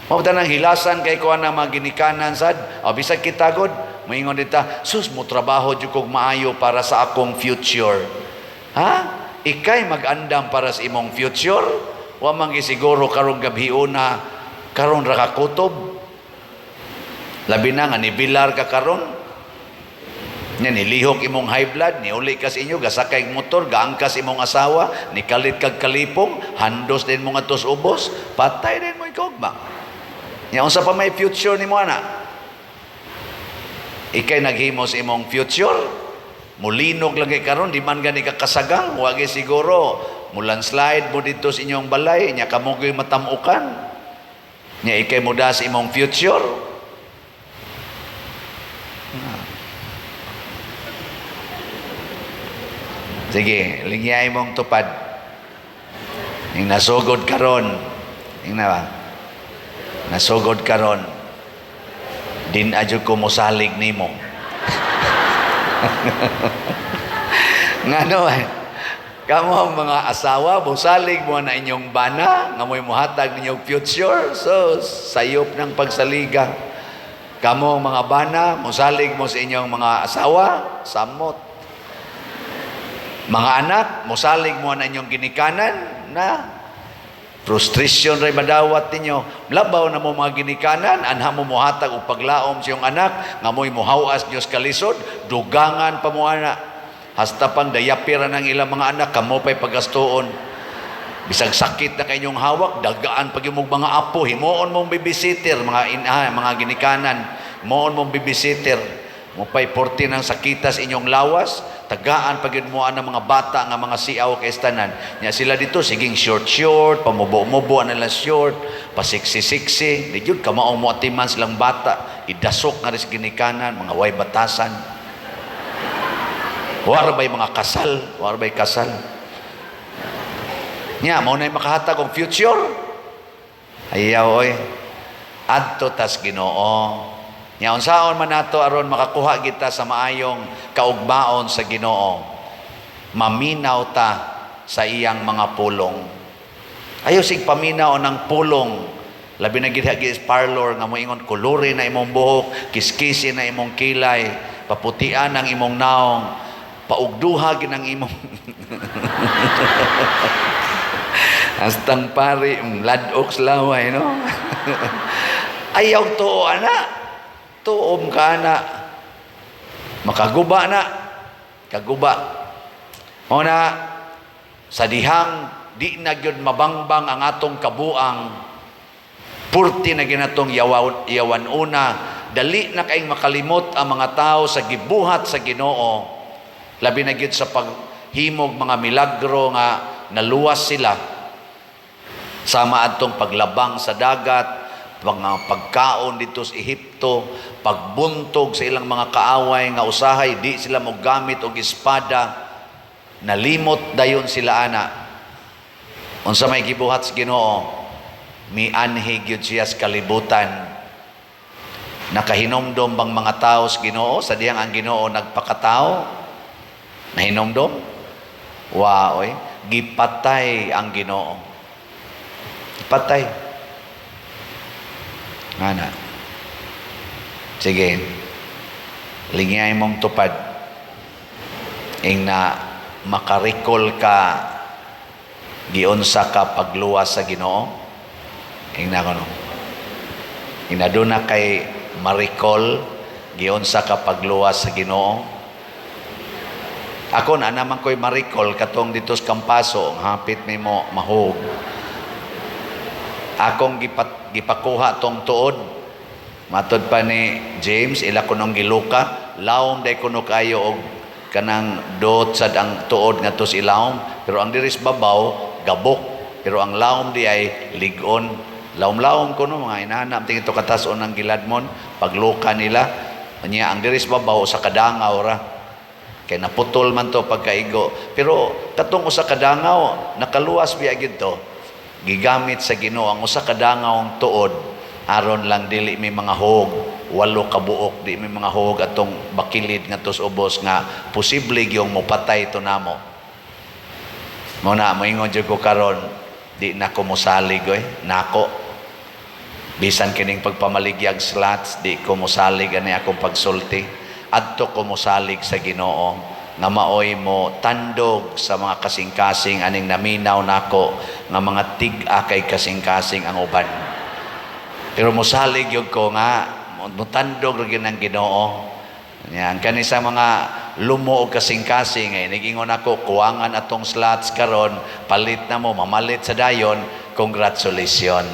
Speaker 1: Mao tanang hilasan kay kuan ang mga ginikanan sad. O bisag kita gud, moingon dita, sus mo trabaho jud kog maayo para sa akong future. Ha? Ikay mag-andam para sa imong future? Wa man gisiguro karong gabhiuna karon ra ka kutob. Labi na nga nibilar ka karon. Nya nilihok imong high blood, niuli ka sa inyo, gasakay motor, gaangkas imong asawa, nikalit kag kalipong, handos din mo nga tos ubos, patay din mo ikogma. Nya unsa pa may future nimo ana? Ikay naghimo sa imong future, mulinog lang kay karon, di man gani ka kasagang, wa gyud siguro mulandslide mo dito sa inyong balay, nya kamo gyud matamukan. Nya ikay muda sa imong future. Sige, lingyay mong tupad. Yung nasugod karon. Yung na ba? Nasugod karon. Din adyo ko mosalig nimo. Ngano eh. Kamo mga asawa, mosalig mo na inyong bana, nga mo'y muhatag ninyong future. So, sayop ng pagsaliga. Kamo mga bana, mosalig mo sa inyong mga asawa, samot. Mga anak, mosalig mo na inyong ginikanan na frustration ray madawat ninyo. Labaw na mo mga ginikanan, anha mo muhatag o paglaom sa iyong anak, nga mo'y muhawas Diyos kalisod, dugangan pa mo anak. Hasta pang dayapira ng ilang mga anak, kamo pa'y pagastoon. Bisag sakit na kanyong hawak, dagaan pag yung mga apo, himoon mong babysitter, mga ginikanan, himoon mong babysitter. Mo pa'y porti ng sakitas inyong lawas, tagaan pag yun mo ang mga bata nga mga siaw kay istanan. Nya sila dito, siging short, pamubo-mubo na lang short, pasiksi-siksi, di yun, kamaong mo atiman silang bata, idasok nga rin sa ginikanan, mga way batasan. Warbay mga kasal, warbay kasal. Nya, mo na yung makahatag ang future. Ayaw, oy. Adto tas Ginoo. Nya unsaon man nato aron makakuha kita sa maayong kaugmaon sa Ginoo? Maminaw ta sa iyang mga pulong. Ayaw sig paminaw ng pulong. Labi na gid hagi parlor nga moingon kulore na imong buhok, kiskisi na imong kilay, paputian ang imong naong, paugduha gid ang imong Astang pari, ladok laway, no? Ayaw to, ana. Tuom ka na. Makaguba na. Kaguba. O na, sa dihang, di na gyud mabangbang ang atong kabuang, purti na ginatong yawan una, dali na kaing makalimot ang mga tao sa gibuhat sa Ginoo. Labi na gyud sa paghimog mga milagro nga naluwas sila. Sama adtong paglabang sa dagat, mga pagkaon dito sa Ehipto, pagbuntog sa ilang mga kaaway nga usahay, di sila mo gamit og espada, nalimot dayon sila ana. Unsa may gibuhat sa Ginoo, mianhi gyud siya sa kalibutan. Nakahinomdom bang mga tao sa Ginoo sa diyang ang Ginoo nagpakatao? Nahinomdom? Waoy, gipatay ang Ginoo. Patay. Ana. Sige. Lingay mong tupad. Ing na makarikol ka giunsa ka pagluwas sa Ginoo. Ing na kuno. Ing na doon na kay marikol giunsa ka pagluwas sa Ginoo. Ako na naman ko'y marikol katong dito sa Kampaso, hapit ni mo mahog. Akong gipakuha tong tuod. Matod pa ni James, ila ko nung giluka, lawom day kuno kayo og kanang dot sad ang tuod nga tos ilawom. Pero ang diris babaw, gabok. Pero ang lawom di ay ligon. Lawom-lawom ko no, mga inahanap tingin ito katason ng giladmon, pagluka nila. Niya, ang diris babaw sa kadangaw ra. Kaya naputol man to pagkaigo. Pero katong usa kadangaw, nakaluwas biya gid to. Gigamit sa Ginoo ang usa ka dangawng tuod aron lang dili may mga hog, 8 ka buok, di may mga hog atong bakilid nga tos ubos nga posible gyung mopatay to namo. Mo na moingon jud ko karon, di na ko mosalig nako. Bisan kining pagpamaligyag slots, di ko mosalig ani akong pagsulti. Adto ko mosalig sa Ginoo nga maoy mo tandog sa mga kasing-kasing aning naminaw nako nga mga tig-a kay kasing-kasing ang uban. Pero mosalig yun ko nga mutandog rin ang Ginoo. Yan kani sa mga lumo og kasing-kasing ay nagingon ako kuwangan atong slots karon, palit na mo mamalit sa dayon, congratulations.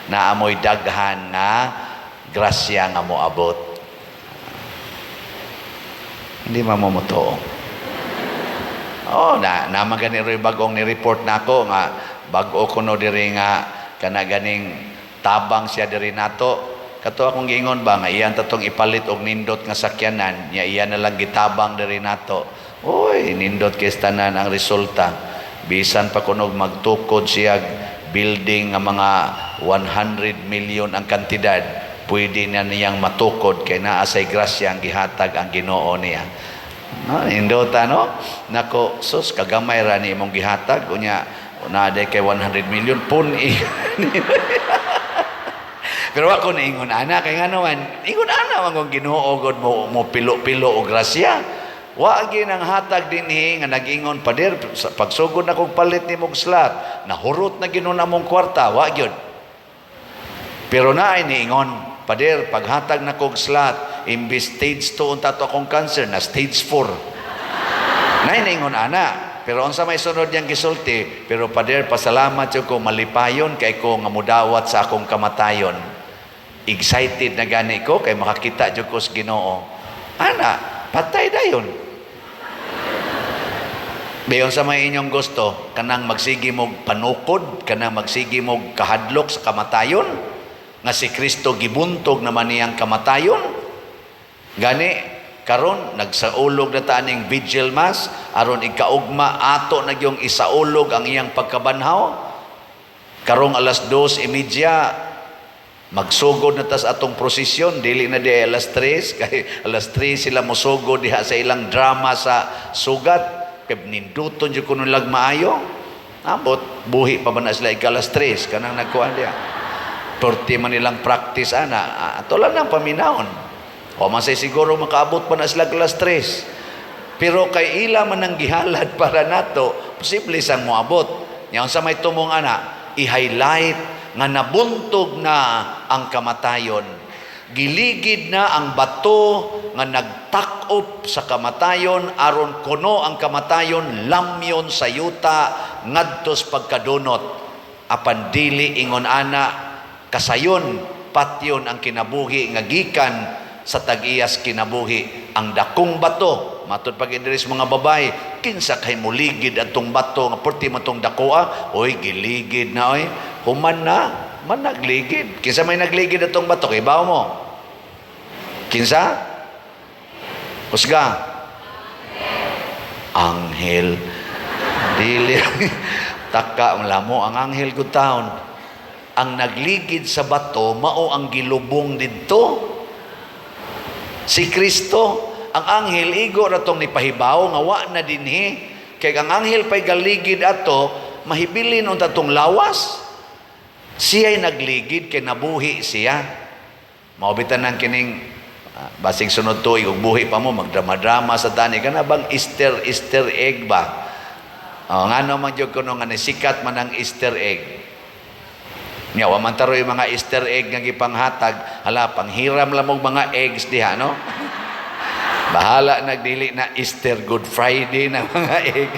Speaker 1: Na amoy daghan nga grasya nga mo abot. Hindi mamomoto. Oh, naman gani rin bagong ni-report na ako nga bago ko no diri nga kana ganing tabang siya diri nato. Kato akong giingon ba nga iyan tatong ipalit og nindot nga sakyanan, nya iyan na lang gitabang diri nato. Oy, nindot kay tanan ang resulta. Bisan pa kunog magtukod siya building nga mga 100 million ang kantidad, pwede na niyang matukod kay naa say grasya ang gihatag ang Ginoo niya. No, indota no. Nako, sus kagamay ra ni imong gihatag unya na day kay 100 million pun-i. Pero ako naingon ana kay ngano man, ingon ana man kung Ginoo gud mo pilo-pilo og grasya. Wa ginang hatag dinhi nga nag-ingon pader pagsugod na kog palit nimong slot, nahurot na ginon among kwarta, wa gyud. Pero naay niingon pader paghatag na kog slot imbis stage 2 unta to akong cancer na stage 4. Nay ningon ana. Pero unsa may sunod yang gisulti, pero pader pasalamat jud ko malipayon kay ko nga mudawat sa akong kamatayon. Excited na gani ko kay makakita jud ko sa Ginoo. Ana, patay dayon. Bayon sa may inyong gusto, kanang magsigi mog panukod, kanang magsigi mog kahadlok sa kamatayon, nga si Kristo gibuntog naman niyang kamatayon. Gani karon nagsaulog na taning vigil mass aron ikaugma ato na yung isaulog ang iyang pagkabanhaw. Karong alas 2:30 Magsugod na tas atong prosesyon, dili na di alas 3, kay alas 3 sila musugod diha sa ilang drama sa sugat, kay ninduton jud kuno lag maayo. Abot, buhi pa ba na sila ikalas 3, kanang nagkuhan diha. Porti man nilang practice ana, ato lang ng paminahon. O masay siguro makaabot pa na sila alas 3. Pero kay ila man ang gihalad para nato, posible sang moabot. Nya unsa may tumong ana, i-highlight nga nabuntog na ang kamatayon. Giligid na ang bato nga nagtakop sa kamatayon aron kuno ang kamatayon lamyon sa yuta ngadtos pagkadunot. Apan dili ingon ana kasayon patyon ang kinabuhi nga gikan sa tag-iyas kinabuhi ang dakong bato. Matod pag idris mga babay, kinsa kay muligid atong bato nga porti matong dakoa, oy giligid na oy. Human na, man nagligid. Kinsa may nagligid atong bato, ibaw mo. Kinsa? Husga. Anghel. Dili. Taka mo ang anghel gud taon. Ang nagligid sa bato mao ang gilubong didto. Si Kristo, ang anghel igo ratong nipahibaw nga wa na dinhi. Kay ang anghel pay galigid ato, mahibilin unta tong lawas. Siya'y nagligid kay nabuhi siya. Maubitan ng kining basig sunod tuig ug buhi pa mo magdrama-drama sa tani kana bang Easter egg ba? Ngano man jud kuno nga sikat man ang Easter egg. Nya wa man taroy mga Easter egg nga gipanghatag, hala panghiram lang og mga eggs diha no. Bahala nagdili na Easter Good Friday na mga egg.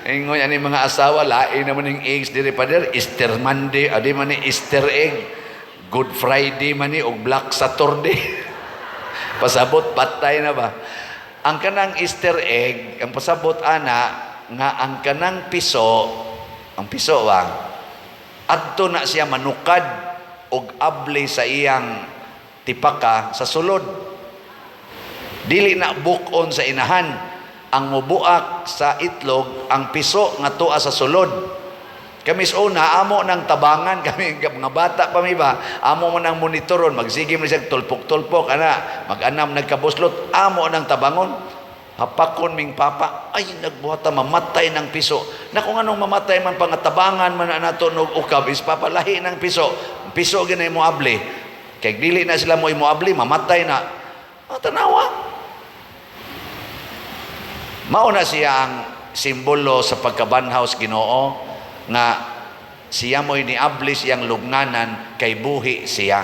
Speaker 1: Ingon ani mga asawa lain naman ng eggs diri pa der Easter Monday, adi man ni Easter egg. Good Friday man ni og Black Saturday. Pasabot patay na ba? Ang kanang Easter egg, ang pasabot ana nga ang kanang piso, ang piso ba? Adto na siya manukad og abli sa iyang tipaka sa sulod. Dili na bukon sa inahan. Ang mubuak sa itlog, ang piso nga tuwa sa sulod. Kami una, amo ng tabangan, kami mga bata pa mi ba, amo mo ng monitoron, magsige mo siya tulpok-tulpok, mag-anam nagkabuslot, amo ng tabangon. Hapakon ming papa, ay nagbuhata mamatay ng piso. Na kung anong mamatay man pangatabangan man na nato og ukab is papalahi ng piso. Piso ginay mo abli. Kay dili na sila mo imuabli, mamatay na. Tanawa. Mauna siya ang simbolo sa pagkabanhaw sa Ginoo nga siya mo'y niabli siyang lubnganan kay buhi siya.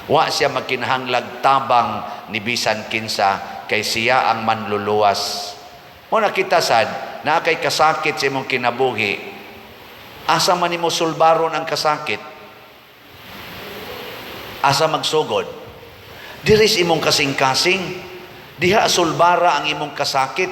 Speaker 1: Wa siya makinahanglag tabang ni bisan kinsa kay siya ang manluluwas. Muna kita sad na kay kasakit sa imong kinabuhi. Asa man nimo sulbaron ang kasakit? Asa magsugod? Diris imong kasing-kasing. Diha sulbara ang imong kasakit.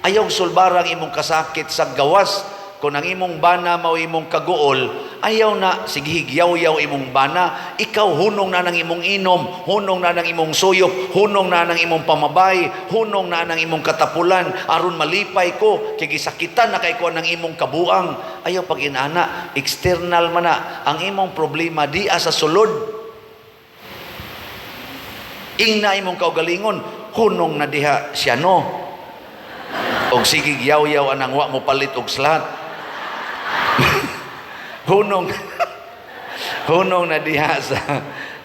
Speaker 1: Ayaw sulbara ang imong kasakit sa gawas. Kung ang imong bana mao imong kaguol, ayaw na sige higyaw-yaw imong bana, ikaw hunong na ng imong inom, hunong na ng imong suyop, hunong na ng imong pamabay, hunong na ng imong katapulan, aron malipay ko kay gisakitan na kay ko ng imong kabuang. Ayaw pag inana, external man na ang imong problema di sa sulod. Ingna imong kaugalingon, hunong na diha siya no. Og sige yaw-yaw anang wa mo palit og slat. hunong na diha sa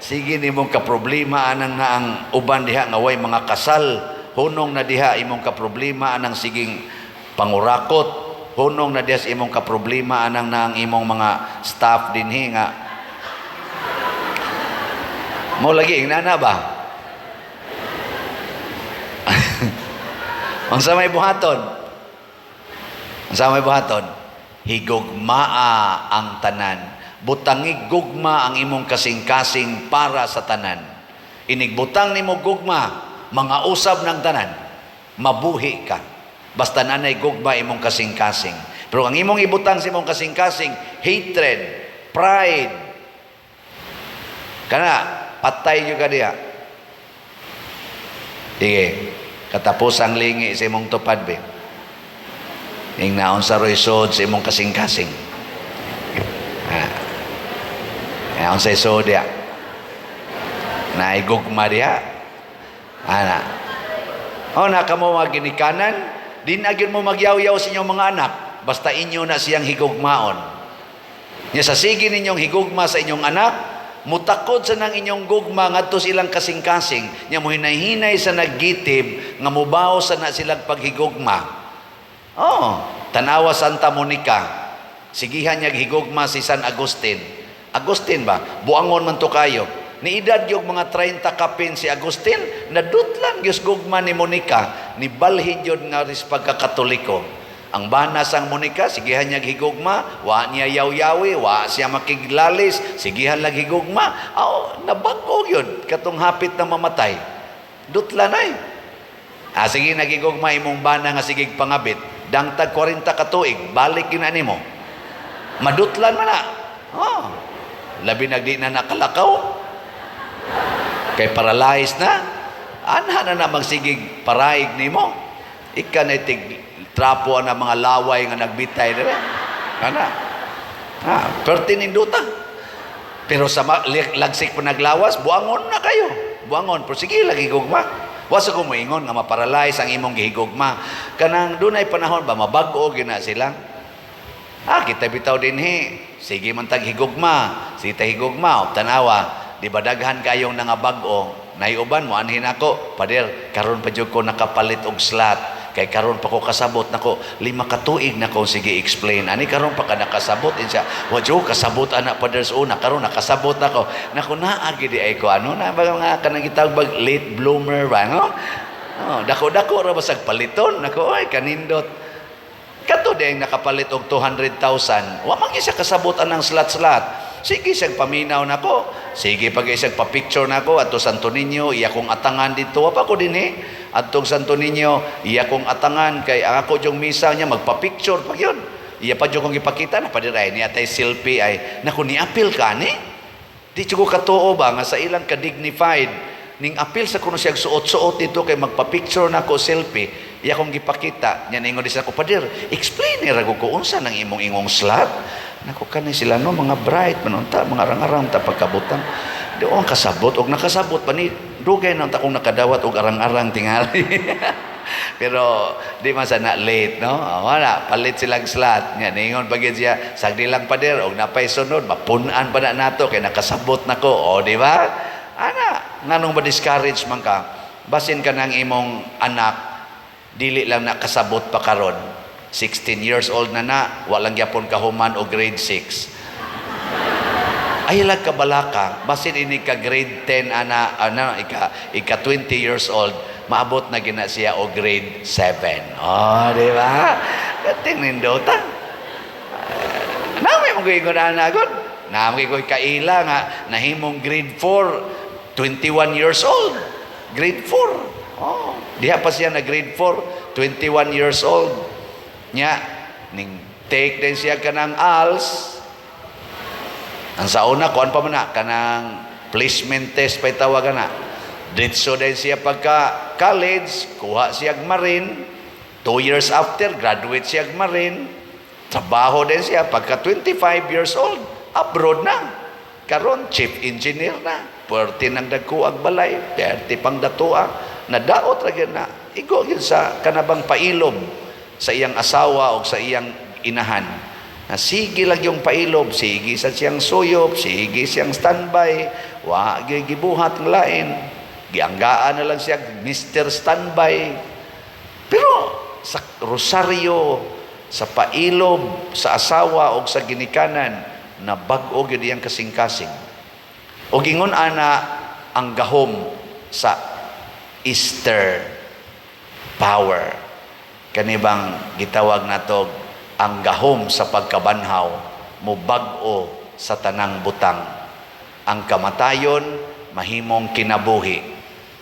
Speaker 1: sige nimong kaproblema anang na ang uban diha nga way mga kasal. Hunong na diha imong kaproblema anang siging pangurakot. Hunong na diha sa imong kaproblema anang na ang imong mga staff dinhi nga mo lagi inana ba? Unsa may buhaton? Unsa may buhaton? Higugmaa ang tanan. Butangig gugma ang imong kasing-kasing para sa tanan. Inigbutang nimo gugma, mga usab ng tanan. Mabuhi ka. Basta nanay gugma imong kasing-kasing. Pero ang imong ibutang sa imong kasing-kasing, hatred, pride. Kana, patay juga diya. Sige. Katapusang lingi sa imong tupad be. Ing naon sa roysod sa imong kasing-kasing. Naon sa isod ya. Naigugma diha. Ana. O na kamo mga ginikanan, di na gyud mo magyaw-yaw sa inyong mga anak, basta inyo na siyang higugmaon. Nya sa sige ninyong higugma sa inyong anak, mutakod sa nang inyong gugma ngadto silang kasing-kasing, nya mohinay-hinay sa naggitib nga mubaw sa na silang paghigugma. Tanawa Santa Monica, sigihan niya higugma si San Agustin. Agustin ba? Buangon man to kayo. Ni edad yung mga 30 kapin si Agustin, nadutlan yung gugma ni Monica, ni balhin yun nga ris pagkakatoliko. Ang bana sang Monica, sigihan niya higugma, wa niya yaw-yawi, wa siya makiglalis, sigihan lang higugma. Nabago yun, katong hapit na mamatay. Dutlan ay. Sige, nagigugma imong bana nga sigig pangabit, dangtag 40 katuig, balik yun mo. Madutlan man na. Labi nagdi na nakalakaw. Kay paralyzed na. Anha na magsigig paraig nimo. Ika na itig trapo na mga laway nga nagbitay na. Ana. Pertininduta. Pero sa lagsik pa naglawas, buangon na kayo. Buangon. Pero sige, lagi gugma. Wasa ko moingon nga maparalyze ang imong gihigugma. Kanang dunay panahon ba mabago gina sila? Kita bitaw din sige man tag higugma. Sita higugma, tanawa. Di ba daghan kayong nangabago, naiuban mo, anhin ako, pader, karon pa dyan ko nakapalit og slot, kay karon pa ko kasabot nako 5 katuig na ko, sige explain, ani karon pa ka nakasabot, siya, wadyo, kasabot anak pader sa una, karon nakasabot nako, naagi di ay ko, ano na, mga kanang gitawag, late bloomer ba, no? Dako-dako, rabasag paliton, nako, ay, kanindot. Kato din nakapalit og 200,000, wamang siya kasabot anang slot-slot. Sige, siyang paminaw na ko. Sige, pag isang papicture na ko, ato Santo Niño, iya kong atangan dito. Apa ko din Atong Santo Niño, iya kong atangan. Kay ako yung misa niya, magpapicture pag yun. Iya pa yung kong ipakita na padiray niya tay selfie ay, naku, ni-appeal ka ni? Di ko katoo ba, nga sa ilang ka-dignified, ning appeal sa kuno siyang suot-suot dito, kay magpapicture na ko, selfie. Iya kong ipakita. Yan ingon din sa ko, padir, explain ni rago ko, unsa ng imong-ingong slot? Naku kanay sila no, mga bright manunta, mga arang-arang ta pagkabutan. Di ang kasabot og nakasabot pa ni dugay nang takong nakadawat og arang-arang tingali. Pero di man sana late no. Wala palit silang slot. Nya ningon bagid siya sagdi lang pader og napay sunod mapunan pa na nato kay nakasabot nako. O di ba? Ana, nganong ba discourage man ka? Basin ka nang imong anak dili lang nakasabot pa karon. 16 years old na walang yapon kahuman o grade 6. Ay lang kabalaka, basin ini ka grade 10 ika 20 years old, maabot na gina siya o grade 7. Di ba? Kating nindota. Nami mong gawin ko na nagod. Nami ko kaila nga, nahimong grade 4, 21 years old. Grade 4. Diha pa siya na grade 4, 21 years old. Nya ning take din siya kanang ALS. Ang sa una kuan pa man na kanang placement test pay tawagan na. Ditso din siya pagka college, kuha siya Marine. 2 years after graduate siya Marine. Trabaho din siya pagka 25 years old, abroad na. Karon chief engineer na. Puwerte nang dagkuag balay, puwerte pang datua. Nadaot ra gyud na. Igo gyud sa kanabang pailom sa iyang asawa o sa iyang inahan. Sige lang yung pailob, sige sa siyang suyop, sige siyang standby, wa gibuhat ng lain. Gianggaan na lang siya, Mr. Standby. Pero sa rosaryo, sa pailob, sa asawa o sa ginikanan, na bag-o yun iyang kasing-kasing. O gingon ana ang gahom sa Easter power. Kanibang gitawag nato ang gahom sa pagkabanhaw mo bag-o sa tanang butang. Ang kamatayon mahimong kinabuhi,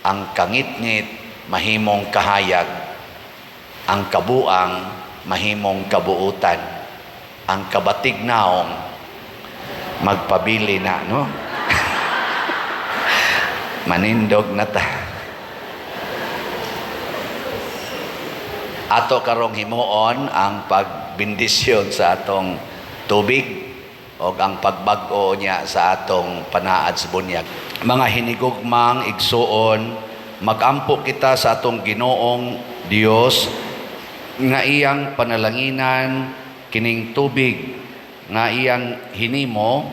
Speaker 1: ang kangit-ngit mahimong kahayag, ang kabuang mahimong kabuutan, ang kabatignaong magpabili na, no? Manindog na ta. Ato karong himuon ang pagbindisyon sa atong tubig. o ang pagbag-o niya sa atong panaad sa bunyag. Mga hinigugmang igsuon, magampo kita sa atong Ginoong Dios nga iyang panalanginan kining tubig nga iyang hinimo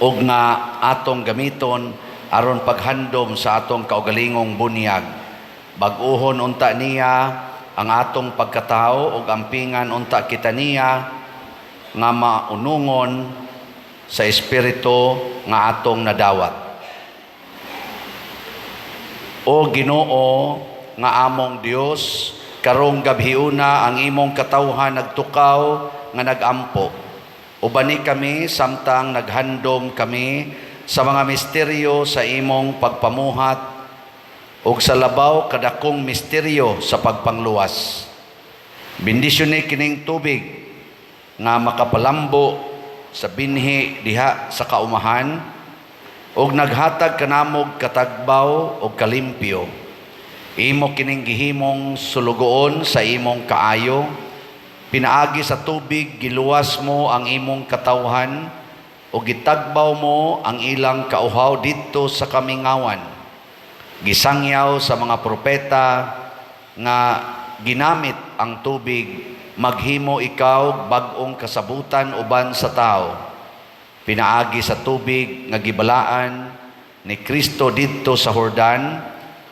Speaker 1: ug nga atong gamiton aron paghandom sa atong kaugalingong bunyag. Bag-ohon unta niya ang atong pagkatao ug ampingan unta kita niya nga maunungon sa espiritu nga atong nadawat. O Ginoo nga among Dios, karong gabhiuna ang imong katawhan nagtukaw nga nagampo. Ubani kami samtang naghandom kami sa mga misteryo sa imong pagpamuhat ug sa labaw kadakong misteryo sa pagpangluwas. Bendisyon kining tubig nga makapalambo sa binhi diha sa kaumahan ug naghatag kanamog katagbaw ug kalimpyo. Imo kining gihimong sulugoon sa imong kaayo, pinaagi sa tubig giluwas mo ang imong katawhan ug gitagbaw mo ang ilang kauhaw didto sa kamingawan. Gisangyaw sa mga propeta nga ginamit ang tubig, maghimo ikaw bag-ong kasabutan uban sa tao. Pinaagi sa tubig nga gibalaan ni Kristo didto sa Jordan,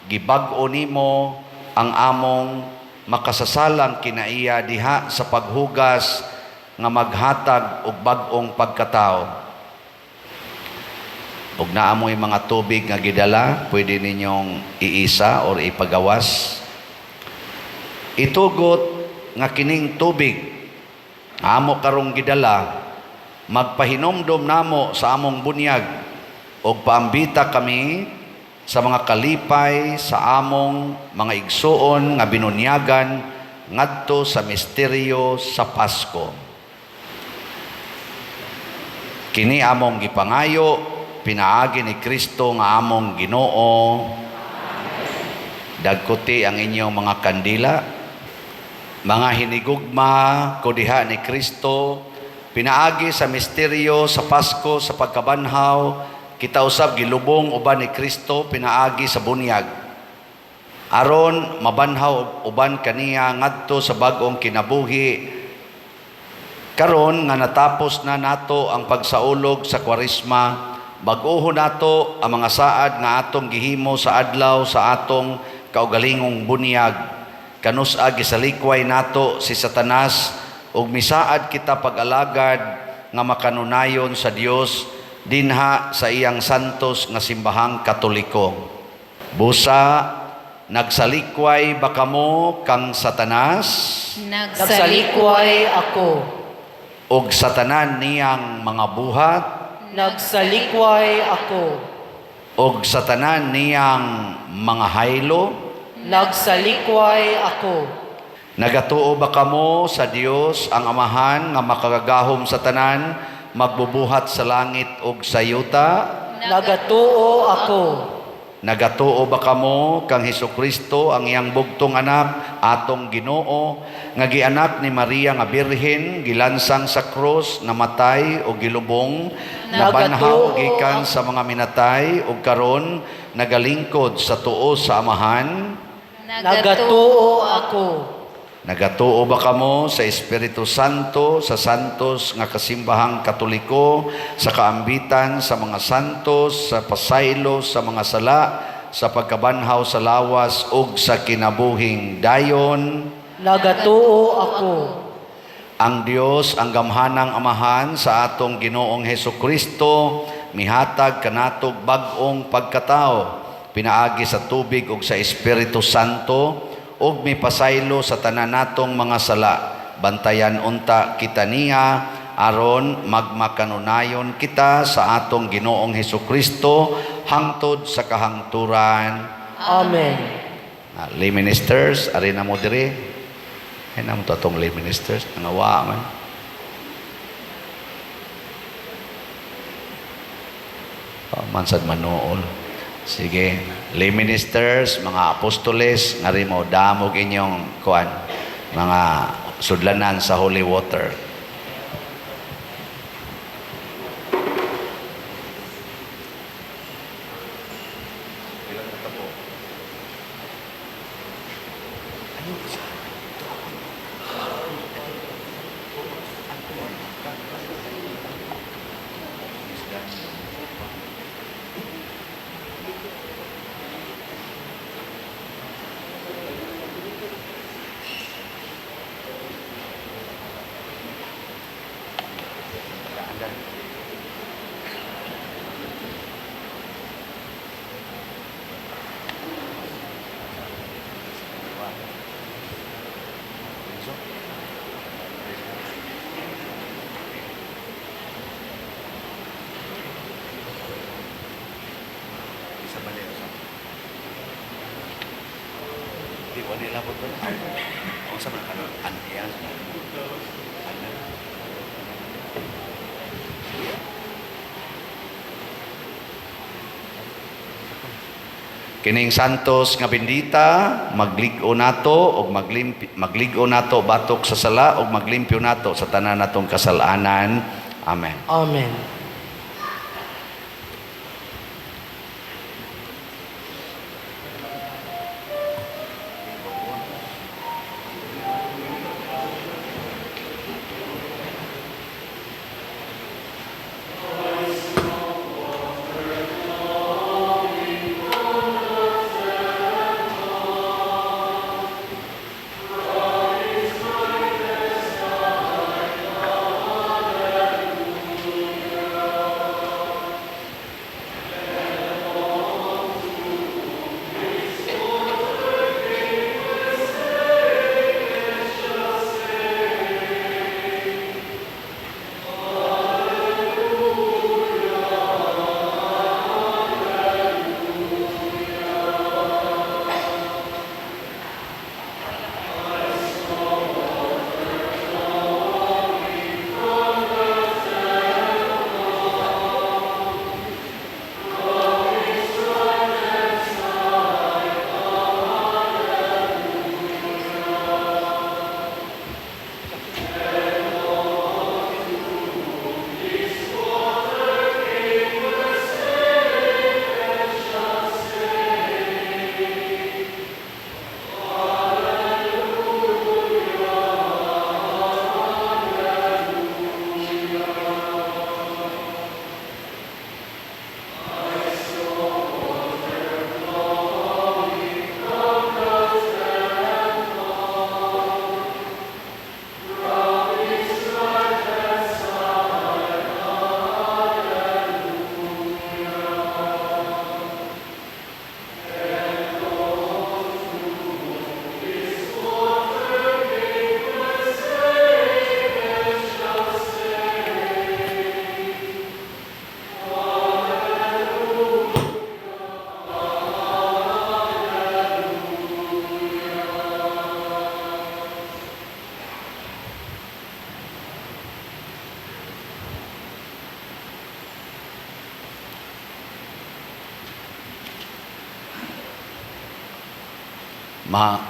Speaker 1: gibag-o nimo ang among makasasalang kinaiya diha sa paghugas nga maghatag og bag-ong pagkatao. Ug naamoy mga tubig nga gidala, pwede ninyong iisa or ipagawas. Itugot nga kining tubig amo karong gidala, magpahinomdom namo sa among bunyag ug paambita kami sa mga kalipay sa among mga igsuon nga binunyagan ngadto sa misteryo sa Pasko. Kini among gipangayo pinaagi ni Kristo nga among Ginoo. Dagkuti ang inyong mga kandila. Mga hinigugma ko diha ni Kristo, pinaagi sa misteryo sa Pasko sa pagkabanhaw, kita usab gilubong uban ni Kristo pinaagi sa bunyag. Aron mabanhaw uban kaniya ngadto sa bag-ong kinabuhi. Karon nga natapos na nato ang pagsaulog sa Kwaresma, bag-oho nato ang mga saad nga atong gihimo sa adlaw sa atong kaugalingong bunyag. Kanus-a gisalikway nato si Satanas ug misaad kita pag-alagad nga makanunayon sa Dios dinha sa iyang santos nga simbahang Katoliko. Busa, nagsalikway ba kamo kang Satanas?
Speaker 3: Nagsalikway ako.
Speaker 1: Og sa tanan niyang mga buhat?
Speaker 3: Nagsalikway ako.
Speaker 1: Og sa tanan niyang mga haylo?
Speaker 3: Nagsalikway ako.
Speaker 1: Nagatuo ba kamo sa Dios ang Amahan nga makagagahom sa tanan, magbubuhat sa langit ug sa yuta?
Speaker 3: Nagatuo ako.
Speaker 1: Nagatuo ba kamo kang Hesukristo ang iyang bugtong anak, atong Ginoo, nga gianak ni Maria nga Birhen, gilansang sa krus, namatay o gilubong, nabanhaw gikan sa mga minatay ug karon nagalingkod sa tuo sa Amahan?
Speaker 3: Nagatuo ako.
Speaker 1: Nagatuo ba kamo sa Espiritu Santo, sa santos nga kasimbahang Katoliko, sa kaambitan sa mga santos, sa pasaylo sa mga sala, sa pagkabanhaw sa lawas ug sa kinabuhing dayon?
Speaker 3: Nagatuo ako.
Speaker 1: Ang Dios, ang gamhanang Amahan sa atong Ginoong Hesukristo, mihatag kanatog bag-ong pagkatao, pinaagi sa tubig ug sa Espiritu Santo, ug mipasaylo sa tanan natong mga sala. Bantayan unta kita niya aron magmakanunayon kita sa atong Ginoong Hesukristo hangtod sa kahangturan.
Speaker 3: Amen.
Speaker 1: Lay ministers, ari na mo diri. Ay na mo to atong lay ministers, nangawa man. Mansad manuol. Sige, lay ministers, mga apostoles, nga rin mo, damog inyong kuan, mga sudlanan sa holy water. Wala labot ko na. Ang sama ka ng antiyan. Kining santos nga bendita, magligo nato o magligo nato batok sa sala o maglimpyo nato sa tanan natong kasalanan. Amen.
Speaker 3: Amen.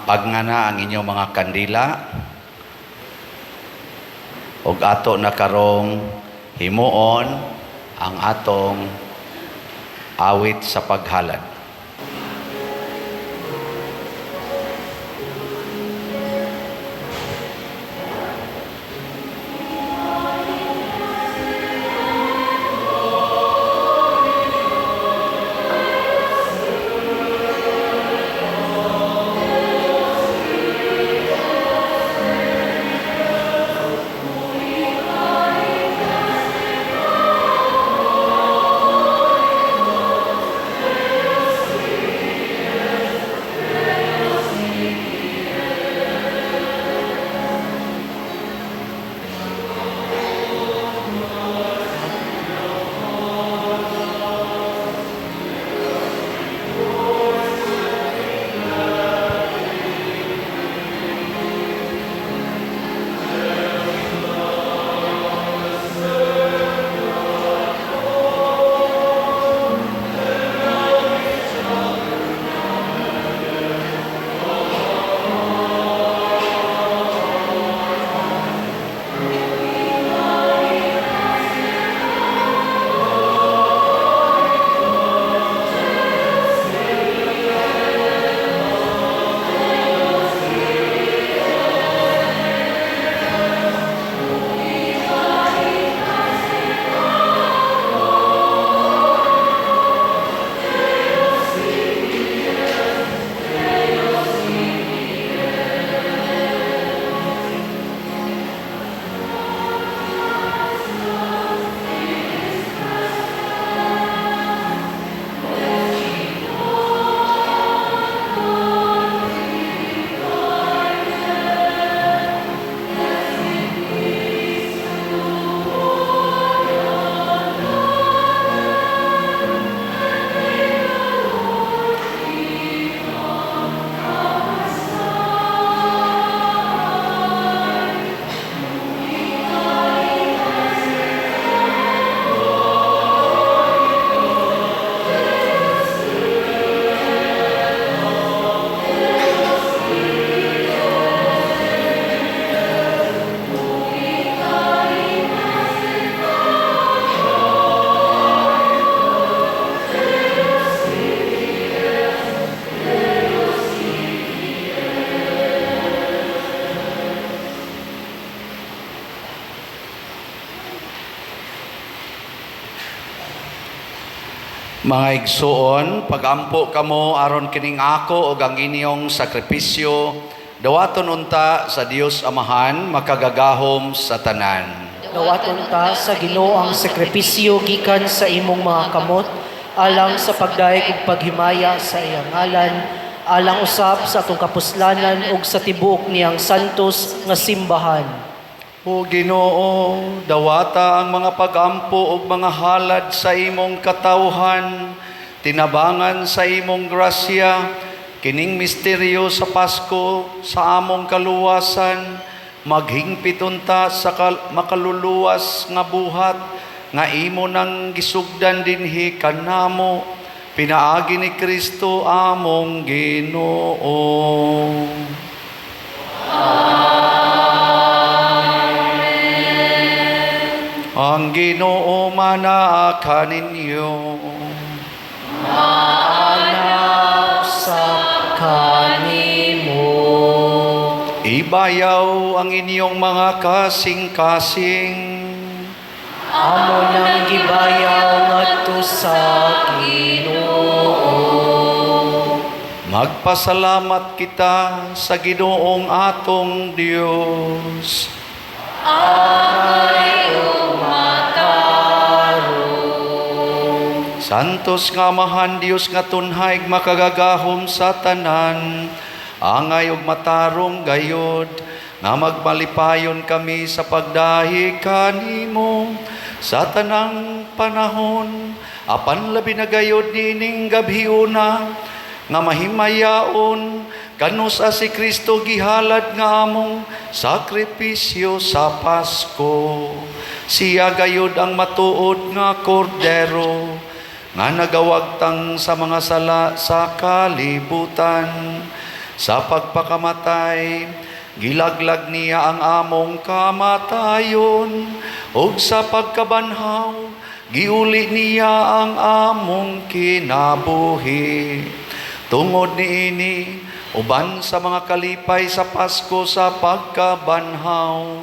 Speaker 1: Pagngana ang inyong mga kandila ug ato na karong himuon ang atong awit sa paghalad. Mga igsuon, pagampo kamo aron kining ako ug ang inyong sakripisyo, dawaton unta sa Dios Amahan makagagahom sa tanan.
Speaker 3: Dawaton ta sa Ginoo ang sakripisyo gikan sa imong mga kamot, alang sa pagdaig ug paghimaya sa iyang ngalan, alang usab sa atong kapuslanan ug sa tibuok niyang santos nga simbahan.
Speaker 1: O Ginoo, dawata ang mga pagampo ug mga halad sa imong katawhan, tinabangan sa imong grasya, kining misteryo sa Pasko sa among kaluwasan, maghingpit unta sa makaluluwas nga buhat, nga imo nang gisugdan dinhi kanamo, pinaagi ni Kristo among Ginoo. Ang Ginoo manaa kaninyo.
Speaker 3: Usab kanimo.
Speaker 1: Ibayaw ang inyong mga kasing-kasing.
Speaker 3: Amo nang gibayaw ngadto sa Ginoo.
Speaker 1: Magpasalamat kita sa Ginoong atong Dios. Santos nga Amahan Dios nga tunhay makagagahom sa tanan, angay ug matarong gayod, nga magmalipayon kami sa pagdahi kanimo sa tanang panahon, apan labi na gayod nining gabhiuna, nga mahimayaon kanusa si Kristo gihalad nga among sakripisyo sa Pasko. Siya gayod ang matuod nga kordero, nga nagawagtang sa mga sala sa kalibutan. Sa pagpakamatay, gilaglag niya ang among kamatayon, ug sa pagkabanhaw, giuli niya ang among kinabuhi. Tungod niini, uban sa mga kalipay sa Pasko sa pagkabanhaw,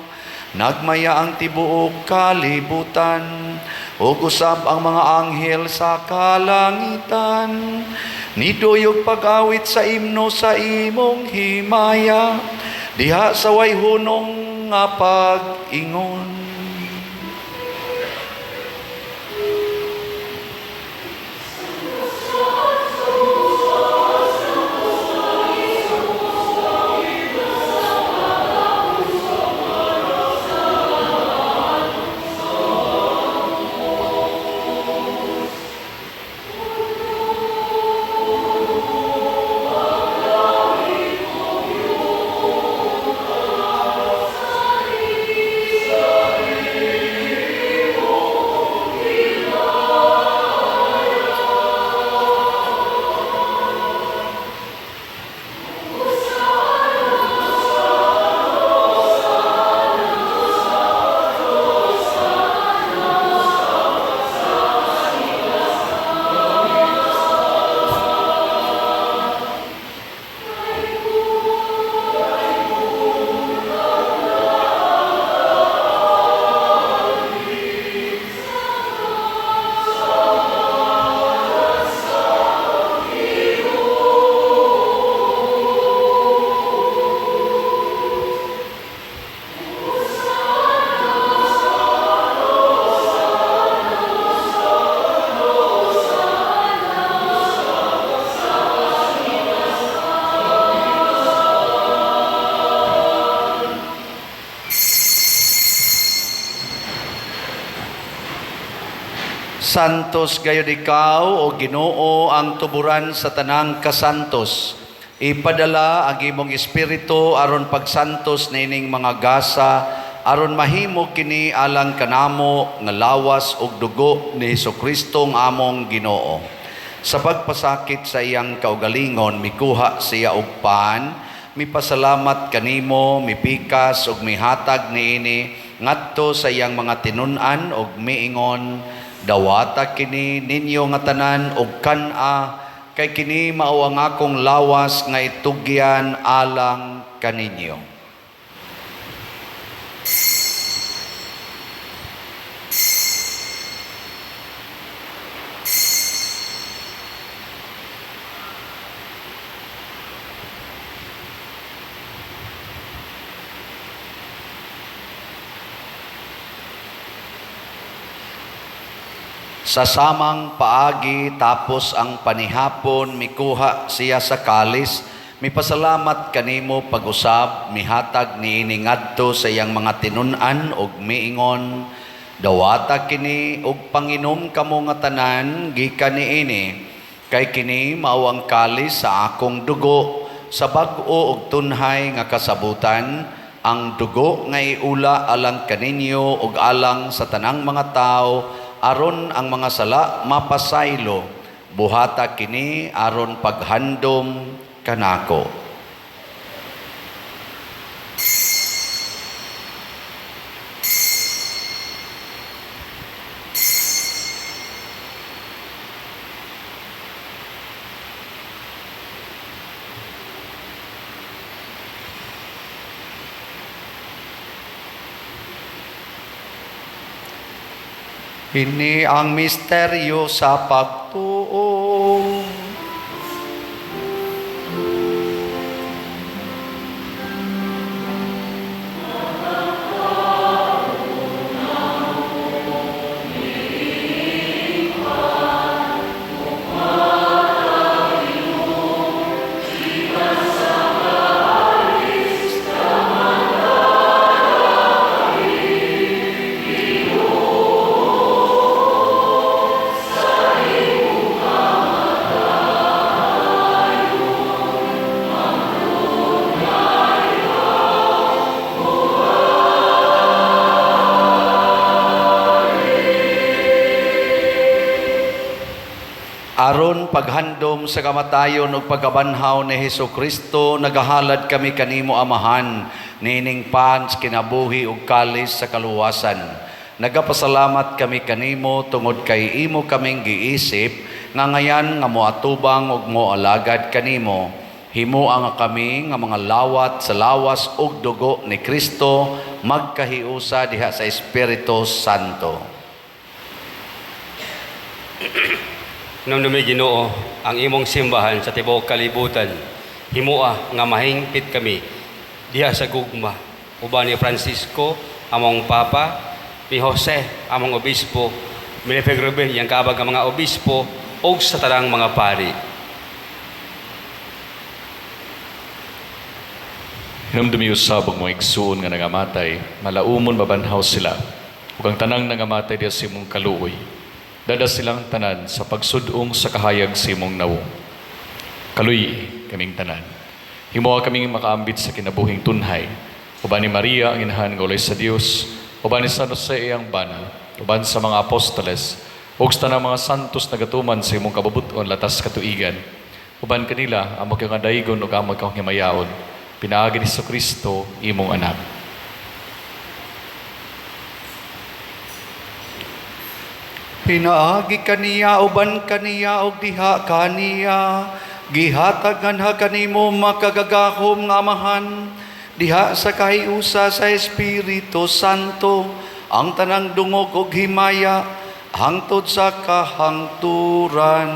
Speaker 1: nagmaya ang tibuok kalibutan, ug usab ang mga anghel sa kalangitan, niduyog pag-awit sa imno sa imong himaya, diha sa way hunong nga pag-ingon. Santos gayud ikaw o Ginoo ang tuburan sa tanang kasantos. Ipadala ang imong espiritu aron pagsantos nining mga gasa, aron mahimo kini alang kanamo nga lawas ug dugo ni Hesukristo nga among Ginoo. Sa pagpasakit sa iyang kaugalingon, mikuha siya og pan, mipasalamat kanimo, mipikas ug mihatag niini ngadto sa iyang mga tinun-an ug miingon, dawata kini ninyo nga tanan og kan-a, kay kini mao ang akong lawas nga itugyan alang kaninyo. Sa samang paagi tapos ang panihapon, mikuha siya sa kalis, mipasalamat kanimo pag-usab, mihatag niini ngadto sa iyang mga tinun-an ug miingon, dawata kini ug panginom kamo nga tanan gikan niini, kay kini mao ang kalis sa akong dugo, sa bag-o ug tunhay nga kasabutan, ang dugo nga iula alang kaninyo ug alang sa tanang mga tao, aron ang mga sala mapasaylo. Buhata kini aron paghandom kanako. Ini ang misteryo sa pagtuo. Aron paghandom sa kamatayon ug pagkabanhaw ni Hesukristo, nagahalad kami kanimo Amahan, nining pans kinabuhi ug kalis sa kaluwasan. Nagapasalamat kami kanimo tungod kay imo kaming giisip nga ngayan nga moatubang ug moalagad kanimo. Himua nga kami nga mga lawat sa lawas ug dugo ni Kristo magkahiusa diha sa Espiritu Santo.
Speaker 12: Namnumi Ginoo ang imong simbahan sa tibuok kalibutan, himua nga mahingpit kami diha sa gugma, uban ni Francisco among Papa, ni Jose among Obispo, ni Pedrobe yang kabag ang mga Obispo ug sa tanang mga pari.
Speaker 2: Hinumdumi usab og mga igsuon nga nangamatay, malaumon mabanhaw sila, ug ang tanang nangamatay diha sa imong kaluoy. Dada silang tanan sa pagsudong sa kahayag sa imong nawong. Kaluy kaming tanan. Himuha kaming makaambit sa kinabuhing tunhay. Uban ni Maria ang inahan nga ulay sa Dios, uban ni San Jose iyang bana, uban sa mga apostoles, ug sa tanang mga santos nagatuman sa imong kabubuton latas katuigan. Uban kanila ang magkakadaigon ug ang magkahimayaon. Pinaagi ni Kristo imong anak.
Speaker 1: Pinaagi kaniya, uban kaniya, og diha kaniya. Gihatagan ha kanimo makagagahom nga Amahan. Diha sa kahiusa sa Espiritu Santo, ang tanang dungog og himaya, hangtod sa kahangturan.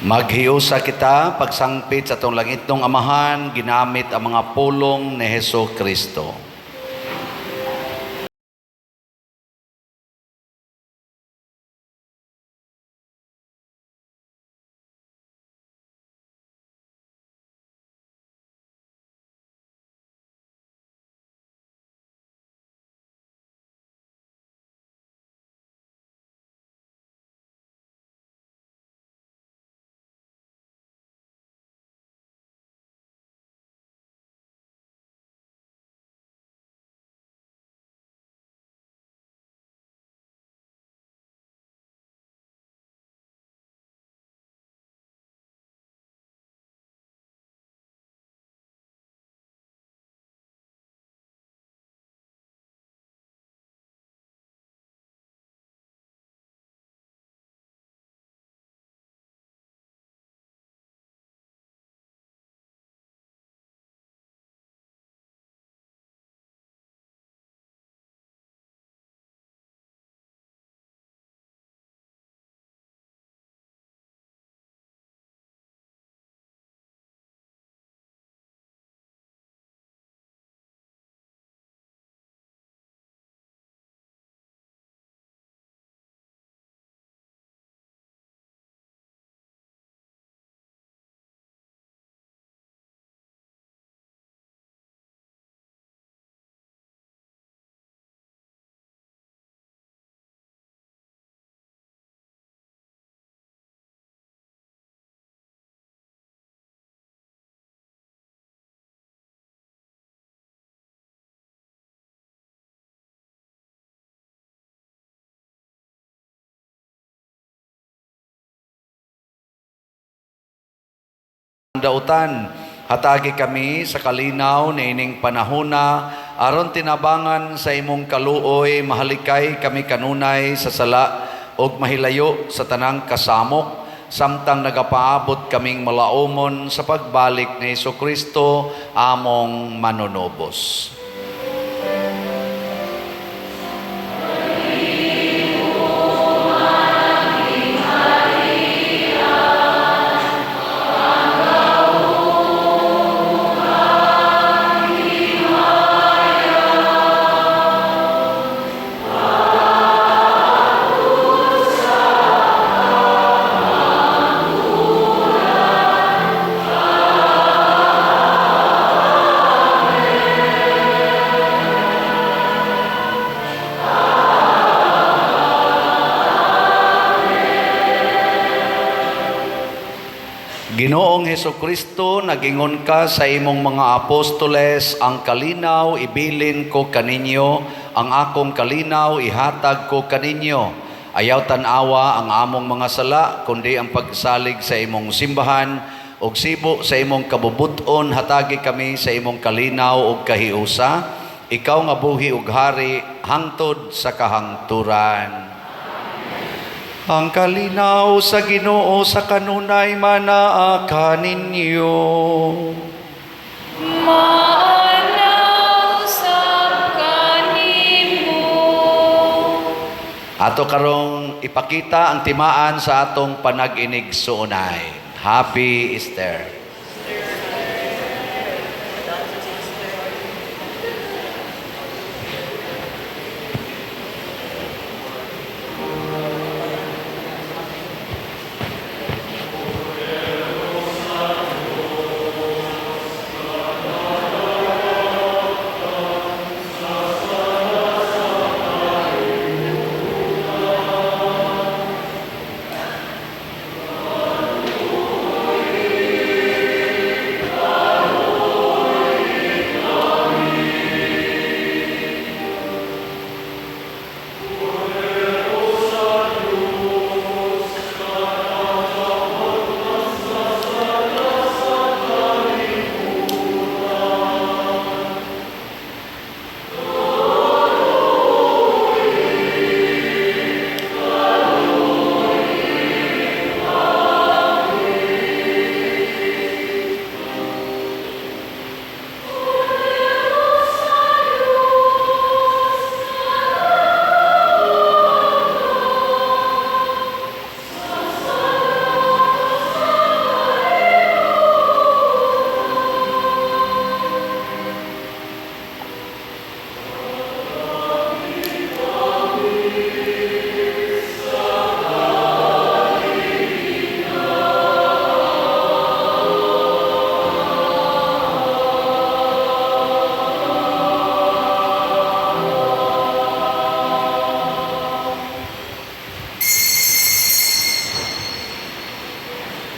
Speaker 1: Maghiusa kita pagsangpit sa atong langitong Amahan ginamit ang mga pulong ni Hesukristo. dautan. Hatagi kami sa kalinaw ni ining panahona, aron tinabangan sa imong kaluoy, mahalikay kami kanunay sa sala og mahilayo sa tanang kasamok, samtang nagapaabot kaming malaumon sa pagbalik ni Jesucristo among manunobos. Ginoong Hesukristo, nagingon ka sa imong mga apostoles, ang kalinaw ibilin ko kaninyo, ang akong kalinaw ihatag ko kaninyo. Ayaw tanawa ang among mga sala, kundi ang pagsalig sa imong simbahan, og sibo sa imong kabubuton, hatagi kami sa imong kalinaw og kahiusa. Ikaw nga buhi ug hari, hangtod sa kahangturan. Ang kalinaw sa Ginoo sa kanunay manaa kaninyo.
Speaker 4: Maanaw sa kanimo.
Speaker 1: Ato karong ipakita ang timaan sa atong panag-inig suunay. Happy Easter.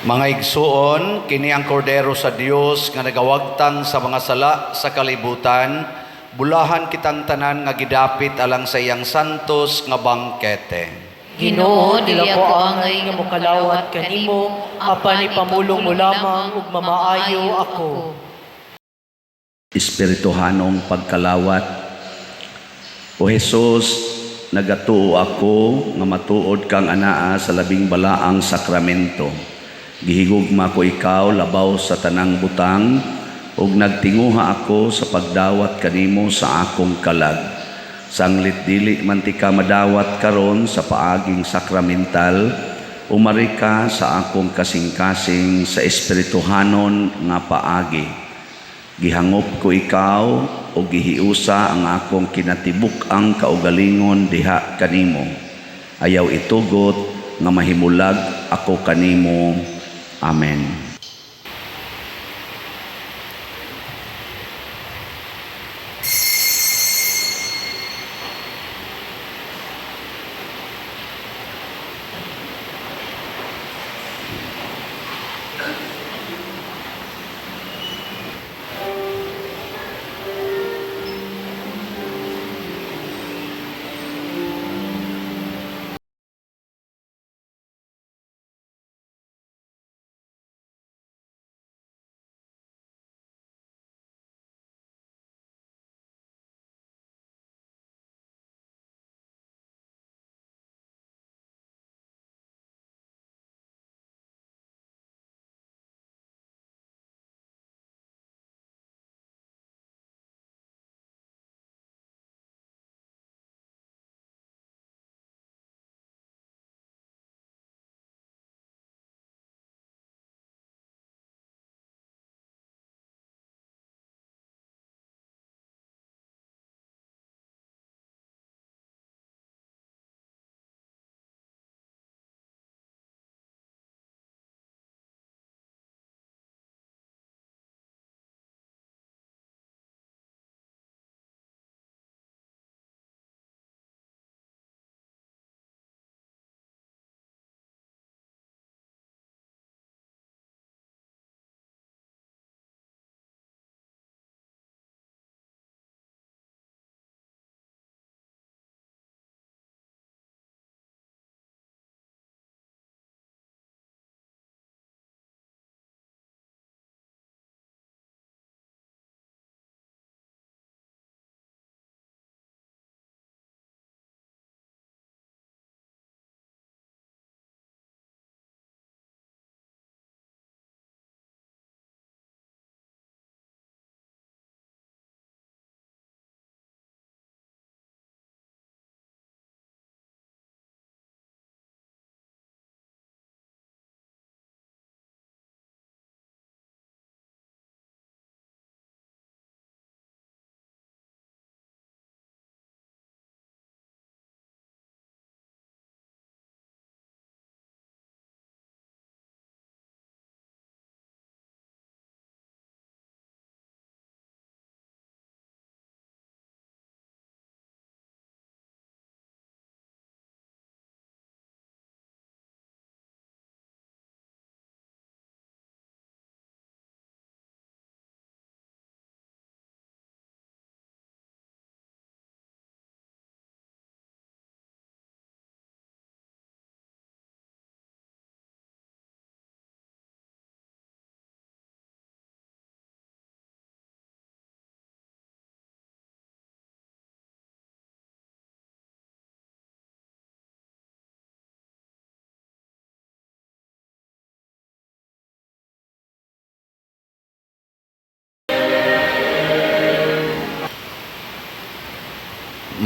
Speaker 1: Mga igsuon, kini ang kordero sa Dios nga nagawagtang sa mga sala sa kalibutan, bulahan kitang tanan nga gidapit alang sa iyang santos nga bangkete.
Speaker 11: Ginoo, dili ako angay nga mokalawat kanimo, apan ipamulong mo lamang ug mamaayo ako.
Speaker 1: Espirituhanong pagkalawat. O Jesus, nagatuo ako nga matuod kang anaa sa labing balaang sakramento. Gihigugma ko ikaw labaw sa tanang butang, ug nagtinguha ako sa pagdawat kanimo sa akong kalag. Sanglit dili man ti ka madawat karon sa paaging sakramental, umari ka sa akong kasing-kasing sa espirituhanon nga paagi. Gihangop ko ikaw o gihiusa ang akong kinatibuk ang kaugalingon diha kanimo. Ayaw itugot nga mahimulag ako kanimo. Amen.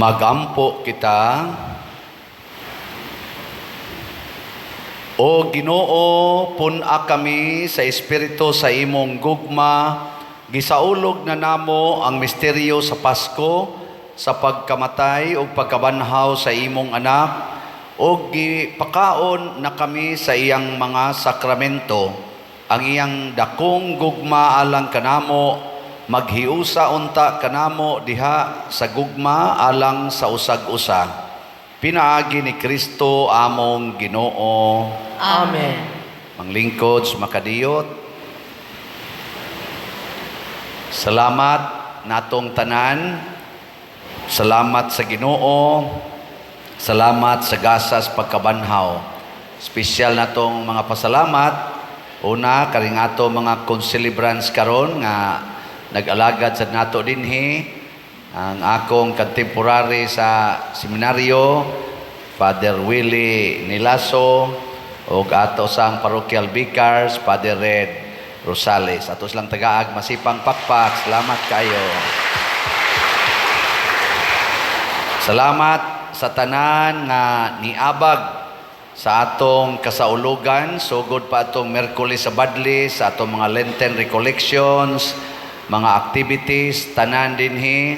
Speaker 1: Magampo kita. O Ginoo, pun-a kami sa espiritu sa imong gugma, gisaulog na namo ang misteryo sa Pasko, sa pagkamatay o pagkabanhaw sa imong anak, o gipakaon na kami sa iyang mga sakramento, ang iyang dakong gugma alang kanamo, maghiusa unta kanamo diha sa gugma alang sa usag-usa. Pinaagi ni Kristo among Ginoo.
Speaker 3: Amen.
Speaker 1: Manglingkod makadiyot. Salamat natong tanan. Salamat sa Ginoo. Salamat sa gasas pagkabanhaw. Espesyal natong mga pasalamat. Una, karing ato mga concelebrants karon nga nag-alagad sa nato dinhi, ang akong contemporary sa seminaryo, Father Willie Nilaso, o ato sang parochial vicars, Father Red Rosales. Ato silang tagaag, masipang pakpak. Salamat kayo. Salamat sa tanan nga niabag sa atong kasaulugan, sugod pa atong Merkulis sa Badli, sa atong mga Lenten recollections, mga activities, tanan dinhi,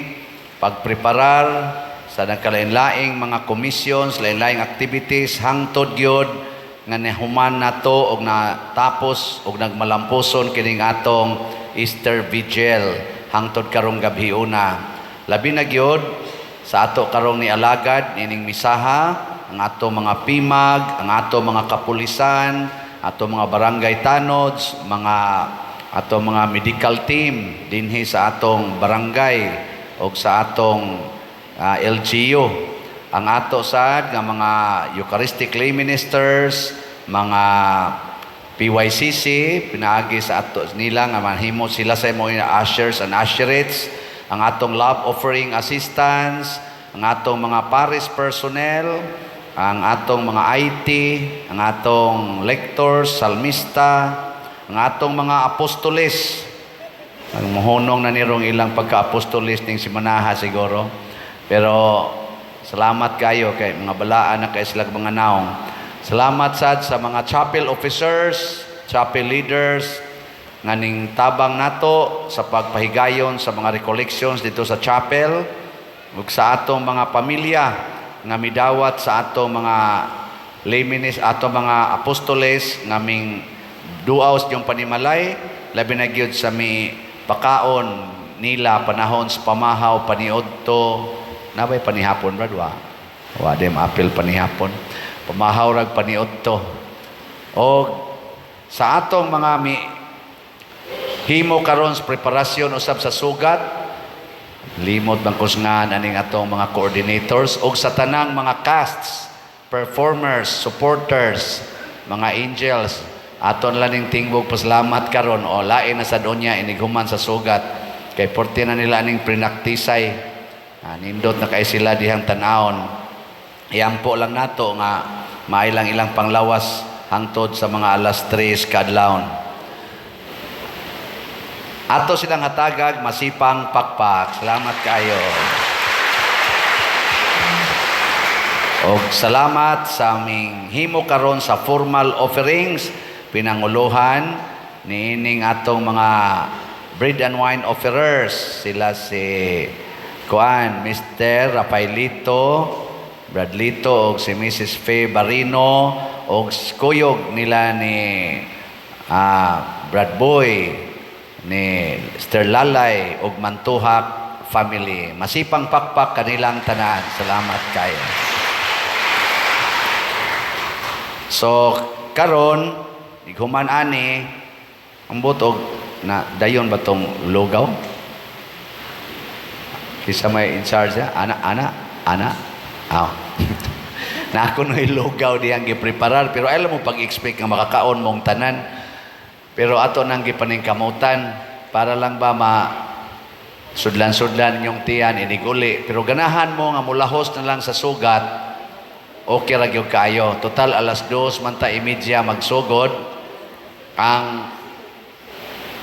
Speaker 1: pagpreparar sa nagkalain-laing mga commissions, lain-laing activities, hangtod gyud nga nahuman nato og natapos og nagmalampuson kining atong Easter Vigil hangtod karong gabhiuna. Labi na gyud sa ato karong ni alagad ining misaha, ang ato mga pimag, ang ato mga kapulisan, ato mga barangay tanods, ato mga medical team dinhi sa atong barangay o sa atong LGU. Ang ato sad nga mga Eucharistic lay ministers, mga PYCC, pinaagi sa ato nila nga manhimo sila sa mga ushers and usherettes, ang atong love offering assistants, ang atong mga parish personnel, ang atong mga IT, ang atong lectors, salmista, ang atong mga apostoles. Ang mohonong na nirong ilang pagka-apostoles ning simanaha siguro. Pero salamat kayo kay mga balaan na kay silang mga naong. Salamat sad sa mga chapel officers, chapel leaders, nga ning tabang nato sa pagpahigayon sa mga recollections dito sa chapel, ug sa atong mga pamilya nga midawat sa atong mga layminis, atong mga apostoles nga ming duaos yung panimalay, labi na gyud sa mi pakaon nila panahon sa pamahaw paniodto, nabay panihapon brad wa dem apil panihapon, pamahaw rag paniodto. O sa atong mga himo karon sa preparasyon usab sa sugat, limot bang kusngan aning atong mga coordinators o sa tanang mga casts, performers, supporters, mga angels, aton laning tingbog pasalamat karon o lain na sa donya inighuman sa sugat kay porte na nila aning prinaktisay, nindot na kay sila dihang tan-aon. Iyampo lang nato nga mailang ilang panglawas hangtod sa mga alas 3 kadlawon. Ato silang hatagag masipang pakpak. Salamat kayo. Og salamat sa aming himo karon sa formal offerings, pinanguluhan ni ining atong mga bread and wine offerers. Sila si Mr. Rafaelito Bradlito og si Mrs. Faye Barino og kuyog nila ni Brad Boy, ni Mr. Lalay og Mantuhak family. Masipang pakpak kanilang tanan. Salamat kayo. So karon ighuman ani ang butog na dayon ba tong lugaw? Isa may in charge ana na ako no ilugaw diyang gipreparar, pero alam mo pag-expect nga makakaon mong tanan, pero ato nang gipaning kamutan para lang ba sudlan-sudlan yung tiyan iniguli, pero ganahan mo nga mulahos na lang sa sugat, okay ra gyud kayo. Total alas 2 man ta imedya magsugod, ang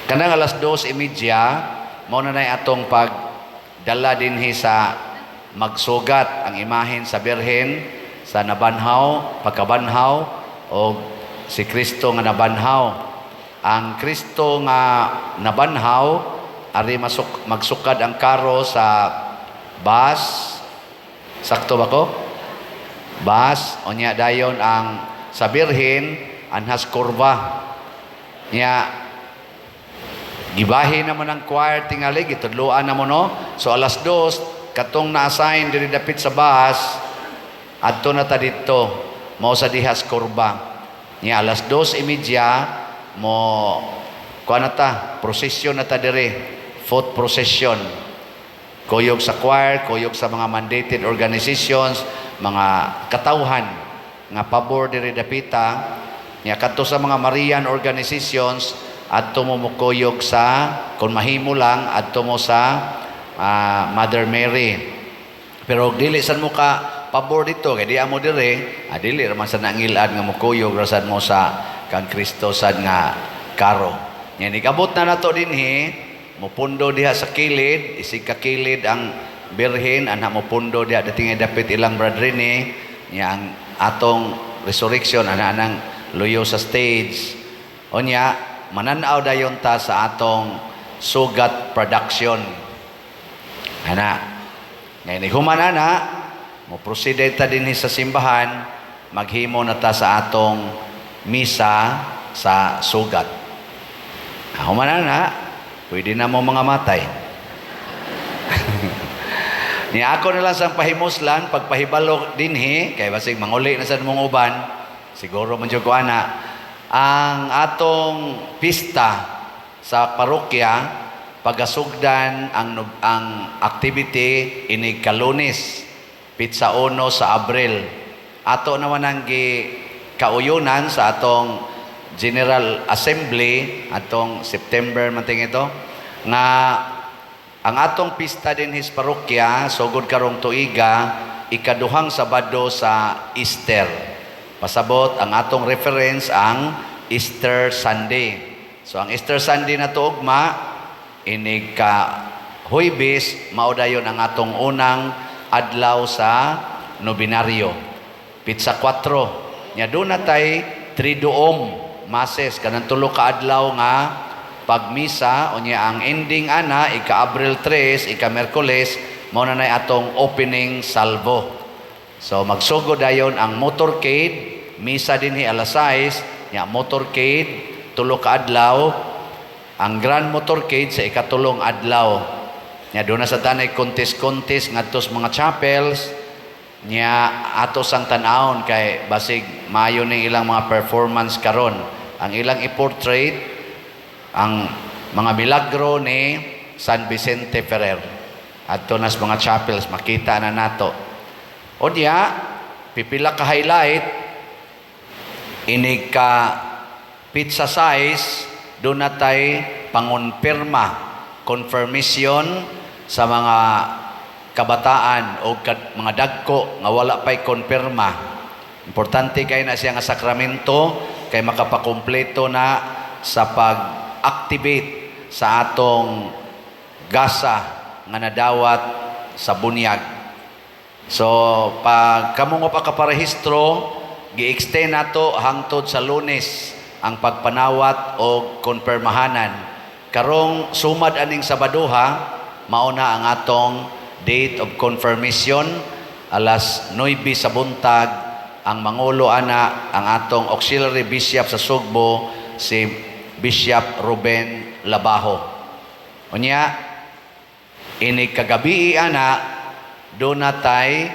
Speaker 1: kanang alas 2:30 mao na nay atong pagdala dinhi sa magsugat ang imahen sa Birhen sa nabanhaw, pagkabanhaw o si Kristo nga nabanhaw. Ang Kristo nga nabanhaw ari magsukad ang karo sa bas. Sakto ba ko? Bas o niya dayon ang sa Birhen anhas kurba. Niya gibahin naman ang choir tingali gitudloan na mo no. So alas 2 katong na-assign diri dapit sa bas adto na ta dito mao sa dihas kurba. Niya alas 2:30 mo kuan na ta prosesyon na ta diri, foot procession. Kuyog sa choir, kuyog sa mga mandated organizations, mga katawhan nga pabor diri dapita. Niya kadto sa mga Marian organizations adto mo mukuyog sa kun mahimo lang adto mo sa Mother Mary. Pero dili san mo ka pabor dito kay di amo dire, dili raman sa nangilad nga mukuyog rasad mo sa kang Kristo sad nga karo. Nya nikabot na nato dinhi, mupundo diha sa kilid, isig ka kilid ang Birhen anha mupundo diha dating dapit ilang brethren ni nya ang atong resurrection ana nang luyo sa stage. Onya mananaw dayon ta sa atong sugat production. Ana. Ngayon human ana mo proceed ta dinhi sa simbahan, maghimo na ta sa atong misa sa sugat. Human ana, pwede na mo mga matay. Ni ako na lang sa pahimuslan pagpahibalo dinhi kay basig manguli na sa mong uban siguro man jud ko ana ang atong pista sa parokya pagasugdan ang activity ini Kalunes Pitsa 1 sa Abril ato naman ang kauyunan sa atong General Assembly atong September man ting ito nga ang atong pista din his parokya sugod karong tuiga ikaduhang Sabado sa Easter. Pasabot ang atong reference ang Easter Sunday. So ang Easter Sunday na to ugma inig ka Huwebes mao dayon ang atong unang adlaw sa nobinaryo. Pitsa 4. Nya do natay triduom mases kanang tulo ka adlaw nga pagmisa unya ang ending ana ika-Abril 3 ika-Miyerkules mao na nay atong opening salvo. So magsugod dayon ang motorcade misa dinhi alas 6 nya motorcade tulo ka adlaw ang grand motorcade sa ikatulong adlaw nya do na sa tanay contest ngadto sa mga chapels nya ato sang tan-awon kay basig maayo ning ilang mga performance karon ang ilang i-portrait ang mga milagro ni San Vicente Ferrer adto nas mga chapels makita na nato. O diya pipila ka highlight inig ka pizza size do natay pangonpirma confirmation sa mga kabataan o mga dagko nga wala pay konpirma. Importante kay na siya nga sakramento kay makapakumpleto na sa pag-activate sa atong gasa nga nadawat sa bunyag. So pag kamo nga pakaparehistro gi-extend nato hangtod sa Lunes ang pagpanawat o konpermahanan. Karong sumad aning Sabadoha mao na ang atong date of confirmation alas 9 sa buntag ang mangulo ana ang atong auxiliary bishop sa Sugbo si Bishop Ruben Labajo. Unya ini kagabi ana do natay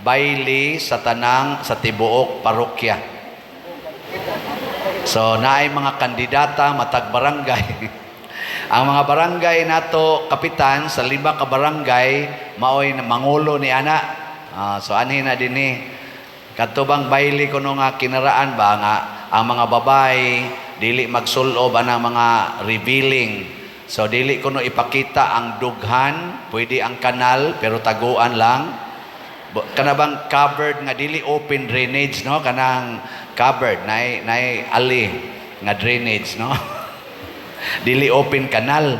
Speaker 1: baili sa tanang sa tibuok parokya. So naay mga kandidata matag barangay. Ang mga barangay nato kapitan sa 5 ka barangay maoy na mangulo ni ana. So anhin na dinhi katubang baili kuno nga kinaraan ba nga ang mga babay dili magsulob anang mga revealing. So dili kuno ipakita ang dughan, pwede ang kanal pero taguan lang. Kanabang covered nga dili open drainage no kanang covered nay ali nga drainage no. Dili open kanal.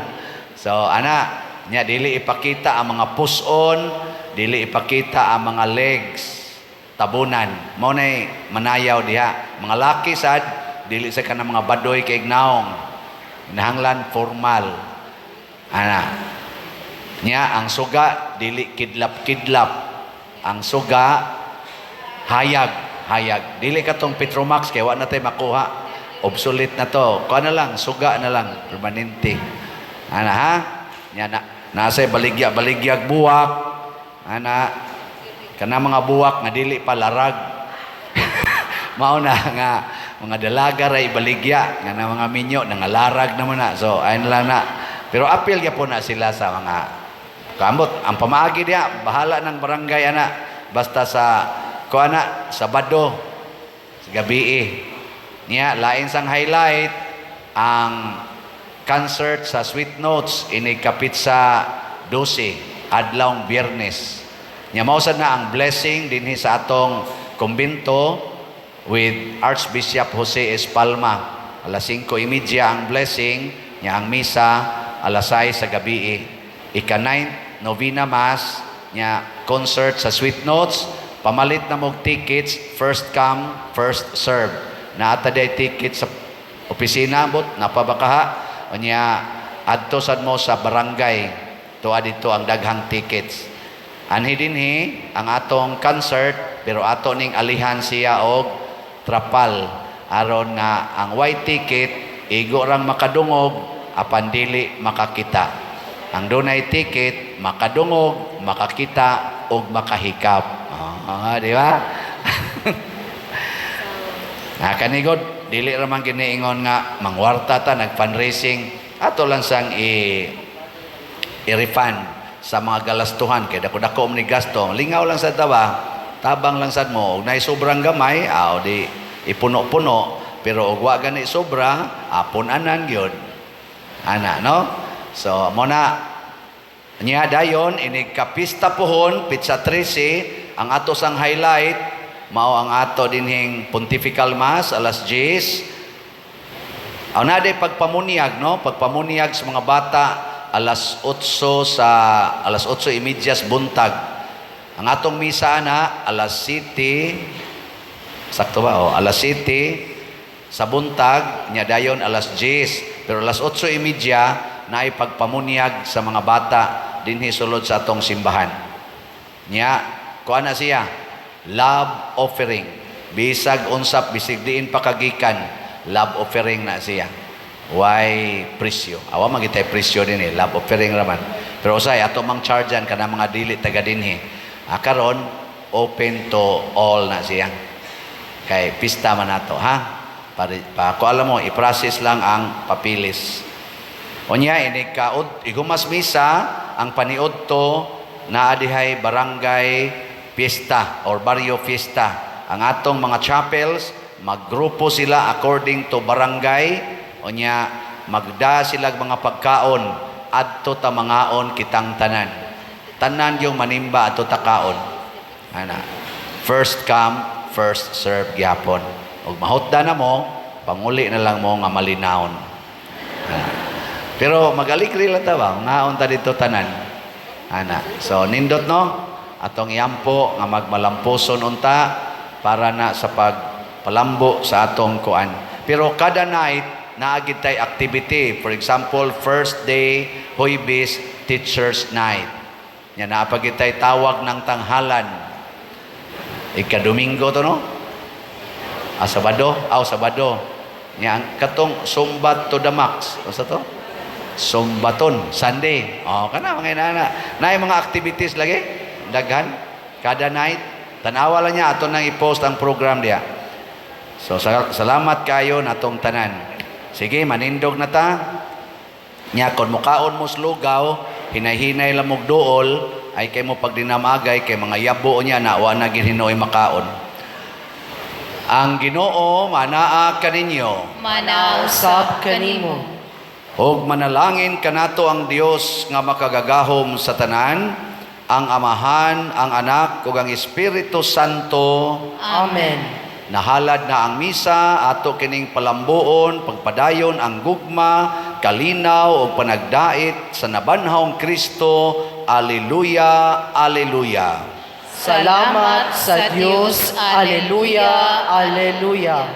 Speaker 1: So ana nya dili ipakita ang mga puson dili ipakita ang mga legs, tabunan. Mao nay manayaw diha. Mga laki sad dili sa kanang mga badoy kay ignaong. Nahanglan formal. Ana. Nya ang suga dili kidlap-kidlap. Ang suga hayag. Dili katong Petromax kay wa na tay makuha. Obsolete na to. Kuha na lang, suga na lang, permanente. Ana ha? Nya nasa baligya buwak. Ana kana mga buwak nga dili pa larag. Mao na nga mga dalaga ray baligya nga na mga minyo nangalarag naman na. So ayun lang na. Pero appeal gyapon na sila sa mga kamot. Ang pamaagi diya bahala ng barangay ana. Basta sa kuana Sabado sa gabi niya lain sang highlight ang concert sa Sweet Notes inikapit sa 12 adlawng Biyernes. Nya mao sad na ang blessing dinhi sa atong kumbento with Archbishop Jose Espalma. Alas 5:30 ang blessing, nya ang misa alas 6 sa gabi. Ika-9 novena mass, nya concert sa Sweet Notes. Pamalit na mog tickets, first come, first serve. Naata day tickets sa opisina bot napabakaha o nya adto sad mo sa barangay tuwa dito ang daghang tickets. Anhi dinhi ang atong concert pero ato ning alihan siya og trapal aron nga ang white ticket igo rang makadungog apan dili makakita. Ang dunay ticket makadungog, makakita og makahikap. Di ba? Kanigod dili ra man giniingon nga mangwarta ta nag-fundraising ato lang sang i-refund sa mga galastuhan kay dako-dako ni gasto. Lingaw lang sa tawa, tabang lang sad mo og nay sobrang gamay, di ipuno-puno pero og wa gani sobra, apon anan gyud. Ana no? So mo na niya dayon inig kapista pohon pitsa 13 ang ato sang highlight mao ang ato dinhing Pontifical Mass alas 10. Ang naday pagpamuniag no, pagpamuniag sa mga bata alas 8 sa alas 8:30 buntag. Ang atong misa na alas 7. Sakto ba? Alas 7 sa buntag, nya dayon alas 10. Pero alas 8:30 naay pagpamuniag sa mga bata dinhi sulod sa atong simbahan. Nya kuan na siya love offering. Bisag unsap, bisig diin pakagikan, love offering na siya. Why presyo? Awa magitay presyo din love offering raman. Pero usay ato mang chargean kana mga dili taga dinhi. Karon open to all na siya. Kay pista man nato ha. Pa ko alam mo i-process lang ang papilis. Unya ini kaud igumas misa ang paniud to naa dihay barangay fiesta or barrio fiesta. Ang atong mga chapels, maggrupo sila according to barangay. Unya, magda sila mga pagkaon. Adto ta mangaon kitang tanan. Tanan yung manimba adto ta kaon. Ana. First come, first serve gyapon. Og mahutda na mo, panguli na lang mo nga malinawon. Pero magalikri lang ta ba? Ngaon ta dito tanan. Ana. So nindot no? Atong iyampo nga magmalampuson unta para na sa pagpalambo sa atong kuan. Pero kada night naagid tay activity. For example, first day Huwebes Teachers Night. Nya naapagid tay tawag ng tanghalan. Ika-Domingo to no? Sabado, Sabado. Nya katong Sumbat to the Max. Usa to? Sumbaton, Sunday. Kana mga inana. Naay mga activities lagi. Daghan kada night tanawa lang niya ato nang i-post ang program diya. So salamat kayo natong tanan. Sige manindog na ta. Nya kon mukaon mo slugaw, hinay-hinay lang mo duol ay kay mo pagdinamagay kay mga yabo niya na wa na gid hinoy makaon. Ang Ginoo manaa kaninyo.
Speaker 7: Manausap kanimo.
Speaker 1: Og manalangin kanato ang Dios nga makagagahom sa tanan. Ang Amahan, ang Anak, ug ang Espiritu Santo.
Speaker 7: Amen.
Speaker 1: Nahalad na ang misa, ato kining palambuon, pagpadayon ang gugma, kalinaw o panagdait sa nabanhawng Kristo Alleluia, Alleluia.
Speaker 11: Salamat sa Diyos. Aleluya, aleluya.